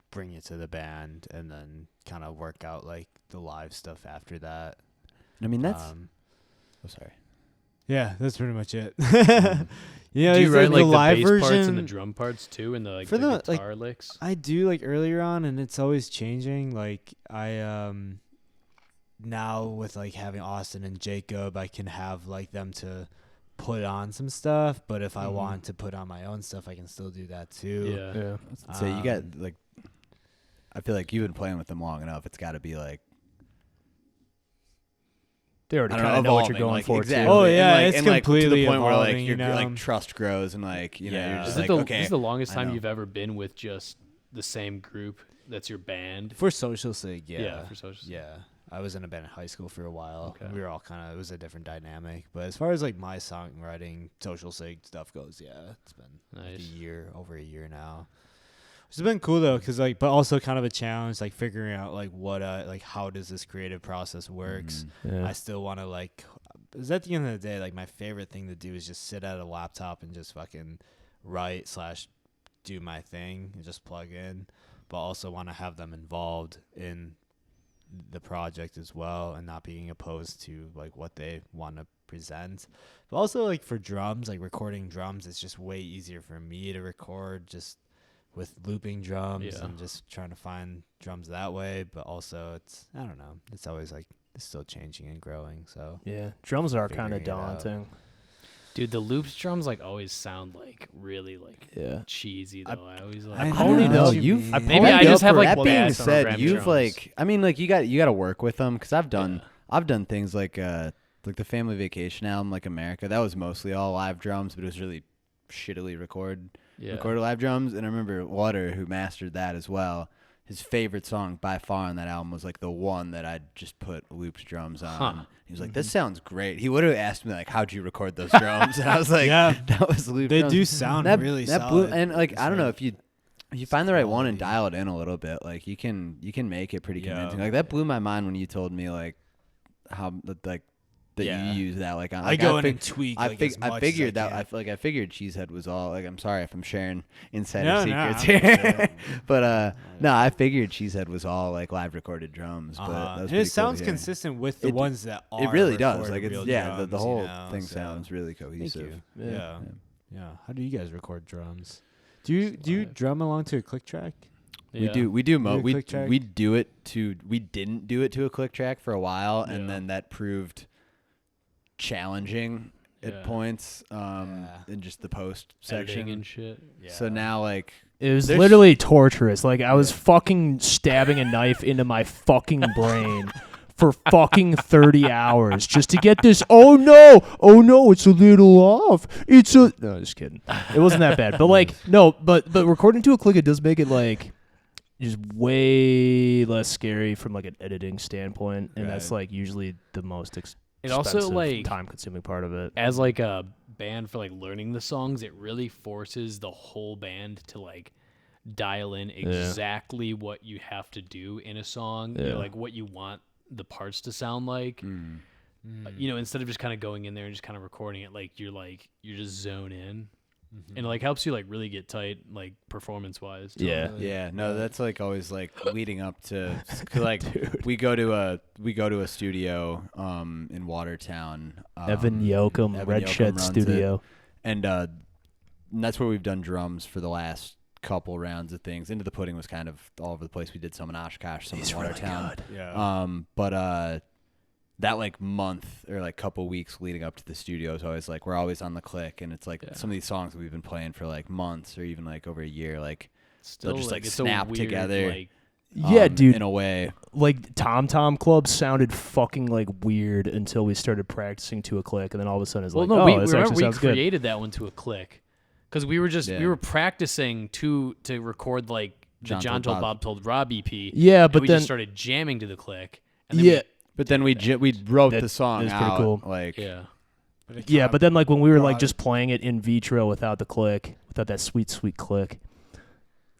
bring it to the band and then kind of work out like the live stuff after that. I mean, that's. Oh, sorry. Yeah, that's pretty much it. Do you it's write like the live bass version parts and the drum parts too, and the like For the the, like, guitar licks? I do like earlier on, and it's always changing. Like I now with like having Austin and Jacob, I can have like them to put on some stuff. But if I want to put on my own stuff, I can still do that too. Yeah. So you got like. I feel like you've been playing with them long enough. It's got to be like. They already I don't kind of know what you're evolving, going like, for exactly. too. Oh, yeah, and, like, it's and, like, completely to the point where like evolving, your you know? like trust grows and like you know Yeah. you're Is just it like the okay. this is the longest I time know. you've ever been with just the same group that's your band? For social sake, Yeah, for social sake. Yeah. I was in a band in high school for a while. Okay. We were all kind of, it was a different dynamic. But as far as like my songwriting, social sake stuff goes, yeah, it's been like Nice. over a year now. It's been cool though, cause like, but also kind of a challenge, like figuring out like what, like how does this creative process works. Yeah. I still want to like, because at the end of the day, like my favorite thing to do is just sit at a laptop and just fucking write / do my thing and just plug in, but also want to have them involved in the project as well and not being opposed to like what they want to present. But also like for drums, like recording drums, it's just way easier for me to record just with looping drums and just trying to find drums that way. But also it's, I don't know, it's always like it's still changing and growing. So Yeah, drums are kind of Figuring it out. daunting. Dude, the loops drums like always sound like really like Yeah. cheesy though. I always like. I Only know know what you you've. mean. Maybe I just have, like, that being bad said, Grammy you've drums. like. I mean, like you got to work with them because I've done things like the Family Vacation album, like America. That was mostly all live drums, but it was really shittily recorded live drums. And I remember Water, who mastered that as well. His favorite song by far on that album was like the one that I just put looped drums on. He was like, "This sounds great." He would have asked me like, "How'd you record those drums?" And I was like, Yeah. that was looped They drums." do sound really that solid. blew, and like It's I don't know like- if you find the right one and quality. dial it in a little bit, like you can make it pretty Yeah. convincing. Like that blew my mind when you told me like how like that Yeah. you use that like on. I Like, go in fig- and tweak. I, like, fig- as I much figured as I that can. I figured Cheesehead was all like. I'm sorry if I'm sharing insider No, secrets I'm here, just but no, I figured Cheesehead was all like live recorded drums. But that was and pretty it cool sounds to hear. consistent with the It- ones that are. It really does. recorded Like it's real the drums, whole you know, thing so- sounds really Thank cohesive. you. Yeah. Yeah. How do you guys record drums? Do you drum along to a click track? We do Do a we click track? we do it to we didn't do it to a click track for a while, and Yeah. then that proved challenging at Yeah. points in just the post editing section. and shit. So now like It was There's- literally torturous. Like I was fucking stabbing a knife into my fucking brain for fucking 30 hours just to get this. Oh no, it's a little off. No, just kidding. It wasn't that bad. But like no, but recording to a click, it does make it like just way less scary from like an editing standpoint, and that's like usually the most It also, expensive, like- time-consuming part of it. As like a band for like learning the songs, it really forces the whole band to like dial in exactly what you have to do in a song, you know, Yeah. like what you want the parts to sound like. You know, instead of just kind of going in there and just kind of recording it, like you're just zone in. And it like helps you like really get tight, like performance wise. yeah, no, that's like always like leading up to 'cause, like we go to a studio in Watertown. Evan Yoakum, Evan Red Yoakum Shed runs Studio. And that's where we've done drums for the last couple rounds of things. Into the Pudding was kind of all over the place. We did some in Oshkosh, some in Watertown. Yeah. But that like month or like couple weeks leading up to the studio is always like we're always on the click, and it's like some of these songs that we've been playing for like months or even like over a year, like Still just, like, it's snap a weird, together. Like Yeah, dude. In a way. Like Tom Tom Club sounded fucking like weird until we started practicing to a click, and then all of a sudden it's Well, like, no, oh, we this remember actually we sounds good. created that one to a click, because we were just we Yeah. were practicing to record like the John Told Bob Told Rob EP. Yeah, and but we then just started jamming to the click. And then yeah, But then we wrote That the song is pretty out. cool. Like, yeah. yeah, but then like when we were like just playing it in vitro without the click, without that sweet click,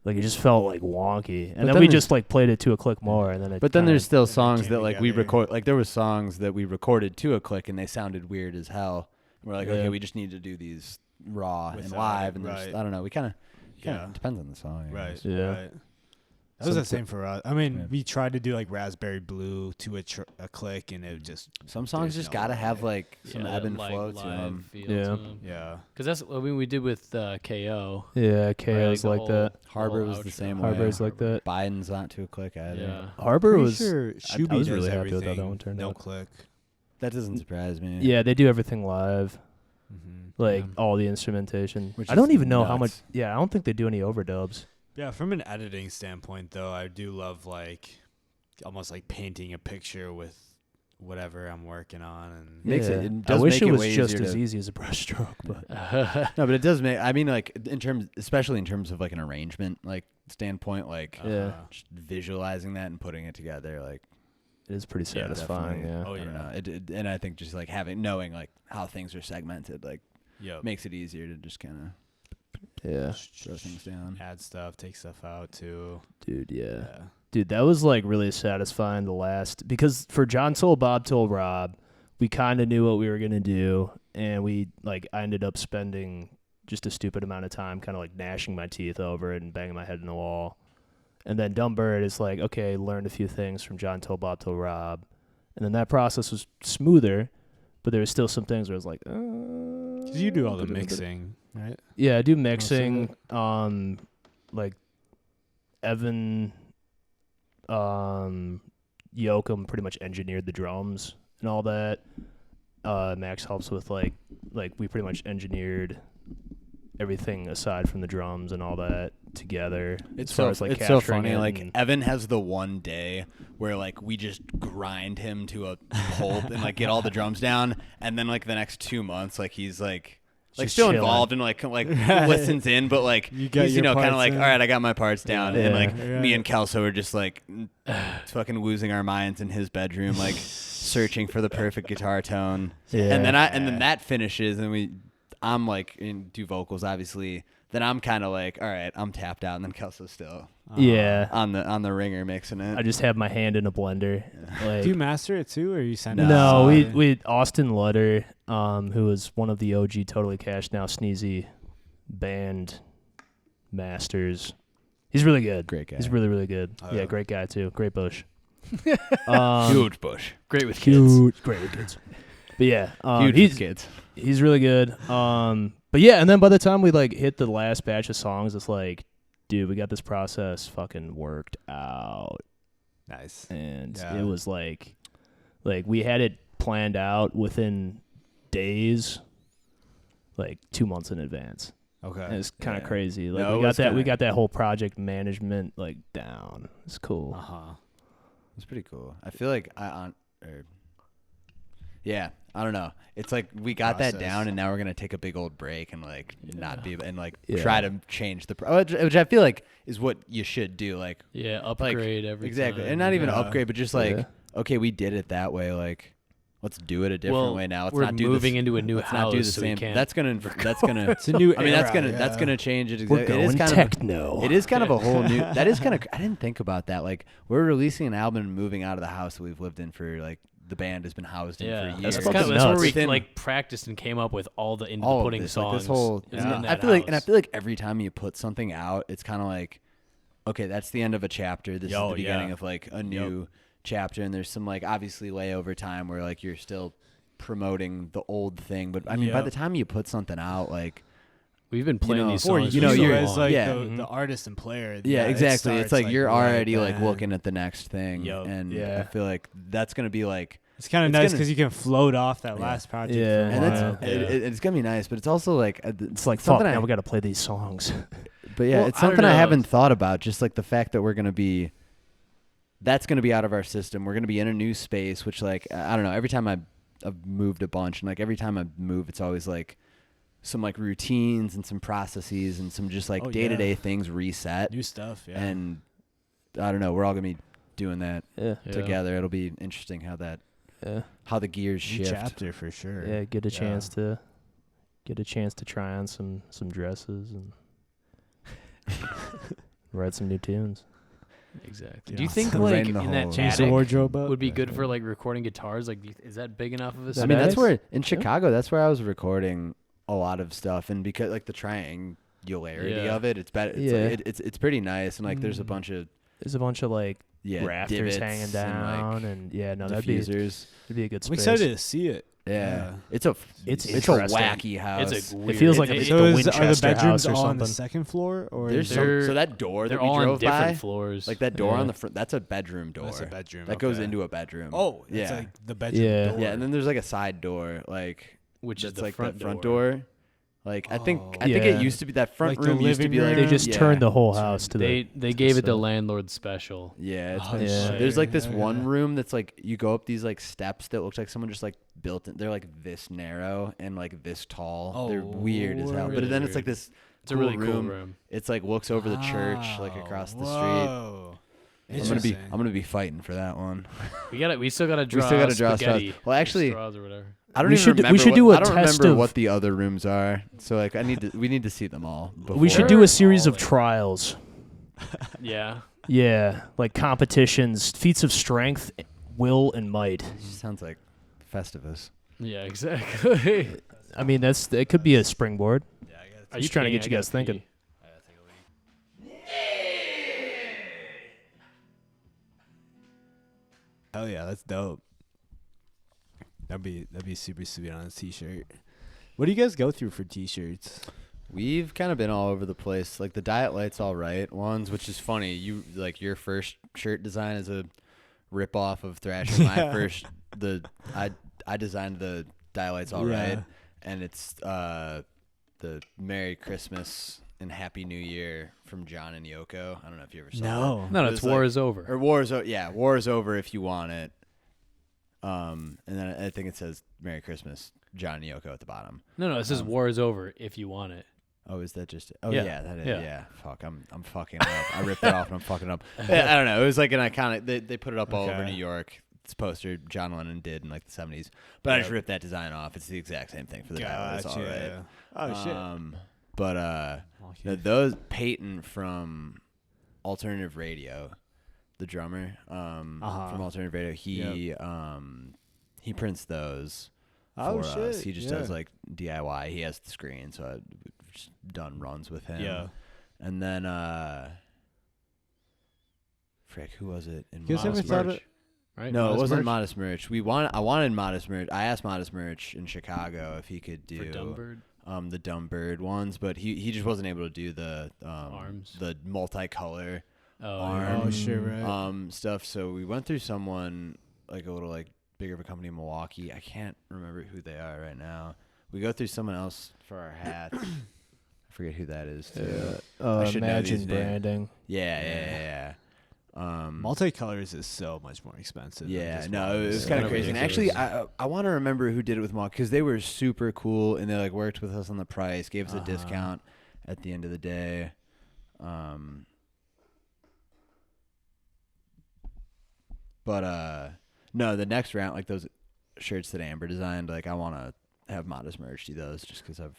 like it just felt like wonky. And then then we there's- just like played it to a click more, and then it. But then kinda- there's still they songs came that like we together. record. Like there was songs that we recorded to a click and they sounded weird as hell. We're like, Yeah. okay, we just need to do these raw and Without live, it, and there's right. I don't know. We kind of Yeah. depends on the song. I Right. guess. Yeah. Right. That was the Some- same for us. I mean, Yeah. we tried to do like Raspberry Blue to a click, and it just Some songs There's just no gotta way. have like some Yeah, ebb and like, flow to live them. feel Yeah. to 'em. yeah. Because that's what we did with KO. yeah, KO's the like whole- that. Harbor whole was the outro. same way. Harbor's like that. Biden's not to a click either. Yeah. Harbor Pretty was. sure I Shuby was does really happy with how that everything one turned no out. click. That doesn't surprise me. Yeah, they do everything live, Mm-hmm. like all the instrumentation. Which I don't is even know how much. nuts. Yeah, I don't think they do any overdubs. Yeah, from an editing standpoint, though, I do love like almost like painting a picture with whatever I'm working on, and Makes yeah. it- it I does wish make it it was way just easier as to- easy as a brushstroke, but No, but it does make. I mean, like in terms, especially in terms of like an arrangement, like standpoint, like Yeah. just visualizing that and putting it together, like it is pretty Yeah, satisfying. definitely. Yeah. Oh, I don't yeah. know. And I think just like knowing like how things are segmented, like Yep. makes it easier to just kind of Yeah, throw things down. add stuff, take stuff out too. dude. Yeah. Yeah. Dude, that was like really satisfying the last, because for John Told Bob Told Rob, we kind of knew what we were going to do, and I ended up spending just a stupid amount of time kind of like gnashing my teeth over it and banging my head in the wall. And then Dumb Bird is like, okay, learned a few things from John Told Bob Told Rob. And then that process was smoother, but there was still some things where I was like, 'Cause you do all the mixing, right? Yeah, I do Most mixing. Like Evan, Yoakum pretty much engineered the drums and all that. Max helps with like we pretty much engineered everything aside from the drums and all that together. It's as far so as like it's so capturing funny. it Like and- Evan has the one day where like we just grind him to a pulp and like get all the drums down, and then like the next 2 months, like he's like Just still chilling. involved and like listens in, but like You got he's your kind of parts like, in. all right, I got my parts down, and Yeah. like Yeah. me and Kelso are just like fucking losing our minds in his bedroom, like searching for the perfect guitar tone. Yeah. And then that finishes, and I'm like do vocals obviously. Then I'm kind of like, all right, I'm tapped out, and then Kelso's still yeah. on the ringer mixing it. I just have my hand in a blender. Like, Do you master it too, or you send it? no, outside? we Austin Lutter, who was one of the OG Totally Cash Now Sneezy band masters. He's really good. Great guy. He's really, really good. Oh, yeah, yeah. great guy too. Great Bush. Huge bush. Great with kids. Huge, great with kids. But yeah, Huge he's kids. he's really good. But yeah, and then by the time we like hit the last batch of songs, it's like, dude, we got this process fucking worked out. Nice. And Yeah. it was like we had it planned out within days, like 2 months in advance. Okay. And it's kind of Yeah. crazy. Like No, we it's got that we kinda- got that whole project management like down. It's cool. huh. It's pretty cool. I feel like I don't know. It's like we got that Process. down, and now we're gonna take a big old break and like not be and like Yeah. try to change which I feel like is what you should do. Like Yeah, upgrade every exactly, time. and not even Yeah. upgrade, but just like Yeah. okay, we did it that way. Like let's do it a different Well, way now. Let's we're not do moving this, into a new let's house, not do the so we same. can't. That's gonna. It's a new. I mean, that's era, gonna that's yeah. gonna change it. We're It is going kind of techno. it is kind of a whole new. That is kind of. I didn't think about that. Like we're releasing an album and moving out of the house that we've lived in for like the band has been housed in Yeah, for that's, years. fucking kind of, that's where nuts. we Within- like practiced and came up with all the all of putting this, songs. like this whole. is Yeah. in I that feel house. like every time you put something out, it's kind of like, okay, that's the end of a chapter. This is Yo, the beginning yeah. of like a new chapter, and there's some like obviously layover time where like you're still promoting the old thing, but I mean by Yep. the time you put something out, like We've been playing know, these or songs. you know, for so you're- as long. like Yeah. the artist and player. yeah, it exactly. It's starts, like you're right already like then. looking at the next thing, Yup. and Yeah. I feel like that's gonna be like. It's kind of It's nice gonna- because you can float off that Yeah. last project. Yeah. for a And while. that's it's gonna be nice, but it's also like It's like fuck. something Now I, we got to play these songs. but yeah, Well, it's I don't something I know. haven't thought about. Just like the fact that we're gonna be that's going to be out of our system. We're going to be in a new space, which like I don't know. Every time I've moved a bunch, and like every time I move, it's always like some like routines and some processes and some just like day-to-day things reset. New stuff, yeah. And I don't know. We're all going to be doing that Yeah. together. It'll be interesting how the gears New shift. chapter for sure. Yeah, get a chance to try on some dresses and write some new tunes. Exactly. Yeah. Do you think Right like in the in that hole. Change the attic wardrobe up. would be good for like recording guitars? Like, is that big enough of a I space? mean, that's Nice. where in Chicago. That's where I was recording a lot of stuff, and because like the triangularity Yeah. of it, it's better. It's Yeah. like, it's pretty nice, and like there's a Mm. bunch of There's a bunch of like rafters divots hanging and, down, like, and yeah, no, diffusers. that'd be a good I'm space. excited to see it. Yeah. Yeah. It's a interesting. wacky house. It's a weird, It feels like it, it's it- the are the Winchester bedrooms house or all on the something. second floor, or There's is They're- so that door they're that we all on drove different by, floors. like that door Yeah. on the front, that's a bedroom door. that's a bedroom that goes okay. into a bedroom. Oh, it's yeah, like the bedroom Yeah. door. yeah, and then there's like a side door, like which is that's the like front that front door. door. Like I think Oh. I think Yeah. it used to be that front Like the room used to living be like room? They just yeah. turned the whole house to They the gave it the side. landlord special. Yeah, it's Oh, been, yeah. there's like this Yeah, one yeah. room that's like you go up these like steps that looks like someone just like built it. They're like this narrow and like this tall. Oh, They're weird as hell. really But then it's weird. like this. It's a really cool room. room. It's like looks over the church like across the street. Whoa. I'm gonna be fighting for that one. We still gotta draw. still gotta draw straws. spaghetti. Well, actually, straws or whatever. I don't We even should- we remember. should what, do a I don't test remember of- what the other rooms are. So like we need to see them all. We should before. do a series of All in. trials. Yeah. Yeah, like competitions, feats of strength, will, and might. Sounds like Festivus. Yeah. Exactly. I mean, that could be a springboard. Are Just trying to get you guys thinking. Hell yeah, that's dope. That'd be super sweet on a t-shirt. What do you guys go through for t-shirts? We've kind of been all over the place. Like the Diet Lite's all right ones, which is funny. You like your first shirt design is a rip off of Thrasher. My first I designed the Diet Lite's all right, Yeah. and it's the Merry Christmas and Happy New Year from John and Yoko. I don't know if you ever saw No. that. No, It it's was war like- is over. Or war is war is over if you want it. And then I think it says Merry Christmas, John and Yoko at the bottom. No, it says war is over if you want it. Oh, is that just? Oh, Yeah. yeah, that is. Yeah. Yeah. Fuck, I'm fucking it up. I ripped it off and I'm fucking up. Yeah, I don't know. It was like an iconic. They put it up all over Okay. New York. This poster John Lennon did in like the 70s, but I just ripped that design off. It's the exact same thing for the dial. It's all right. Oh shit. But those Peyton from Alternative Radio, the drummer from Alternative Radio, he prints those Oh, for us. shit, He just yeah. does like DIY. He has the screen, so I've just done runs with him. Yeah. And then frick, who was it in You guys ever Modest thought Merch? of- Right? No, it Modest wasn't merch Modest Merch. I wanted Modest Merch. I asked Modest Merch in Chicago if he could do for Dumbbird. the Dumb Bird ones, but he just wasn't able to do the Arms. the multicolor Oh, arm Oh shit, right. stuff. So we went through someone like a little like bigger of a company in Milwaukee. I can't remember who they are right now. We go through someone else for our hats. I forget who that is too. I should know Imagine these names. branding. Yeah. Multicolors is so much more expensive. than Yeah, just no, one. it was Yeah. kind of Kinda crazy. And ridiculous. actually, I want to remember who did it with Mock because they were super cool and they like worked with us on the price, gave us a discount at the end of the day. But no, the next round, like those shirts that Amber designed, like I want to have Modest Merch do those just because I've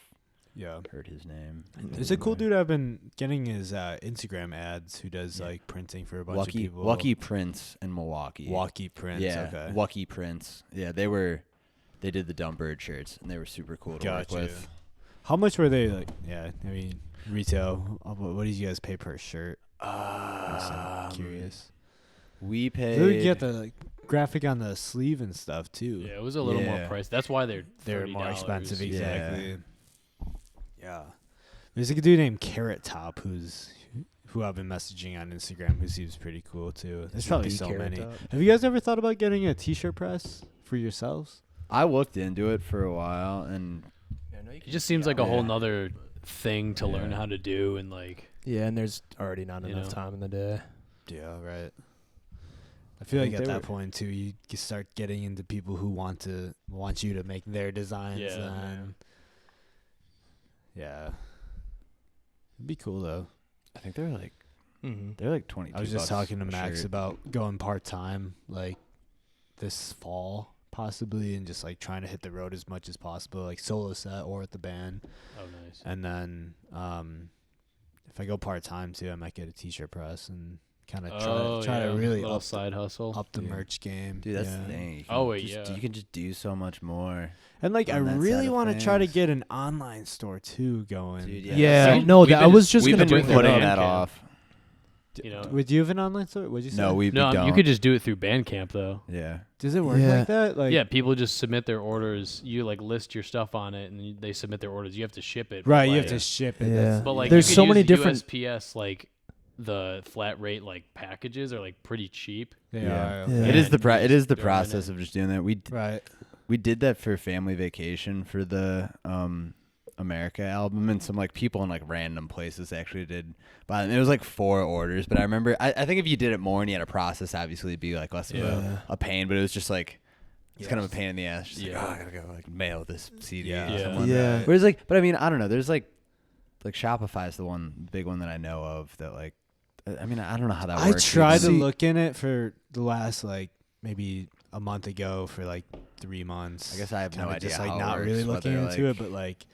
Yeah. heard his name. There's a cool dude I've been getting his Instagram ads who does like printing for a bunch of people. Lucky Prince in Milwaukee. Walkie prints. Yeah, Okay. Lucky Prince. Yeah, they did the Dumb Bird shirts and they were super cool to Gotcha. work with. How much were they? Like, yeah, I mean, retail. What did you guys pay per shirt? I'm curious. We paid. So you get the like, graphic on the sleeve and stuff too. Yeah, it was a little more Yeah. pricey. That's why they're More $30. expensive, Yeah. exactly. Yeah. There's a dude named Carrot Top who I've been messaging on Instagram who seems pretty cool too. There's probably so many. Have you guys ever thought about getting a t-shirt press for yourselves? I looked into it for a while, and It just seems like a whole Yeah. nother thing to learn Yeah. how to do, and like Yeah, and there's already not You enough know. time in the day. Yeah, right. I feel like think at they that were- point too, you start getting into people who want you to make their designs. Yeah. And yeah, it'd be cool though. I think they're like Mm-hmm. 22. I was just talking to a Max shirt. about going part time like this fall possibly, and just like trying to hit the road as much as possible, like solo set or with the band. Oh, nice. And then if I go part time too, I might get a t-shirt press and kind of try to really little up side hustle. up the Yeah. merch game. Dude, that's yeah. the thing. You Oh, can wait, just- yeah. You can just do so much more. And like I on that really side of want to try to things. get an online store too going. Dude, Yeah, See, no, we've that I been- was just We've gonna been bring putting that that up. off. You know. Would you have an online store? What'd you say? No, we No, don't. you could just do it through Bandcamp though. Yeah. Does it work Yeah. like that? Like Yeah, people just submit their orders. You like list your stuff on it, and they submit their orders. You have to ship it. right, you like- have to ship it. Yeah. That's- But like, There's you so could many use different- USPS. Like the flat rate like packages are like pretty cheap. They Yeah. are. Yeah. It is the And you it is the just throw it in process it. of just doing that. Right. We did that for family vacation for the America album, and some like people in like random places actually did buy them. It was like 4 orders, but I remember I think if you did it more and you had a process, obviously it'd be like less of Yeah. a pain. But it was just like it's kind of a pain in the ass. Just Yeah. like, oh, I gotta go like mail this CD. Yeah. Or Yeah. something like Yeah. that. Whereas like, but I mean, I don't know. There's like Shopify is the big one that I know of that like. I mean, I don't know how that I works. tried to See- look in it for the last like maybe a month ago for like 3 months. I guess I have no Kinda idea just like how it not works, really looking whether, into like- it, but like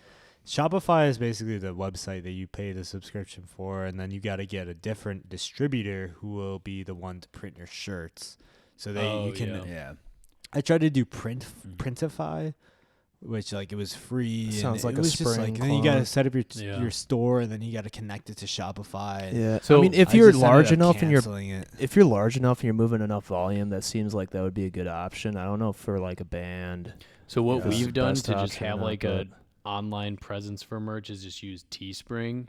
Shopify is basically the website that you pay the subscription for, and then you got to get a different distributor who will be the one to print your shirts. So you can. yeah. Yeah. I tried to do Printify, which like it was free. and Sounds like it a was just spring like then you got to clone. set up Yeah. your store, and then you got to connect it to Shopify. Yeah. So I mean, if I you're just ended large up enough and you're canceling it. if you're large enough and you're moving enough volume, that seems like that would be a good option. I don't know for like a band. So what Yeah. That's we've the done best to just option have or not, like a but- online presence for merch is just use Teespring.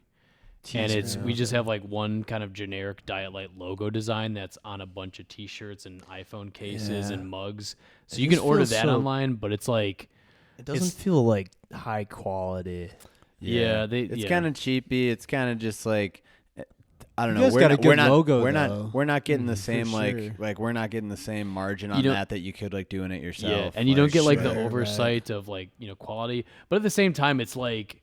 And Teespring, we just okay. have like one kind of generic Diet Light logo design that's on a bunch of T-shirts and iPhone cases Yeah. and mugs. So It you can just order feels that so- online, but it's like It doesn't It's- feel like high quality. Yeah, it's yeah. kind of cheapy. It's kind of just like I don't You know. guys We're got a not, good we're not, logo, we're though. not we're not getting the For same sure. like we're not getting the same margin You on don't- that you could like doing it yourself. yeah, and you don't get like the Right, right. oversight of like quality, but at the same time, it's like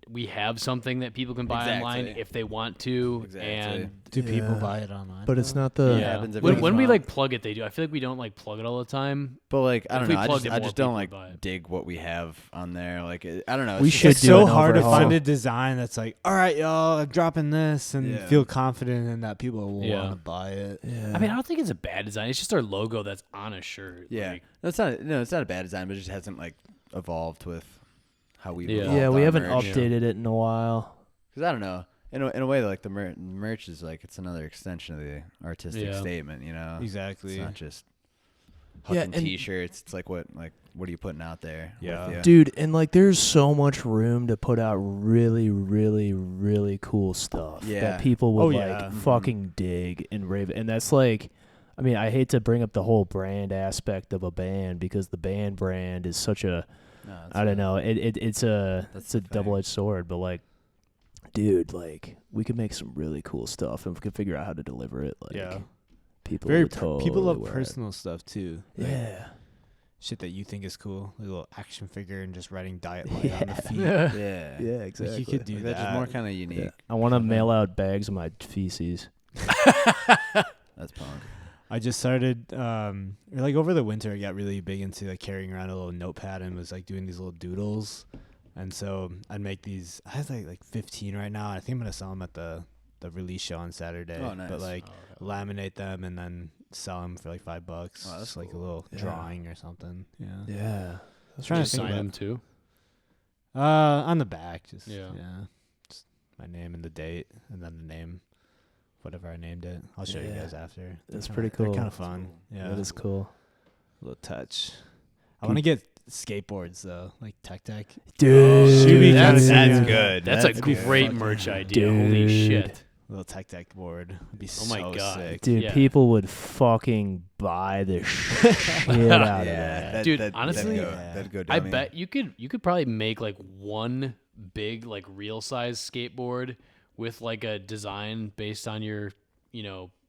we have something that people can buy online Exactly. if they want to, Exactly. and Do people Yeah. buy it online? But it's though? not the. yeah, happens every when, once when in a we while. like plug it, they do. I feel like we don't like plug it all the time. But like I If don't we know. plugged it, I more just don't people like would buy it. dig what we have on there. Like I don't know. We it's should It's do so an hard to overhaul. find a design that's like, all right, y'all, I'm dropping this, and Yeah. feel confident in that people will Yeah. want to buy it. Yeah. I mean, I don't think it's a bad design. It's just our logo that's on a shirt. Yeah, Like, that's not. No, it's not a bad design, but it just hasn't like evolved with how we. Yeah. yeah, we haven't merch. updated it in a while. Because I don't know. In a way, like the merch is like it's another extension of the artistic Yeah. statement. You know, Exactly. It's not just Yeah, hucking and- T-shirts. It's like what are you putting out there? Yeah. with ya? Dude, and like there's so much room to put out really, really, really cool stuff Yeah. that people would Oh, like yeah. Mhm. fucking dig and rave. And that's like, I mean, I hate to bring up the whole brand aspect of a band because the band brand is such a, No, it's I don't not. know, it's a That's it's a the thing. double-edged sword. But like, dude, like we could make some really cool stuff and we could figure out how to deliver it. Like, Yeah. people Very would totally people love wear it. personal stuff too. Like, Yeah. shit that you think is cool, like a little action figure and just writing Diet Light on the feet. yeah. Yeah, Yeah, Like, exactly. you could do That's that. just more kind of unique. Yeah. I want to mail out bags of my feces. That's punk. I just started like over the winter I got really big into like carrying around a little notepad and was like doing these little doodles. And so I'd make these I have like 15 right now. I think I'm gonna sell them at the release show on Saturday. Oh, nice. But like laminate them and then sell them for like $5. Oh, that's Just like a cool. little Yeah. drawing or something. Yeah. Yeah. I was trying to Just think sign about them too. on the back, just Yeah. just my name and the date, and then the name, whatever I named it. I'll show you Yeah. guys after. That's They're pretty kinda- cool. They're kind of That's fun. Yeah, That is cool. a little touch. I want to get skateboards though, like Tech Deck. Dude, should be that's- kinda that's cool. good. That's That's a good. great Fucking merch idea. Holy dude. shit. Little Tech Deck board. Would be Oh my so God. sick. Dude, Yeah. people would fucking buy the shit out of that. that, Dude, that, honestly, that'd go I dummy. bet you could probably make like one big like real size skateboard with like a design based on your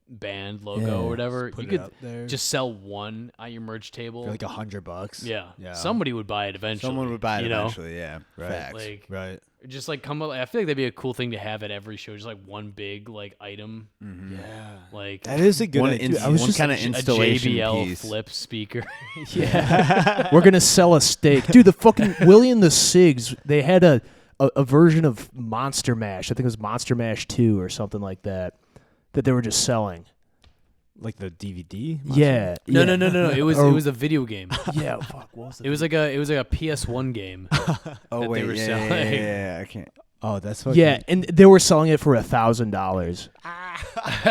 band logo Yeah, or whatever, just put you it could up there. just sell one on your merch table. For like $100. yeah. Somebody would buy it eventually. Someone would buy it you know? eventually. Yeah, Right. facts. Like, Right. just like come up. I feel like that'd be a cool thing to have at every show. Just like one big like item, Mm-hmm. Yeah. like That is a good One, idea. ins- Dude, I was one just kind of a installation JBL piece. flip speaker. We're gonna sell a steak, dude. The fucking Willie and the Sigs. They had a version of Monster Mash. I think it was Monster Mash 2 or something like that. That they were just selling. like the DVD. Yeah. No, yeah. no. It was Or- it was a video game. Yeah. Fuck. What was It was like a PS1 game. Oh that wait, they were yeah, selling. yeah, I can't. Oh, that's fucking. Yeah, and they were selling it for $1,000.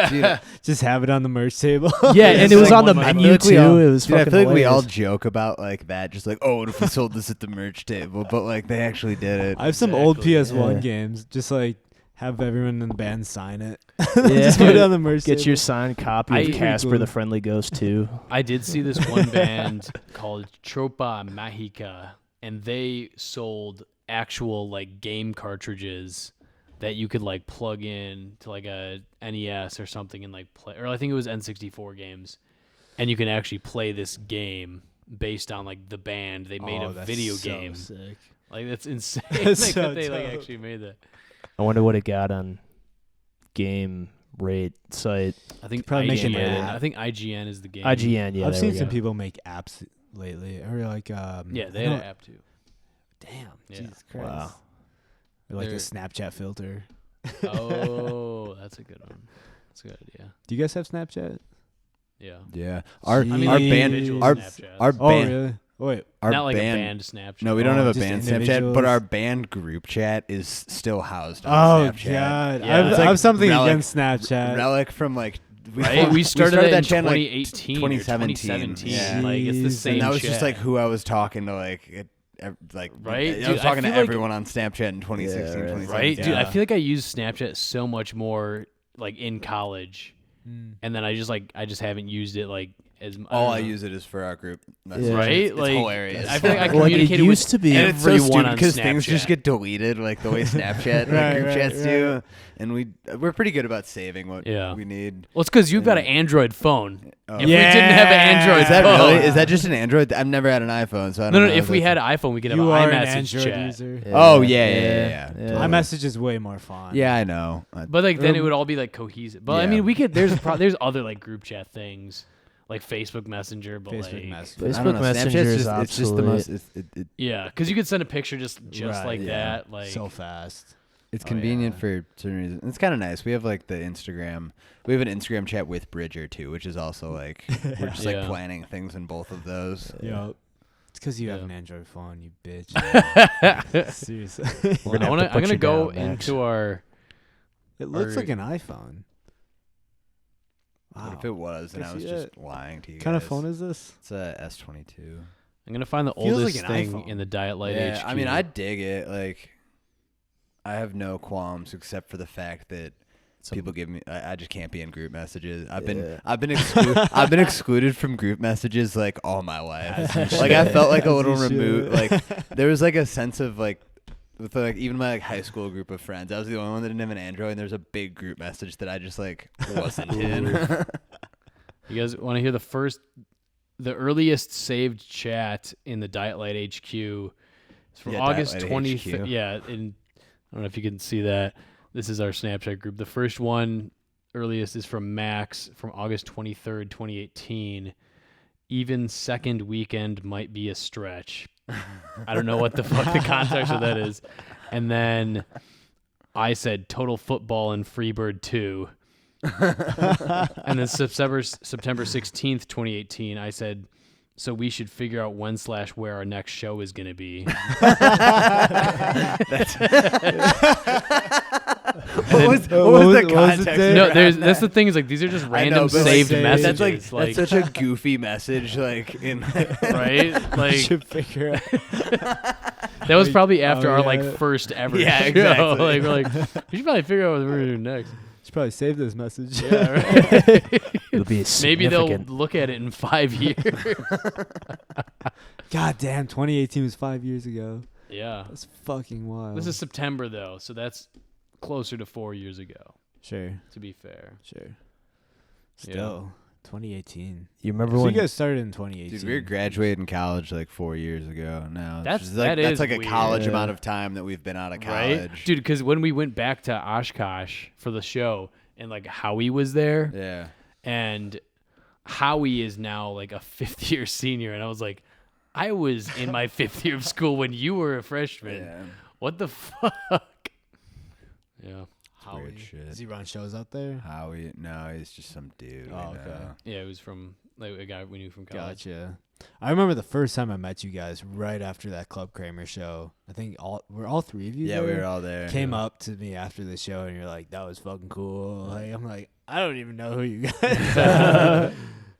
Dude, Just have it on the merch table. Yeah, and it was like on the one of my- menu I feel like we too. all- It was dude, I fucking feel like we all hilarious. joke about like that, just like, oh, what if we sold this at the merch table? But like they actually did it. I have some old Exactly, PS1 yeah. games. Just like have everyone in the band sign it. Yeah. Just put it on the merch Get table. your signed copy I- of Pretty Casper cool. the Friendly Ghost too. I did see this one band called Tropa Mágica, and they sold actual like game cartridges that you could like plug in to like a NES or something and like play, or I think it was N64 games, and you can actually play this game based on like the band. They made Oh, a that's video so game. Sick. Like that's insane. That's like, so that they like dope. actually made that. I wonder what it got on Game Rate site. I think Probably make an IGN. app. I think IGN is the game. IGN. Yeah, I've there seen we some go. people make apps lately, or like Yeah, they I had know- an app too. Damn, Yeah. Jesus Christ. Wow. Or like a They're- Snapchat filter. Oh, that's a good one. That's a good idea. Do you guys have Snapchat? Yeah. Yeah, our I mean, our like band, individual our Snapchats. our Oh, band, really? Wait. our Not like band. a band Snapchat. No, we don't have a just band Snapchat, individuals? but our band group chat is still housed Oh on Snapchat. God, Yeah. I've, It's I like have something relic- against Snapchat. Relic from like Right? We started that in chat, like, 2018 or 2017. Yeah. Like it's the Jeez. same and that was chat. just like who I was talking to, like Right? I Dude, was I talking to feel like- everyone on Snapchat in 2016, Yeah, right. 2017. right? Dude, I Yeah. feel like I used Snapchat so much more like in college. Mm. And then I just haven't used it like as All I don't know. use it is for our group. Yeah. Right? It's Like, hilarious. I feel like I Well, like, it communicated used with to be- and it's so everyone stupid on because things just Snapchat. get deleted like the way Snapchat Right, group right, chats right. do, and we're pretty good about saving what Yeah. we need. Well, it's because you've got an Android phone. Oh. If we didn't have an Android Is that phone, really? Is that just an Android? I've never had an iPhone, so I don't no. know If we that's- had an iPhone, we could have You an are an iMessage Android chat. user. Oh yeah. iMessage is way more fun. Yeah, I know. But like then it would all be like cohesive. But I Yeah. mean, we could. There's other like group chat things like Facebook Messenger, but Facebook like Messenger. I Facebook don't know, Messenger Snapchat's is just, it's just the most. It, yeah, because you could send a picture just Right, like yeah. that. Like so fast. it's Oh, convenient yeah. for certain reasons. It's kind of nice. We have like the Instagram. We have an Instagram chat with Bridger too, which is also like we're just like Yeah. planning things in both of those. Yo, it's because you have Yeah. an Android phone, you bitch. Seriously, Well, gonna have to I'm put gonna you go down, Max. into our. it looks Or- like an iPhone. Wow. What if it was, and I I was see just that. lying to you What kind of guys? phone is this? It's a S22. I'm gonna find the Feels like oldest an thing iPhone. in the Diet Lite Yeah, HQ. I mean, I dig it. Like, I have no qualms except for the fact that people give me. I just can't be in group messages. I've been I've been excluded from group messages like all my life. Like I felt like a As little you should. removed. Like there was like a sense of like. With like even my like high school group of friends, I was the only one that didn't have an Android, and there's a big group message that I just like wasn't in. You guys want to hear the earliest saved chat in the Diet Lite HQ? It's from Yeah, Diet August Lite 20th. HQ. Yeah, I don't know if you can see that. This is our Snapchat group. The first one, earliest, is from Max from August 23rd, 2018. Even second weekend might be a stretch. I don't know what the fuck the context of that is. And then I said total football and Freebird 2. And then September 16th, 2018, I said, so we should figure out when/where our next show is going to be. What was the what was it context? there? No, that's the thing is like these are just I random know, but, saved like, messages. That's like that's such a goofy message. Like in right? Like should figure out. that was probably after oh, our yeah. like first ever Yeah, show. exactly. Like we're like we should probably figure out what we're gonna do next. Should probably save this message. Yeah, right. It'll be Maybe they'll significant. look at it in 5 years. God damn, 2018 was 5 years ago. Yeah. That's fucking wild. This is September though, so that's closer to 4 years ago, sure, to be fair. sure. Still, 2018. You remember So when you guys started in 2018. Dude, we graduated college like 4 years ago. Now it's That's- just like, that that's is like a college weird. amount of time that we've been out of Right, college, dude? Because when we went back to Oshkosh for the show, and like Howie was there, Yeah. and Howie is now like a 5th-year senior, and I was like, I was in my 5th year of school when you were a freshman. Yeah. What the fuck? Yeah, Howie. Weird shit. Does he run shows out there? Howie? No, he's just some dude. Oh, we okay. know. yeah. It was from like a guy we knew from college. Gotcha. I remember the first time I met you guys right after that Club Kramer show. I think were all three of you Yeah, there? we were all there. Came up to me after the show and you're like, that was fucking cool. Like, I'm like, I don't even know who you guys are.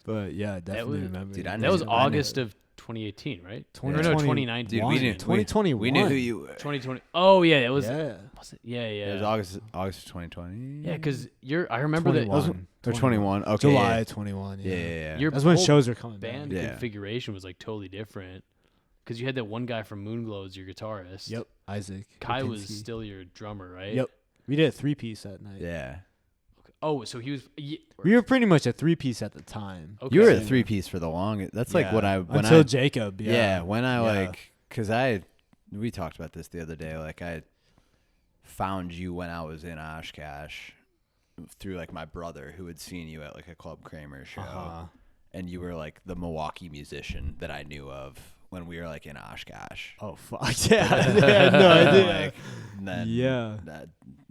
But yeah, I definitely was- remember. Dude, I you. That was I knew- August of 2018, right? Or no, 2019. Dude, we knew 2021. We knew who you were. 2020. Oh yeah, it was. Yeah. Was it? Yeah, yeah. It was August of 2020. Yeah, because I remember that 21. Or 21. Okay. July yeah. 21. Yeah, yeah, yeah. your That's when whole shows were coming band back. Yeah. configuration was like totally different. Because you had that one guy from Moonglow as your guitarist. Yep. Isaac. Kai was Lipinski. still your drummer, right? Yep. We did a 3-piece that night. Yeah. Oh, so he was. We were pretty much a 3-piece at the time. Okay. You were a 3-piece for the longest. That's like Yeah. when until I Jacob. Yeah. yeah, when I Yeah. like cuz we talked about this the other day, like I found you when I was in Oshkosh through like my brother who had seen you at like a Club Kramer show. Uh-huh. And you were like the Milwaukee musician that I knew of when we were like in Oshkosh. Oh fuck yeah! I had no idea. Like, and then Yeah.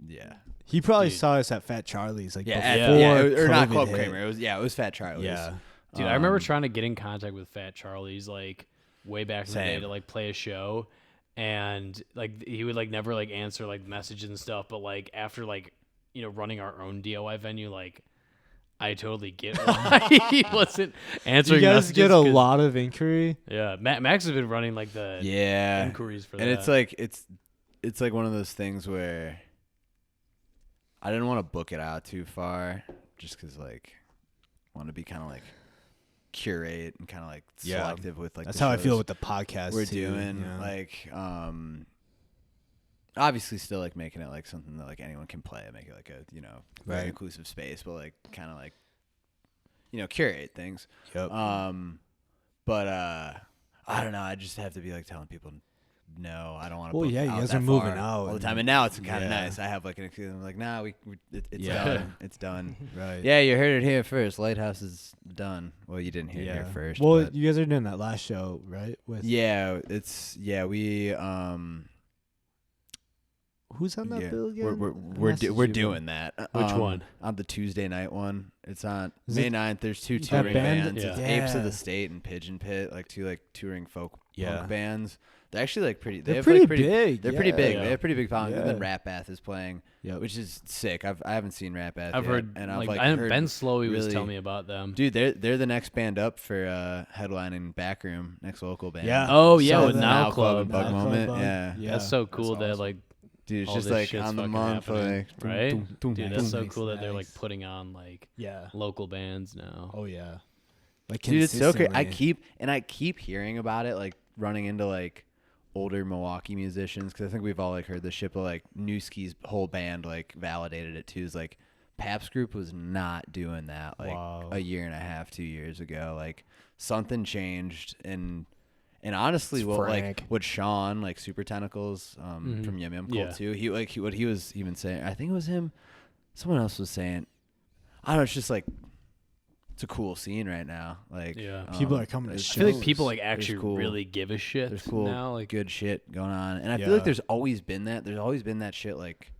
Yeah. He probably Dude. saw us at Fat Charlie's like Yeah, before or not COVID Club hit. Kramer. It was Fat Charlie's. Yeah. Dude, I remember trying to get in contact with Fat Charlie's like way back in the day Same. to like play a show, and like he would like never like answer like messages and stuff. But like after like running our own DIY venue, like I totally get why he wasn't Do answering. you guys messages get a 'cause- lot of inquiry? Yeah, Max has been running like the Yeah. inquiries for And that. it's like it's like one of those things where I didn't want to book it out too far just cuz like I want to be kind of like curate and kind of like Yeah. selective with like That's the how I feel shows with the podcast. we're too, doing you know? like obviously still like making it like something that like anyone can play, make it like a very Right. inclusive space, but like kind of like curate things. Yep. But I don't know, I just have to be like telling people no, I don't want to. Well, book yeah, you out guys that are moving far out all the time, and- and now it's kind yeah. of nice. I have like an excuse. I'm like, nah, it's Yeah. done. It's done. Right. Yeah, you heard it here first. Lighthouse is done. Well, you didn't hear it Yeah. here first. Well, but you guys are doing that last show, right? With we who's on that yeah, bill again? we're doing that. Which one? On the Tuesday night one. It's on Is May it 9th. There's two that touring band? bands. It's Yeah. Apes of the State and Pigeon Pit, like two like touring folk Yeah. punk bands. They're actually like pretty. They They're have pretty like big, They're pretty yeah. big. Yeah. They have pretty big following. And then Yeah. Rat Bath is playing, Yep. which is sick. I haven't seen Rat Bath. I've yet, heard and I've like heard Ben Slowey was really- telling me about them. Dude, they're the next band up for headlining Backroom, next local band. Yeah. Oh yeah, So with the Now and Club. Bug Now Club Moment. Bug. Yeah. Yeah. That's so cool That's that awesome. like Dude, it's all just this like shit's on the fucking month, happening, like right? doom, Dude, doom, that's so doom. cool that they're like Nice. putting on like Yeah. local bands now. Oh yeah. Like Dude, it's so great. I consistently. keep hearing about it, like running into like older Milwaukee musicians, because I think we've all like heard this shit, but like Newski's whole band like validated it too. Is like Pap's group was not doing that like Wow. a year and a half, 2 years ago. Like something changed, and honestly, It's what Frank. Sean like Super Tentacles from Yum Yum Cult Yeah. too. What he was even saying. I think it was him. Someone else was saying. I don't know. It's just like. It's a cool scene right now. Like Yeah. People are coming to there's- I feel like shows. people like there's actually cool- really give a shit There's cool, now. Like good shit going on, and I feel Yeah. like there's always been that. There's always been that shit. Like,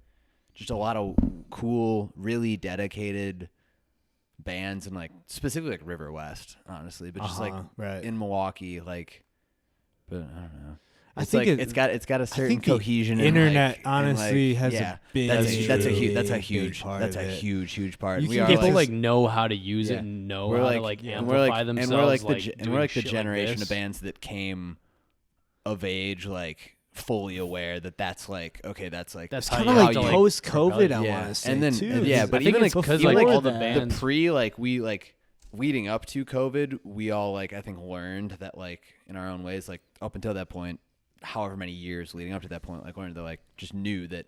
just a lot of cool, really dedicated bands, and like specifically like River West, honestly, but just like right. in Milwaukee, like. But I don't know. I It's think like it- it's got a certain think the cohesion. and, internet like, honestly and, like, has a yeah, big- that's a big huge part that's of a it. huge part. You We can are get people like- like know how to use Yeah. it and know we're how like, to like and amplify we're like, themselves. and we're like doing the shit generation this. of bands that came of age, like fully aware that that's like okay, that's like That's Kind how of you like have to, post COVID. I yeah. want to say And then- too. and yeah, but I think even, it's like, because even, like like, all the that- bands. the pre like we like leading up to COVID, we all like I think learned that like in our own ways, like up until that point, however many years leading up to that point, like learned that like just knew that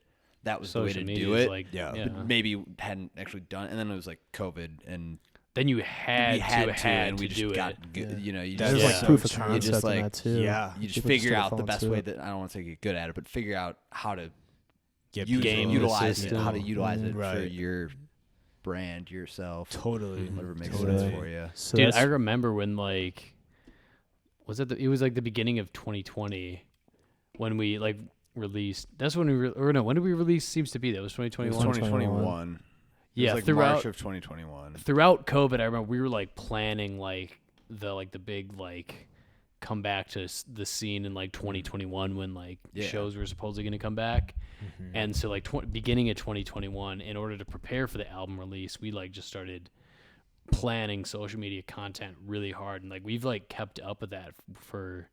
was social the way to media do is it. like Yeah. yeah. But maybe hadn't actually done it. And then it was like COVID, and then you had and we to just do got it. good. You know, you That's There's just like Yeah. proof of true. You concept just in like that too. yeah. you just People figure took a out the phone best to way it. that I don't want to say get good at it, but figure out how to Get use Game it, the utilize it, system. how to utilize it for Right. your brand, yourself, Totally. whatever makes Totally. sense for you. So Dude, that's, I remember when like it was like the beginning of 2020 when we like released. That's when or no, when did we release Seems to Be? That was It was 2021. 2021. It Yeah, was like throughout March of 2021. throughout COVID, I remember we were like planning like the big like come back to the scene in like 2021 when like Yeah. shows were supposedly going to come back. Mm-hmm. And so like beginning of 2021, in order to prepare for the album release, we like just started planning social media content really hard, and like we've like kept up with that for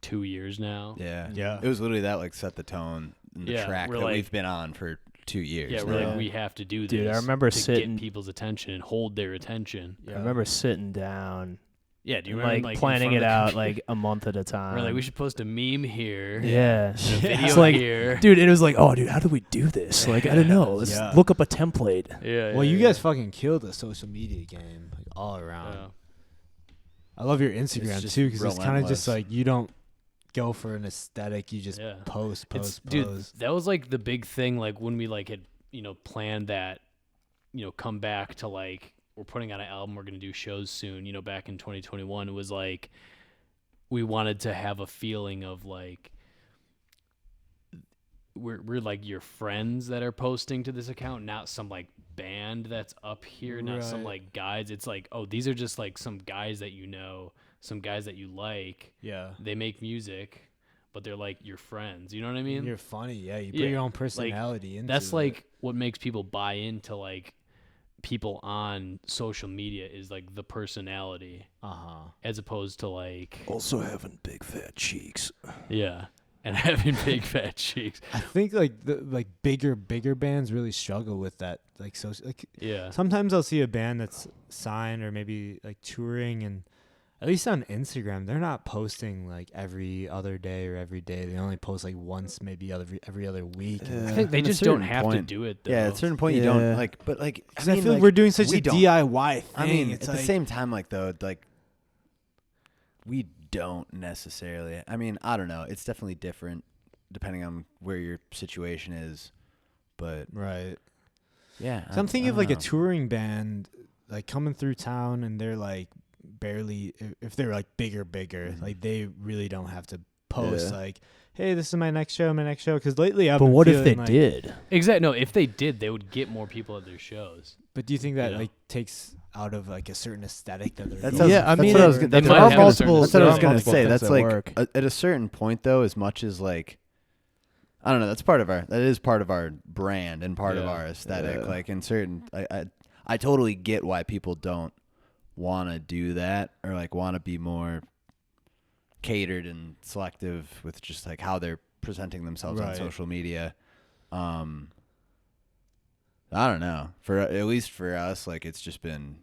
2 years now. Yeah. Yeah. It was literally that like set the tone and the Yeah, track we're that like- we've been on for 2 years. Yeah, now. we're like we have to do this. Dude, I remember to sitting- get people's attention and hold their attention. I remember sitting down, Yeah, do you and, remember like in planning front of it the out computer? like a month at a time. We're like we should post a meme here. Yeah. and a video It's like, here. dude, it was like, oh, dude, how do we do this? Like, I don't know. Let's Yeah. look up a template. Yeah. Well, yeah, you yeah. guys fucking killed the social media game, like all around. Yeah. I love your Instagram just too, because it's kind of just relentless. like you don't go for an aesthetic. You just Yeah. post. Dude, that was like the big thing. Like when we like had planned that, come back to like we're putting out an album, we're gonna do shows soon. Back in 2021, it was like we wanted to have a feeling of like we're like your friends that are posting to this account, not some like band that's up here, not some Right. like guys. It's like, oh, these are just like some guys that some guys that you like. Yeah. They make music, but they're like your friends. You know what I mean? You're funny. Yeah. You put Yeah, your own like, personality into That's it. like what makes people buy into like people on social media is like the personality Uh-huh. as opposed to like Also having big fat cheeks. yeah, and having big fat cheeks. I think like the bigger bands really struggle with that. Like Yeah. sometimes I'll see a band that's signed or maybe like touring, and at least on Instagram, they're not posting like every other day or every day. They only post like once, maybe every other week. I think they At a just don't certain have to point- do it though. Yeah, at a certain point you Yeah. don't like, but like, Because I feel like we're doing such we a don't- DIY thing. I mean, it's at like, the same time, like though, like we don't necessarily. I mean, I don't know. It's definitely different depending on where your situation is, but right. yeah. So I'm thinking I of like a don't know. touring band like coming through town, and they're like barely, if they're like bigger, like they really don't have to post Yeah. like, hey, this is my next show. Because lately I've But been what if they feeling like- did? Exactly. No, if they did, they would get more people at their shows. But do you think that Yeah. like takes out of like a certain aesthetic that they're That's going Yeah, I that's mean, what I was it- gonna- they that's might what I was have gonna- a certain That's what I was aesthetic. gonna Multiple say. things That's that like work. at a certain point, though, as much as like, I don't know. That is part of our brand and part of Yeah. our aesthetic. Yeah. Like in certain, I totally get why people don't want to do that or like want to be more catered and selective with just like how they're presenting themselves on Right. social media. I don't know. For at least for us, like it's just been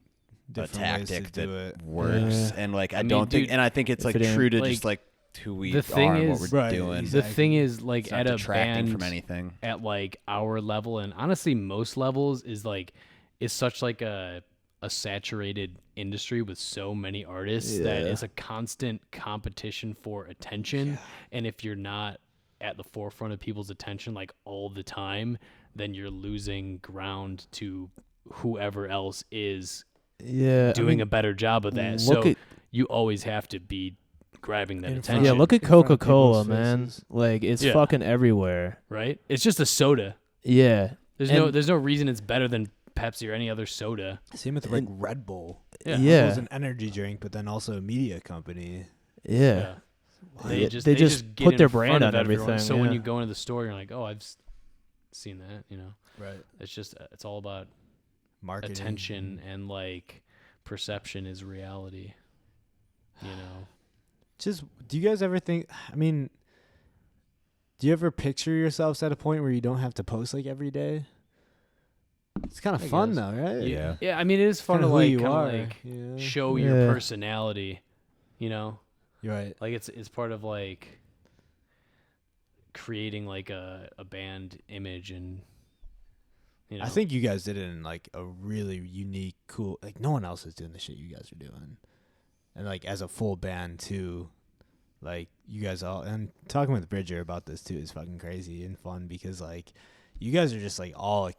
different a ways to tactic do that it. works, Yeah. and like I, I mean, don't think, dude, and I think it's if like it ain't- true to like, just like who we the thing are and what is- we're Right, doing. exactly. The thing is, like It's not at a detracting band from anything. at like our level, and honestly most levels, is like it's such like a saturated industry with so many artists that Yeah. it's a constant competition for attention. And if you're not at the forefront of people's attention like all the time, then you're losing ground to whoever else is Yeah, doing a better job of that. look So at- you always have to be grabbing that In front attention. Yeah, look at in front of Coca-Cola, people's man. faces. Like it's Yeah. fucking everywhere. right? It's just a soda. Yeah. There's And- no reason it's better than Pepsi or any other soda. Same with like Red Bull. Yeah. Yeah. Red Bull's an energy drink, but then also a media company. Yeah. They They just get put in their front brand of on everyone. everything, So when yeah. you go into the store, you're like, oh, I've seen that. Right. It's just it's all about Marketing. attention and like perception is reality. Just, do you guys ever think, I mean, do you ever picture yourselves at a point where you don't have to post like every day? It's kind of I fun guess. though, right? Yeah. Yeah, I mean, it is fun Kinda to who like you kind are. of like Yeah. show your Yeah. personality. You're right. Like it's part of like creating like a band image and You know? I think you guys did it in like a really unique, cool. Like no one else is doing the shit you guys are doing, and like as a full band too. Like you guys all, and talking with Bridger about this too is fucking crazy and fun because like you guys are just like all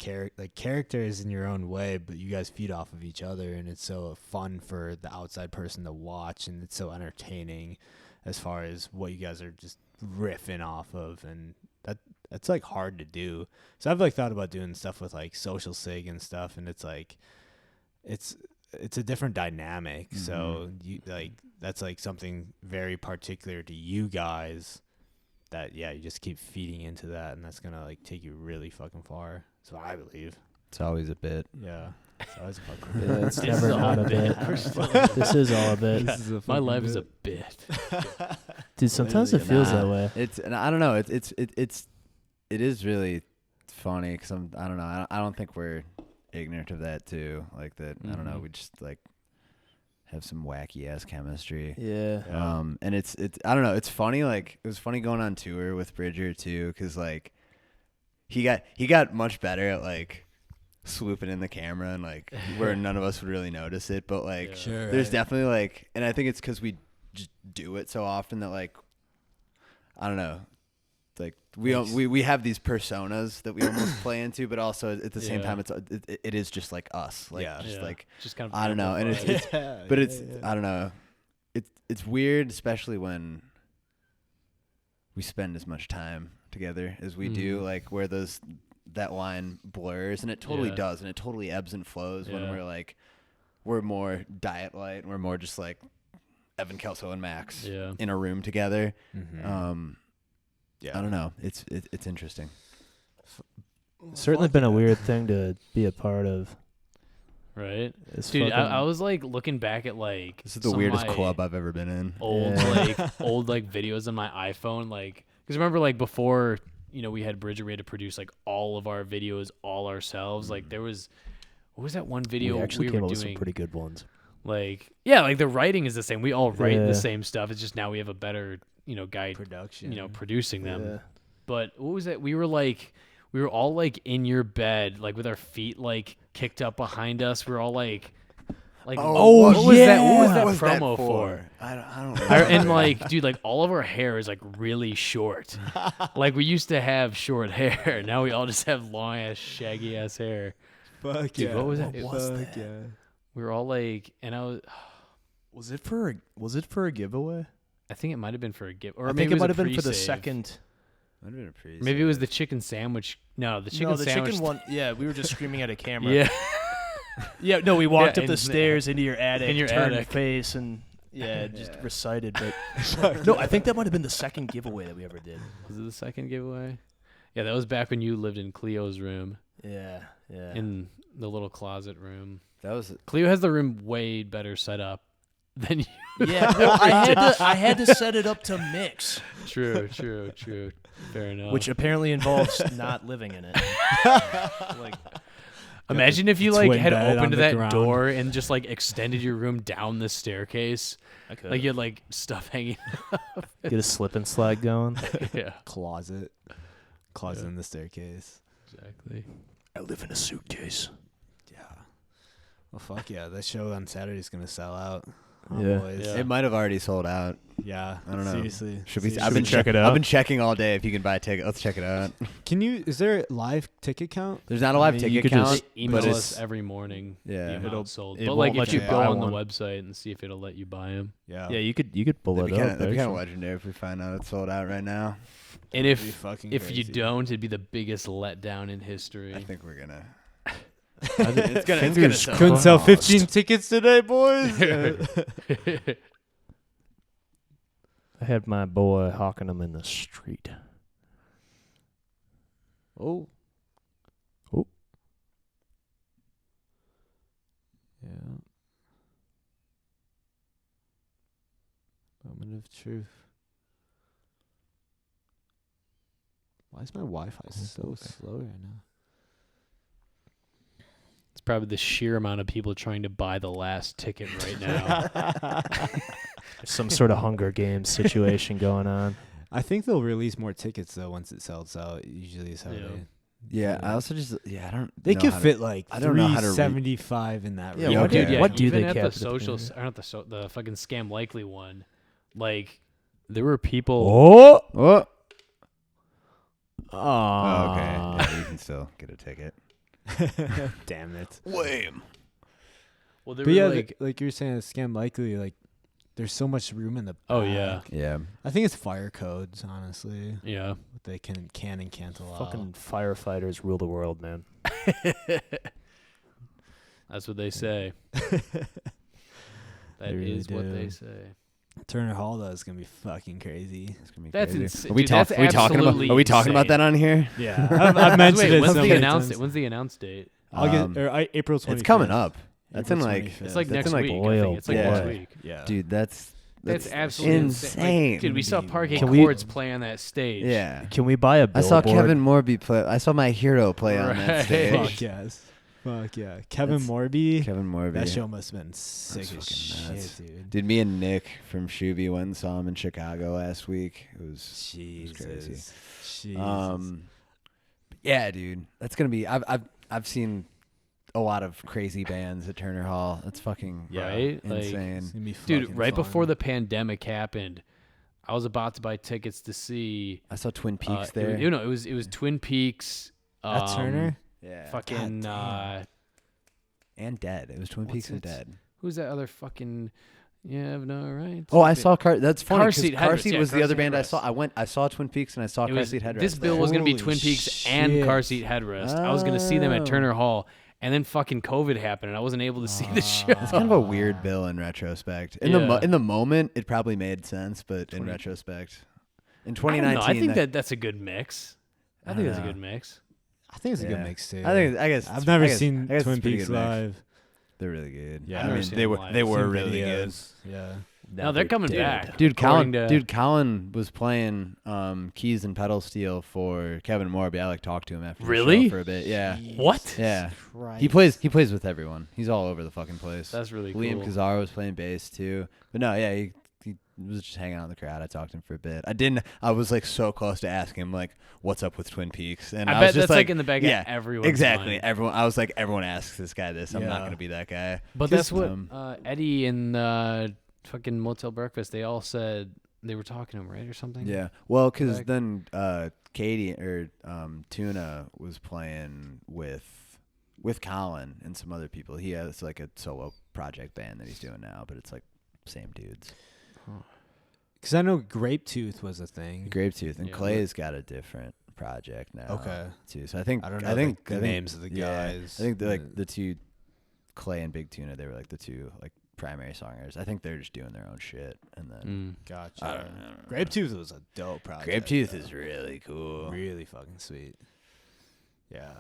characters in your own way, but you guys feed off of each other, and it's so fun for the outside person to watch, and it's so entertaining as far as what you guys are just riffing off of, and that's like hard to do. So I've like thought about doing stuff with like Social Sig and stuff, and it's like it's a different dynamic. Mm-hmm. So you like that's like something very particular to you guys that you just keep feeding into that, and that's gonna like take you really fucking far. So I believe. It's always a bit. Yeah. So I was fucking Yeah, it's This never is all not a a bit. bit. This is all a bit. My life is a bit. Dude, sometimes it feels that way. It's and I don't know. It is really funny because I don't know. I don't think we're ignorant of that too. Like that. I don't know. We just like have some wacky ass chemistry. Yeah. And it's I don't know. It's funny. Like it was funny going on tour with Bridger too, because like he got much better at like swooping in the camera and like where none of us would really notice it. But like Sure, there's right. definitely like, and I think it's because we just do it so often that like I don't know. Like we have these personas that we almost play into, but also at the same time it is just like us, like just like just kind of I don't know, and it's but it's I don't know, it's weird, especially when we spend as much time together as we do, like where that line blurs, and it totally does, and it totally ebbs and flows when we're more Diet Light, and we're more just like Evan Kelso and Max in a room together. I don't know. It's interesting. Certainly been a weird thing to be a part of. Right, It's dude. fucking- I was like looking back at like This is the some of weirdest my club I've ever been in. old Yeah. old videos on my iPhone, like because remember like before we had Bridger, we had to produce like all of our videos all ourselves. Like there was what was that one video we actually came were up with doing? some pretty good ones. Like like the writing is the same. We all write Yeah. the same stuff. It's just now we have a better guy Production. producing them. Yeah. But what was that? We were all like in your bed, like with our feet like kicked up behind us. We were all like what was that? What was that promo for? I don't know. And like, dude, like all of our hair is like really short. Like we used to have short hair. Now we all just have long ass, shaggy ass hair. Fuck Dude, what was that? Fuck yeah. We were all like, and Was it for a giveaway? I think it might have been for a gift, or I maybe think it might was have a been for the pre-save. second. Maybe it was the chicken sandwich. No, the chicken No, the sandwich. chicken one. Yeah, we were just screaming at a camera. Yeah. Yeah, no, we walked Yeah, up the in- stairs into your attic, in your turned attic. face, and just recited. But no, I think that might have been the second giveaway that we ever did. Was it the second giveaway? Yeah, that was back when you lived in Cleo's room, Yeah, yeah. in the little closet room. That was Cleo has the room way better set up than you. Yeah, well, I had to set it up to mix, True. Fair enough. which apparently involves not living in it. Like, imagine if you the like twin had bed on opened the that ground. door and just like extended your room down the staircase. I could Like you had like stuff hanging. get a slip and slide going. Yeah, Closet in the staircase. exactly. I live in a suitcase. Yeah. Well, fuck yeah. That show on Saturday is gonna sell out. Yeah. Boys. Yeah. It might have already sold out. Yeah. I don't know. Seriously. Should we? Seriously. I've been check it I've out? been checking all day if you can buy a ticket. Let's check it out. Can you? Is there a live ticket count? There's not a live I mean, ticket you could count, just They email but us it's every morning. Yeah. the amount It'll- sold. it But won't like let if you you go buy on the one. website and see if it'll let you buy them. Yeah. Yeah, you could pull that'd it be up. kind of actually. legendary if we find out it's sold out right now. And That'd be if fucking you crazy. don't, it'd be the biggest letdown in history. I think we're gonna. It's gonna sell. Couldn't sell 15 tickets today, boys. I had my boy hawking them in the street. Oh. Oh. Yeah. Moment of truth. Why is my Wi-Fi so slow right now? It's probably the sheer amount of people trying to buy the last ticket right now. There's some sort of Hunger Games situation going on. I think they'll release more tickets though once it sells out. Usually is how Yeah. Yeah, I also just I don't. They know could how to- fit like I don't know how to read- 375 in that. Yeah, room. what do- Dude, yeah, what do even they at cap the at the social, premiere? or not the fucking Scam Likely one, like there were people. Oh, Oh. Oh, Okay. Yeah, you can still get a ticket. damn it. Wham. Well, there But were yeah, like, you were saying, Scam Likely, like there's so much room in the. oh back. yeah, Yeah. I think it's fire codes, honestly. yeah. What they can and can't allow. fucking firefighters rule the world, man. That's what they say. That They really is what they do. say. Turner Hall though is gonna be fucking crazy. It's gonna be That's crazy. insane. Are we, Dude, talk- that's are we talking about? absolutely Are we talking about insane. that on here? Yeah, I've mentioned Wait, it. when's so the many announce times. When's the announce date? April 25th. It's coming up. That's in April like. 25th. It's like that's next in like week. I oil. think. It's like Yeah. next week. Yeah, Dude, that's That's absolutely insane. Like, dude, we saw Parquet Can we- Courts play on that stage. Yeah. Can we buy a I billboard? saw Kevin Morby play. I saw my hero play on that Right. stage. Fuck yes. Fuck yeah. Kevin That's- Morby. Kevin Morby. That show must have been sick That's as fucking nuts. shit, dude. Dude, me and Nick from Shuby went and saw him in Chicago last week. It was Jesus. crazy. Jesus. Yeah, dude, that's gonna be. I've seen a lot of crazy bands at Turner Hall. That's fucking Right? Like, insane. It's gonna be Dude, fucking right fun. before the pandemic happened, I was about to buy tickets to see. I saw Twin Peaks It there. was, it was Twin Peaks. At Turner. Yeah, Fucking. and Dead. It was Twin what's Peaks and it? Dead. Who's that other fucking? You have no right. Oh, I saw Car. That's funny. Car 'cause Seat Car Headrest, Seat yeah, was Car the other Seat band I Headrest. saw. I saw Twin Peaks and I saw It Car was, Seat Headrest. this bill was going to be Holy Twin Peaks and shit. Car Seat Headrest. I was going to see them at Oh. Turner Hall, and then fucking COVID happened, and I wasn't able to see the show. It's kind of a weird bill in retrospect. In Yeah. the moment, it probably made sense, but in retrospect, in I don't 2019, know. I think that's a good mix. I think that's a know. good mix. I think it's a Yeah. good mix too. I guess I've never I guess- seen I guess Twin it's a pretty Peaks good mix. live. They're really good. Yeah. I I've mean never seen they them were live. they were Seen really videos. Yeah. No, they're coming back. good. According to- Dude, Colin was playing keys and pedal steel for Kevin Morby. I talked to him after the Really? show for a bit. Yeah, What? yeah. Christ. He plays with everyone. He's all over the fucking place. That's really Liam cool. Kazar was playing bass too. But no, yeah, he was just hanging out in the crowd. I talked to him for a bit. I was like so close to asking him like, "What's up with Twin Peaks?" And I I bet was just that's like in the back of everyone's exactly. mind. Everyone. I was like, everyone asks this guy this. I'm not Yeah. gonna be that guy. But that's what Um, Eddie and fucking Motel Breakfast, they all said they were talking to him, right, or something? Yeah. Well, because Back- then Katie or Tuna was playing with Colin and some other people. He has like a solo project band that he's doing now, but it's like same dudes. Because I know Grape Tooth was a thing. Gravetooth and Yeah, Clay's got a different project now. Okay. Too. So I think I don't know I think the names of the yeah, guys. I think they're like the two, Clay and Big Tuna. They were like the two like primary songwriters. I think they're just doing their own shit. And then Gotcha. I don't know. Grape Tooth was a dope project. Gravetooth though. is really cool. really fucking sweet. Yeah.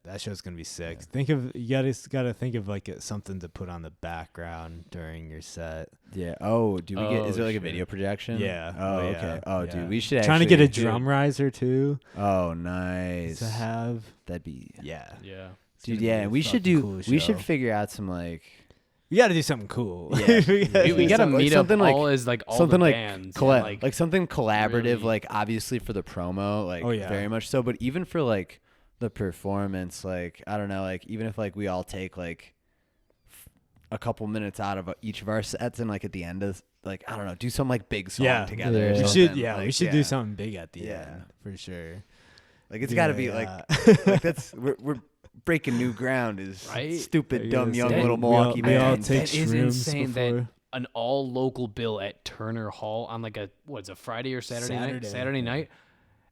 That show's gonna be sick. Think of you gotta think of like something to put on the background during your set. Yeah. Oh, do we get? Is Oh, there like a shit. video projection? Yeah. Oh, Oh, okay. yeah. Oh, Yeah. dude, we should Trying to get a actually- drum riser too Oh, nice. to have. That'd be. Yeah. Yeah. It's Dude, gonna be yeah, a we should fucking do. cool We should show. figure out some like. We gotta do something cool. Yeah. We gotta We do got to something- meet up something like- all as like all something the like bands. like something collaborative, really- like obviously for the promo, like Oh, yeah. very much so, but even for like the performance, like I don't know, like even if like we all take like a couple minutes out of each of our sets and like at the end of like I don't know, do some like big song Yeah. together. or Yeah. We something, should. Yeah. we like, should do something big at the Yeah. end for sure. Like it's Do got to a, be like, uh, like that's we're breaking new ground. Is Right? stupid, Yeah, dumb, it's young like little we all- Milwaukee we all man. take That is shrooms insane that before. an all local bill at Turner Hall on like a what's a Friday or Saturday night? Saturday yeah. night.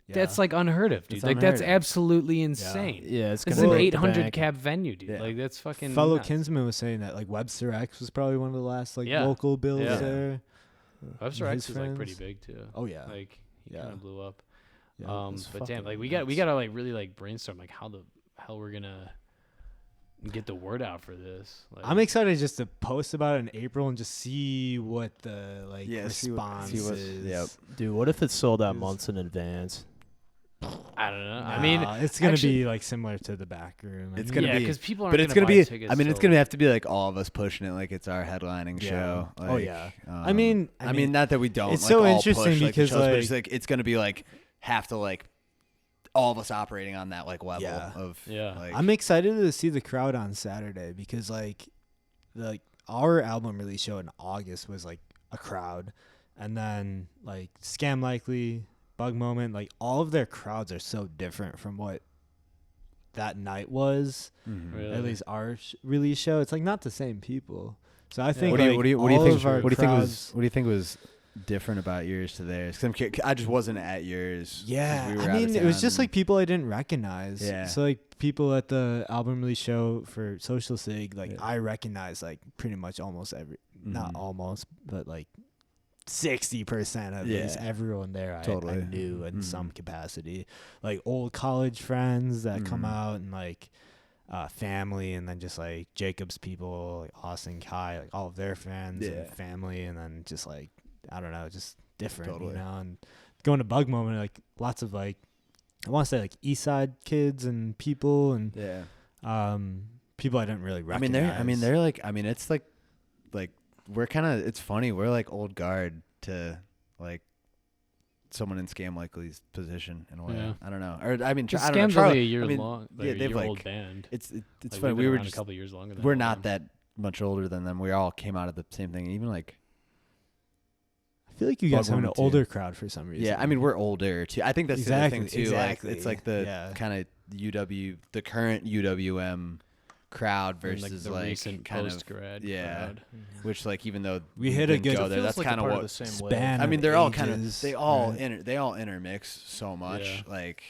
Yeah. That's like unheard of, dude. It's Like that's unheard of. absolutely insane. Yeah, it's This gonna is an break the 800 bank. cap venue, dude. Yeah. Like that's fucking Fellow nuts. Kinsman was saying that like Webster X was probably one of the last like Yeah. local bills Yeah. there. Webster his X is like pretty friends. big too. Oh yeah. Like he Yeah. kind of blew up. Yeah, it was But damn, fucking like we nuts. gotta like really like brainstorm like how the hell we're gonna get the word out for this. Like, I'm excited just to post about it in April and just see what the like Yeah, see response what's- is. yep. Dude, what if it's sold out Is- months in advance? I don't know. I mean, it's gonna actually- be like similar to the back room. It's I gonna mean, yeah, be- because people aren't. But it's gonna gonna buy be. tickets, I mean, it's so- gonna have to be like all of us pushing it, like it's our headlining Yeah. show. Oh, like, yeah. I mean, not that we don't. it's like, so all interesting push, like, the because, shows, but it's like- like it's gonna be like have to like all of us operating on that like level Yeah. of Yeah. Like, I'm excited to see the crowd on Saturday because like our album release show in August was like a crowd, and then like Scam Likely, Bug Moment, like all of their crowds are so different from what that night was. Really? At least our release show, it's like not the same people. So I think what do you like, what do you all think? of our What do you think crowds- was different about yours to theirs? 'Cause I just wasn't at yours. 'cause Yeah, we were I out of mean, it was town just and- like people I didn't recognize. Yeah. So like people at the album release show for Social Sig, like Yeah. I recognize like pretty much almost not Mhm. almost, but like 60% of Yeah. everyone there I Totally. knew in Mhm. some capacity. Like old college friends that come Mhm. out and like family, and then just like Jacob's people, like Austin, Kai, like all of their friends Yeah. and family, and then just like I don't know, just different, Totally. you know. And going to Bug Moment, like lots of like I want to say like East Side kids and people and Yeah. people I didn't really recognize. It's like we're kind of, it's funny. We're like old guard to like someone in Scam Likely's position in a way. Yeah. I don't know. Or I mean, The I don't know. Scam's Charlie- only a year I mean, long. yeah, Like, a they've year old like, band. it's Like, funny. we've We been were around just a couple years longer than we're all of not them. that much older than them. We all came out of the same thing. Even like I feel like you guys Bug have an Moment too. older crowd for some reason. yeah, I mean we're older too. I think that's the other thing too. Exactly, Like it's like the yeah. kind of the current UWM crowd And, versus the like recent kind of post-grad yeah. crowd. Which like even though We we hit a didn't good- go It there, feels that's like a kind of part what the same span way. I mean, of they're all kind ages, of right? they all intermix so much, Yeah. like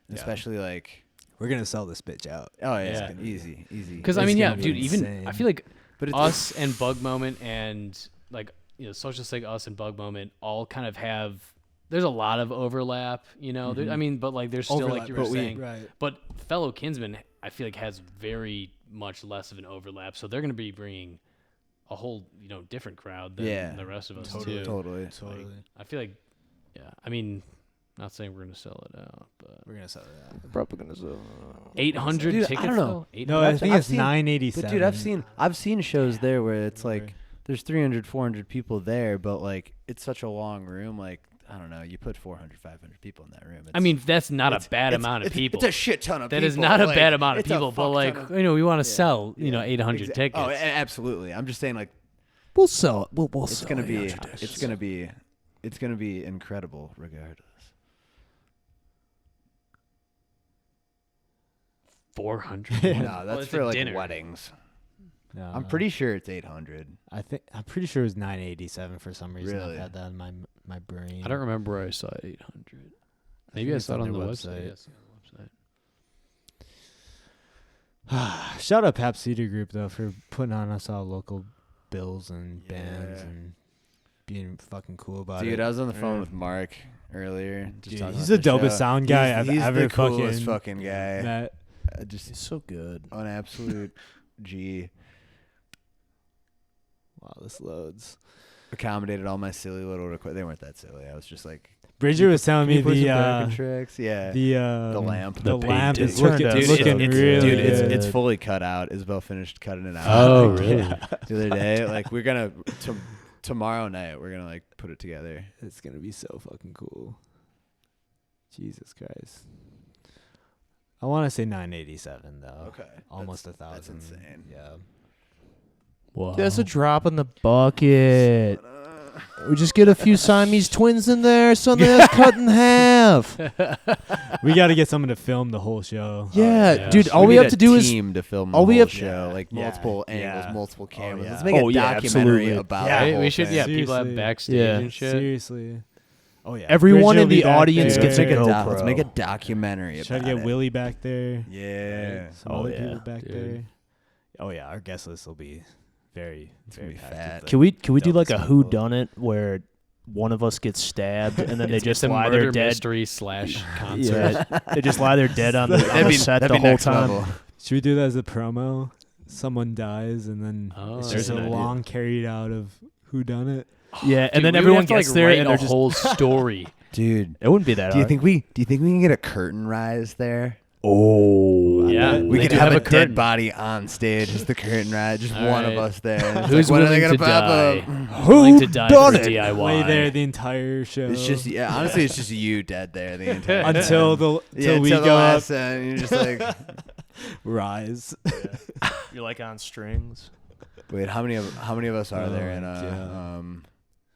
Yeah. especially like We're gonna sell this bitch out. oh Yeah. yeah, easy. Because I It's mean, yeah, gonna be dude. Even insane. I feel like But it's us and Bug Moment and like Social Sig, us and Bug Moment all kind of have. There's a lot of overlap, you know. There, I mean, but like there's still like Overlap, you were but saying. right. But Fellow Kinsman, I feel like has very much less of an overlap, so they're going to be bringing a whole different crowd than Yeah. the rest of us Totally. too. totally. Totally. I feel like, yeah. I mean, not saying we're going to sell it out, but We're gonna sell it out. Probably gonna sell. 800 Dude, I tickets. don't know. though? 800? No, I think I've it's seen- 987. But dude, I've seen shows there where it's like there's 300, 400 people there, but like it's such a long room. Like I don't know, you put 400, 500 people in that room. I mean, that's not a bad amount of people. It's a shit ton of That people. is not a like, bad amount of it's a people, but fuck like ton of- we want to Yeah. sell Yeah. 800 tickets. Oh, absolutely. I'm just saying like We'll sell it. We'll it's sell gonna it. be it's gonna be incredible regardless. 400. Yeah. No, Well, that's it's for a like dinner. weddings. No, I'm pretty sure it's 800. I'm pretty sure it was 987 for some reason. Really? I've had that in my brain. I don't remember where I saw 800. Maybe think I it's saw it on on the their website. website. Yes, on the website. Shout out Pap Cedar Group though for putting on us all local bills and bands Yeah. and being fucking cool about Dude, it. I was on the phone Yeah. with Mark earlier. Just Dude, talking he's about the the dopest show. sound guy I've he's ever the coolest fucking fucking guy. met. Just He's so good. an absolute G. Wow, this loads. Accommodated all my silly little requests. They weren't that silly. I was just like, Bridger was telling me "Can you play the some backing tracks?" Yeah. the lamp. the The lamp painting. is It turned looking, out Dude, so looking it's, really dude, good. it's fully cut out. Isabel finished cutting it out. Oh, really? The other day, like we're gonna tomorrow night we're gonna like put it together. It's gonna be so fucking cool. Jesus Christ. I want to say 987 though. Okay. Almost That's 1,000. insane. Yeah. Wow. That's a drop in the bucket. We just get a few Siamese twins in there, something that's cut in half. We got to get someone to film the whole show. Yeah, yeah. dude. All we need have a to do is team to film all the we whole have- show, like Yeah, multiple yeah. angles, multiple cameras. yeah. Let's make Oh, a yeah, documentary absolutely. about Yeah. the Right? whole We should, thing. yeah, people have Seriously. backstage Yeah. and shit. Seriously. Oh yeah. Everyone Bridger in will be the back audience there. gets a Let's GoPro. make a documentary Try about to get it. Willie back there. Yeah. Some Oh, other yeah, people back dude. there. Oh yeah, our guest list will be very, It's gonna very be packed fat. with Can we do dopest like a people. who done it where one of us gets stabbed and then they It's just a lie murder there dead? mystery / concert. Yeah, they just lie there dead on the That'd be, set that'd the be whole next time. level. Should we do that as a promo? Someone dies and then Oh, it's there's just a an idea. long carried out of who done it. Yeah, Dude, and then we would everyone have to, gets like, there write and a they're just. whole story. Dude, It wouldn't be that do you hard. think we can get a curtain rise there? Oh, Yeah. Yeah. that? We They could do have have a a curtain. dead body on stage, just the curtain ride, just All one of right. us there. And it's Who's like, when are willing they to gonna pop die? up? Willing to die done for it? DIY? Lay there the entire show. It's just honestly, it's just you dead there the entire time. until we until the go up, last end, and you're just like, rise. You're like on strings. wait, how many of us are there in yeah.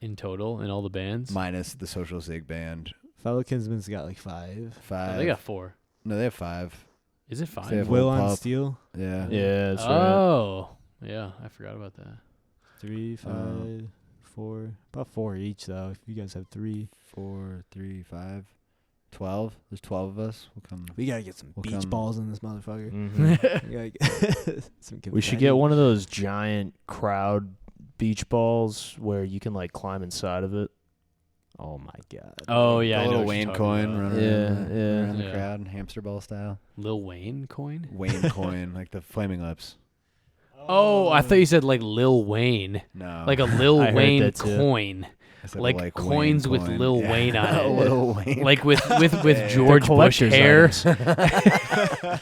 In total, in all the bands? minus the Social Sig band? Fellow Kinsman's got like 5. Oh, 5. they got 4. No, they have 5. Is it They 5? have Will Will on Pop. Steel, Yeah. Yeah, that's right. Oh, yeah. I forgot about that. 3, 5, 4. About 4 each though. If you guys have 3, 4, 3, 5, 12. There's 12 of us. We'll come. we gotta get some We'll beach come. balls in this motherfucker. Mhm. We gotta get some We should confetti. get one of those giant crowd beach balls where you can like climb inside of it. Oh my god. Oh, yeah. The I know little what you're Wayne talking coin about. running Yeah, around, yeah. around the Yeah. crowd, hamster ball style. Lil Wayne coin? Wayne coin, like the flaming lips. Oh, I thought you said like Lil Wayne. No. Like a Lil I heard Wayne that too. coin. I said like Wayne coins with coin. Lil Wayne on it. Lil Wayne. Like with Yeah. George Bush collector's hair. items.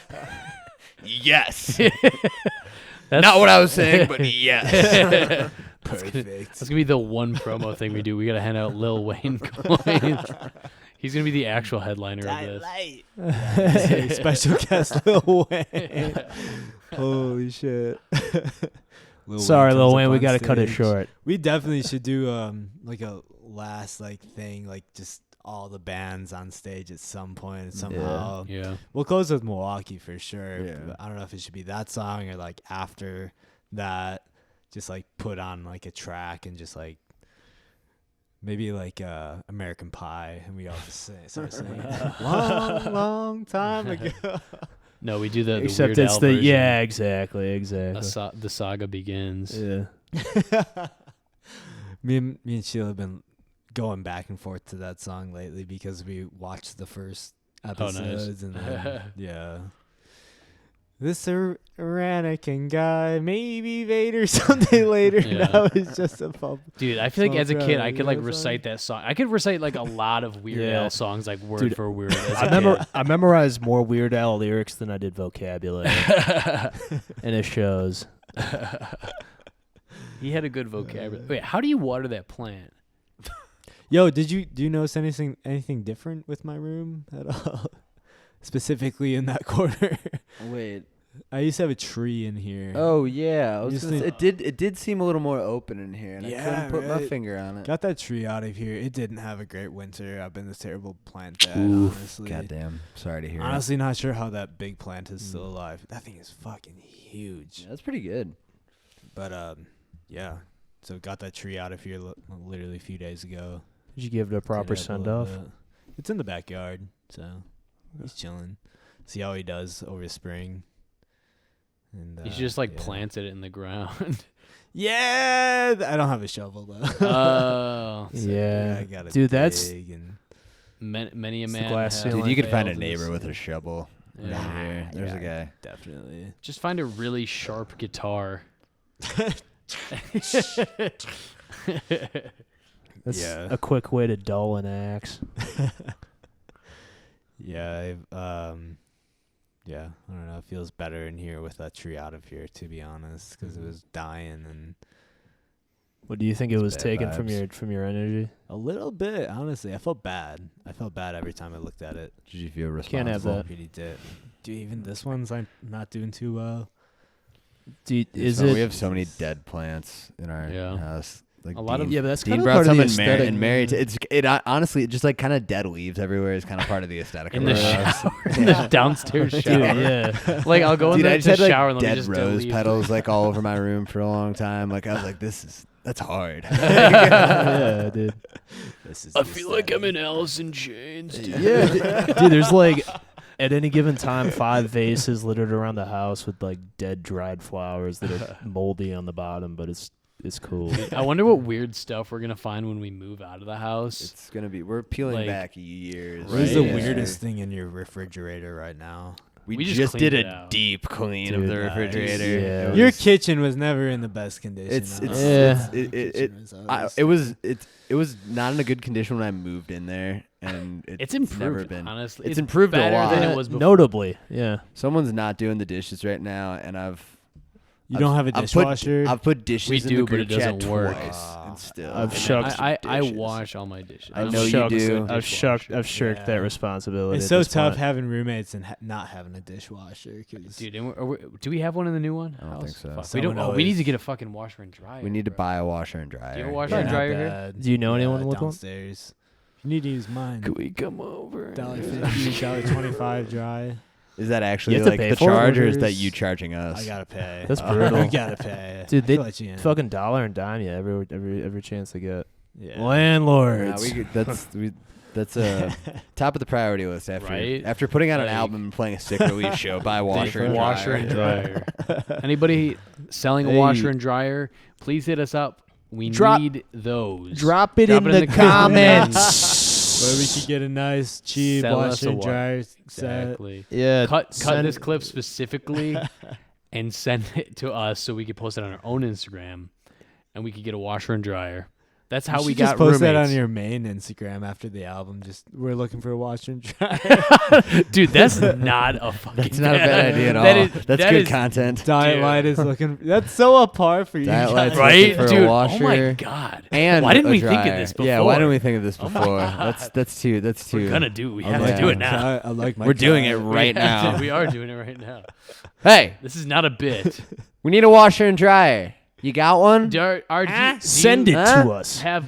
Yes. That's Not what I was saying, but yes. Perfect. That's gonna be the one promo thing we do. We gotta hand out Lil Wayne coins. He's gonna be the actual headliner of this. Special guest Lil Wayne. Holy shit. Sorry, comes Lil up Wayne, we on got to cut it stage. short. We definitely should do like a last like thing, like just all the bands on stage at some point somehow. Yeah. We'll close with Milwaukee for sure. Yeah. But I don't know if it should be that song or like after that, just like put on like a track and just like maybe like American Pie, and we all just start singing long time ago. No, we do the Except Weird it's Al the version. exactly. The saga begins. Yeah. me and Sheila have been going back and forth to that song lately because we watched the first episodes and then, yeah. This Iranican guy, maybe Vader someday later. Yeah. Now it's just a pub. Dude, I feel like as a Smoke kid, Ride, I could you like know what I'm recite that song. I could recite like a lot of Weird Yeah. Al songs, like word Dude, for word. As I a remember I memorized more Weird Al lyrics than I did vocabulary, and it shows. He had a good vocabulary. Wait, how do you water that plant? Yo, do you notice anything different with my room at all? Specifically in that corner. Wait. I used to have a tree in here. Oh yeah, I You was just gonna say, think- it did seem a little more open in here, and I Yeah, couldn't put my right. finger on it. Got that tree out of here. It didn't have a great winter. I've been this terrible plant dad, Oof, honestly. Goddamn. Sorry to hear. Honestly, not sure how that big plant is still alive. That thing is fucking it. huge. Yeah, that's pretty good. But yeah. So got that tree out of here literally a few days ago. Did you give it a proper Cleaned it up a send little off? bit. It's in the backyard, so he's chilling. See how he does over spring. And He just like yeah. planted it in the ground. Yeah, I don't have a shovel though. Oh, So, Yeah. I gotta Dude, that's- dig and many a It's the man. glass has ceiling. Dude, you could find a failed in neighbor this- with a shovel. Yeah. Right here. There's a yeah. guy. definitely. Just find a really sharp guitar. That's Yeah. a quick way to dull an axe. Yeah, yeah, I don't know. It feels better in here with that tree out of here, to be honest, because it was dying and What do you think it was bad taken vibes. from your energy? a little bit. Honestly, I felt bad. I felt bad every time I looked at it. Did you feel responsible? Can't have that. Really did. Dude, even this one's I'm not doing too well. Is So it? we have so many dead plants in our Yeah. house. Like A lot of- Dean- Yeah, but that's Dean kind of brought part of some the and aesthetic. and Mary. Honestly, just like kind of dead leaves everywhere is kind of part of the aesthetic. In of the our house. shower, in the downstairs Dude, shower. yeah. Like I'll go in Dude, I the just had like shower and let me dead just rose delete. petals like all over my room for a long time. Like I was like, that's hard. Yeah, dude. This is I feel like I'm in Alice in Chains. Dude. Yeah, dude. There's like at any given time 5 vases littered around the house with like dead dried flowers that are moldy on the bottom, but it's cool. I wonder what weird stuff we're gonna find when we move out of the house. It's gonna be. We're peeling Like- back years. What is the Right. weirdest thing in your refrigerator right now? We We just just cleaned did it a out. deep clean of Dude, the nice. refrigerator. Yeah. It Your was- kitchen was never in the best condition. It's huh? it's Yeah. it Kitchen was always- it was not in a good condition when I moved in there, and It's never improved, been. honestly. It's improved a better lot. than it was before. Notably, yeah. Someone's not doing the dishes right now, and You don't have a dishwasher? I've put dishes We in do, the but group it doesn't chat work. twice, and still I've no shucked- I dishes. wash all my dishes. I I'm know you shucked do. good I've shirked dishwasher. that Yeah. responsibility. It's at so this tough point. having roommates and not having a dishwasher. Cause Dude, and do we have one in the new one? I don't think so. Fuck, we don't. Someone We need always- to get a fucking washer and dryer. We need to bro. buy a washer and dryer. Do you have a washer they're and not dryer here? bad. Do you know anyone with one? downstairs? You need to use mine. Could we come over? $1.50, $1.25 dry. Is that actually You have to like pay the for it? charge, or is that Orders. you charging us? I gotta pay. That's brutal. You gotta pay. Dude, they I'll let you in. fucking dollar and dime you every chance they get. Yeah. Nah, Landlords. that's top of the priority list after Right? after putting out an Like- album and playing a sick release show. Buy a washer and washer dryer. and dryer. Anybody selling a washer and dryer? Please hit us up. We Drop- need those. Drop it Drop in it in the the comments. Where we could get a nice, cheap Sell us washer a and dryer set. Exactly. Yeah. Cut send- this clip specifically and send it to us so we can post it on our own Instagram and we could get a washer and dryer. That's how You we should just got post that roommates. on your main Instagram after the album. Just we're looking for a washer and dryer. Dude, that's not a fucking That's not a bad idea at all. That is- That's that good is- content. Diet Dude. Light is looking. That's so apart for you Diet guys. Light's Right? looking for a Dude, oh washer my god. And why didn't a we think dryer. of this before? Yeah, why didn't we think of this Oh my before? God. That's too. We're gonna do. We have like to do my it now. I like my. We're doing it cat. right now. We are doing it right now. Hey, This is not a bit. we need a washer and dryer. You got one? Do Send you it Huh? to us. Have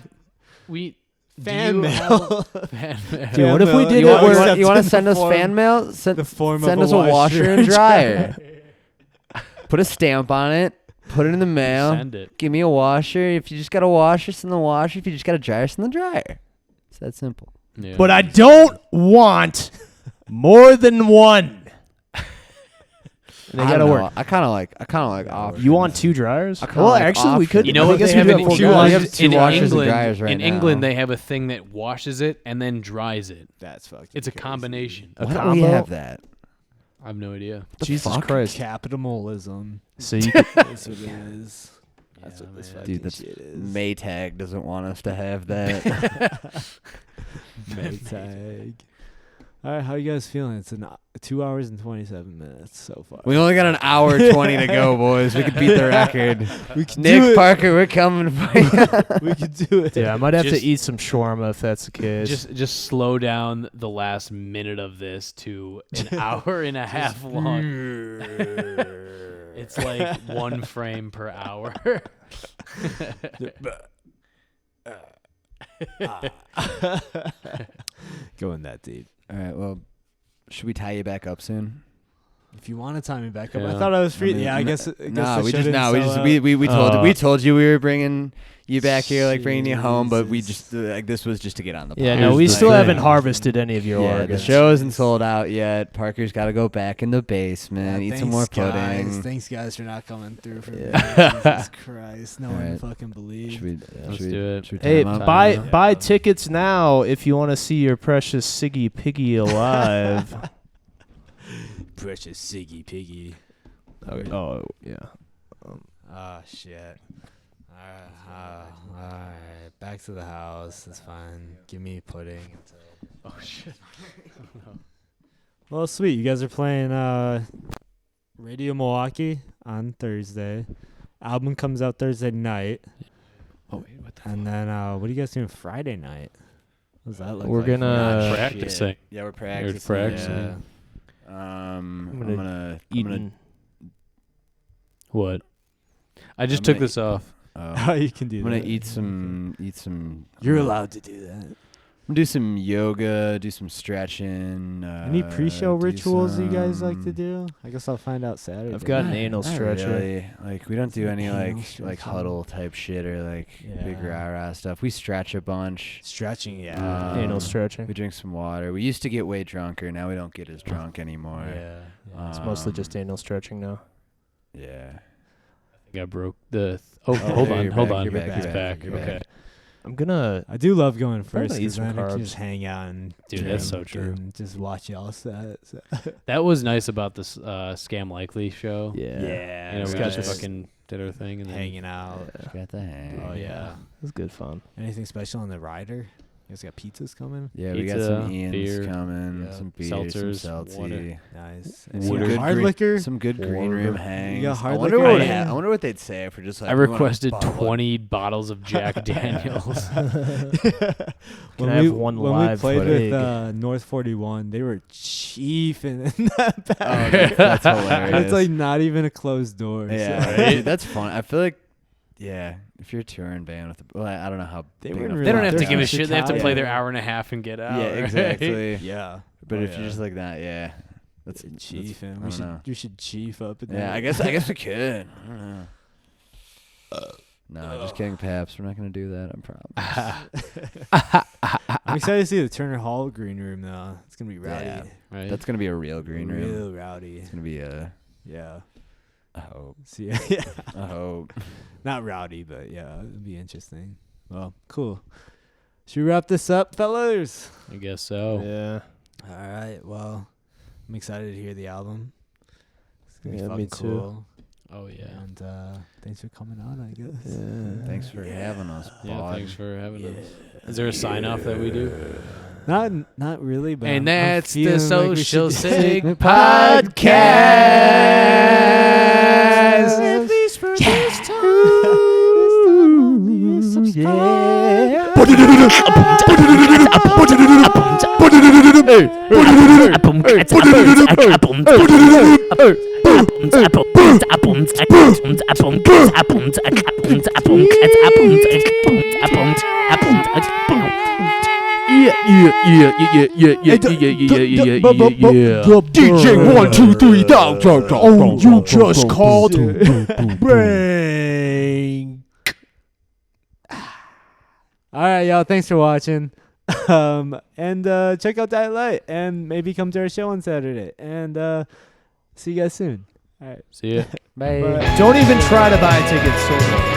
we Fan do you mail. have fan mail? Dude, what if we mail. did You it want, where you want to in the send us form- fan mail? the form Send of us a washer and dryer. Put a stamp on it. Put it in the mail. Send it. Give me a washer. If you just got a washer, send the washer. If you just got a dryer, send the dryer. It's that simple. Yeah. But I don't want more than one. And they I gotta don't work. know. I kind of like options. You want two dryers? I kinda Well, like actually, we could. options. You know I what guess they we have do in it for England? one. We have two in washers and England, dryers right in now. England, they have a thing that washes it and then dries it. That's fucking. It's a crazy. combination. A Why don't we combo? have that? I have no idea. Jesus fuck? Christ. Capitalism. So you could, That's what it is. That's Yeah, what this man. fucking Dude, that's shit is. Maytag doesn't want us to have that. Maytag. All right, how you guys feeling? It's 2 hours and 27 minutes so far. We only got an hour 20 to go, boys. We could beat the record. We can do Nick it. Parker, we're coming for you. We could do it. yeah, I might have Just- to eat some shawarma if that's the case. Just slow down the last minute of this to an hour and a half long. It's like 1 frame per hour. Going that deep. All right, well, should we tie you back up soon? If you want to time me back up, I Yeah. thought I was free. I mean, yeah, I guess. Nah, I we just shouldn't, no, we so, just we told you we were bringing you back here, like bringing you home, but we Jesus. just like this was just to get on the. yeah, pod. no, Here's we the still thing. haven't harvested any of your Yeah, the organs. show isn't sold out yet. Parker's got to go back in the basement, eat some more Guys. pudding. Thanks, guys, for not coming through for me. Yeah. Jesus Christ, no one Alright. fucking believed. Should we? Let's should we, do it. Should we Hey, time out? buy Yeah. buy tickets now if you want to see your precious Siggy Piggy alive. Precious Siggy Piggy. Oh yeah. Oh shit. Alright, back to the house. It's fine. Give me pudding. Oh shit. Well, sweet. You guys are playing Radio Milwaukee on Thursday. Album comes out Thursday night, Oh wait, what the and then what are you guys doing Friday night? What does that look We're like? gonna- practicing. Yeah, we're You're practicing. practicing. Yeah. I'm gonna gonna Eating. What? I just I'm took gonna this off. Oh, you can do I'm gonna that. eat some. You're allowed to do that. I'm gonna do some yoga, do some stretching. Any pre-show do rituals you guys like to some- do? I guess I'll find out Saturday. I've got an Not- anal not stretcher. Really. Like we don't do any Anal like stretching. huddle type shit or like big Yeah. rah rah stuff. We stretch a bunch. Stretching, yeah. Anal Um, stretching. We drink some water. We used to get way drunker. Now we don't get as drunk anymore. Yeah. It's mostly just Um, anal stretching now. Yeah. I think I broke the. Oh, Oh, hold there, on, you're hold back, on. you're back, He's you're back. back, you're Okay. back. I'm gonna. I do love going I'm first gonna eat because some then I can carbs. just hang out and Dude, drink that's so true. and just watch y'all set. So. That was nice about this Scam Likely show. Yeah. Yeah, You know, it's we got just this fucking did our thing and then hanging out. Got the hang. Oh yeah. It's good fun. Anything special on the rider? guys got pizzas coming? Yeah, we got some Pizza, Ian's beer, coming, yeah, some beer, seltzers, some seltzy. water. Nice. Some Some good hard green- liquor? Some good green room hangs. got hard I wonder liquor? what I- I wonder what they'd say if we're just like. I we want a requested bottle of- 20 bottles of Jack Daniels. Can I have one when live we played footage? with North 41, they were chiefing in that back. That's hilarious. It's like not even a closed door. Yeah, so- dude, that's fun. I feel like, yeah, if you're a touring band with, well, I don't know how They big wouldn't of a They don't have to They're give a from shit. They have to play their Chicago. hour and a half and get out. Yeah, right? exactly. Yeah. But Oh, if you're yeah. just like that, yeah, that's Chiefing. I don't know. We should chief up. In Yeah, there. I guess we could. I don't know. No, just kidding, Paps. We're not gonna do that. I promise. I'm excited to see the Turner Hall green room though. It's gonna be rowdy. Yeah. Right. That's gonna be a real green room. Real rowdy. It's gonna be a. Yeah. I hope. See, yeah. I hope. Not rowdy, but yeah, it'll be interesting. Well, cool. Should we wrap this up, fellas? I guess so. Yeah. All right. Well, I'm excited to hear the album. It's gonna Yeah, be me fucking too. cool. Oh yeah. And thanks for coming on, I guess. Yeah. Thanks for having us. Yeah. Bod. Thanks for having us. Is there a sign off that we do? Not really, but And I'm that's the feeling like we Social should Sig take Podcast. At least for this time. DJ 1, 2, 3, down. Oh, you just called brain. All right, y'all. Thanks for watching. And check out that Lite, and maybe come to our show on Saturday. And see you guys soon. All right. See ya. Bye. Don't even try to buy tickets. So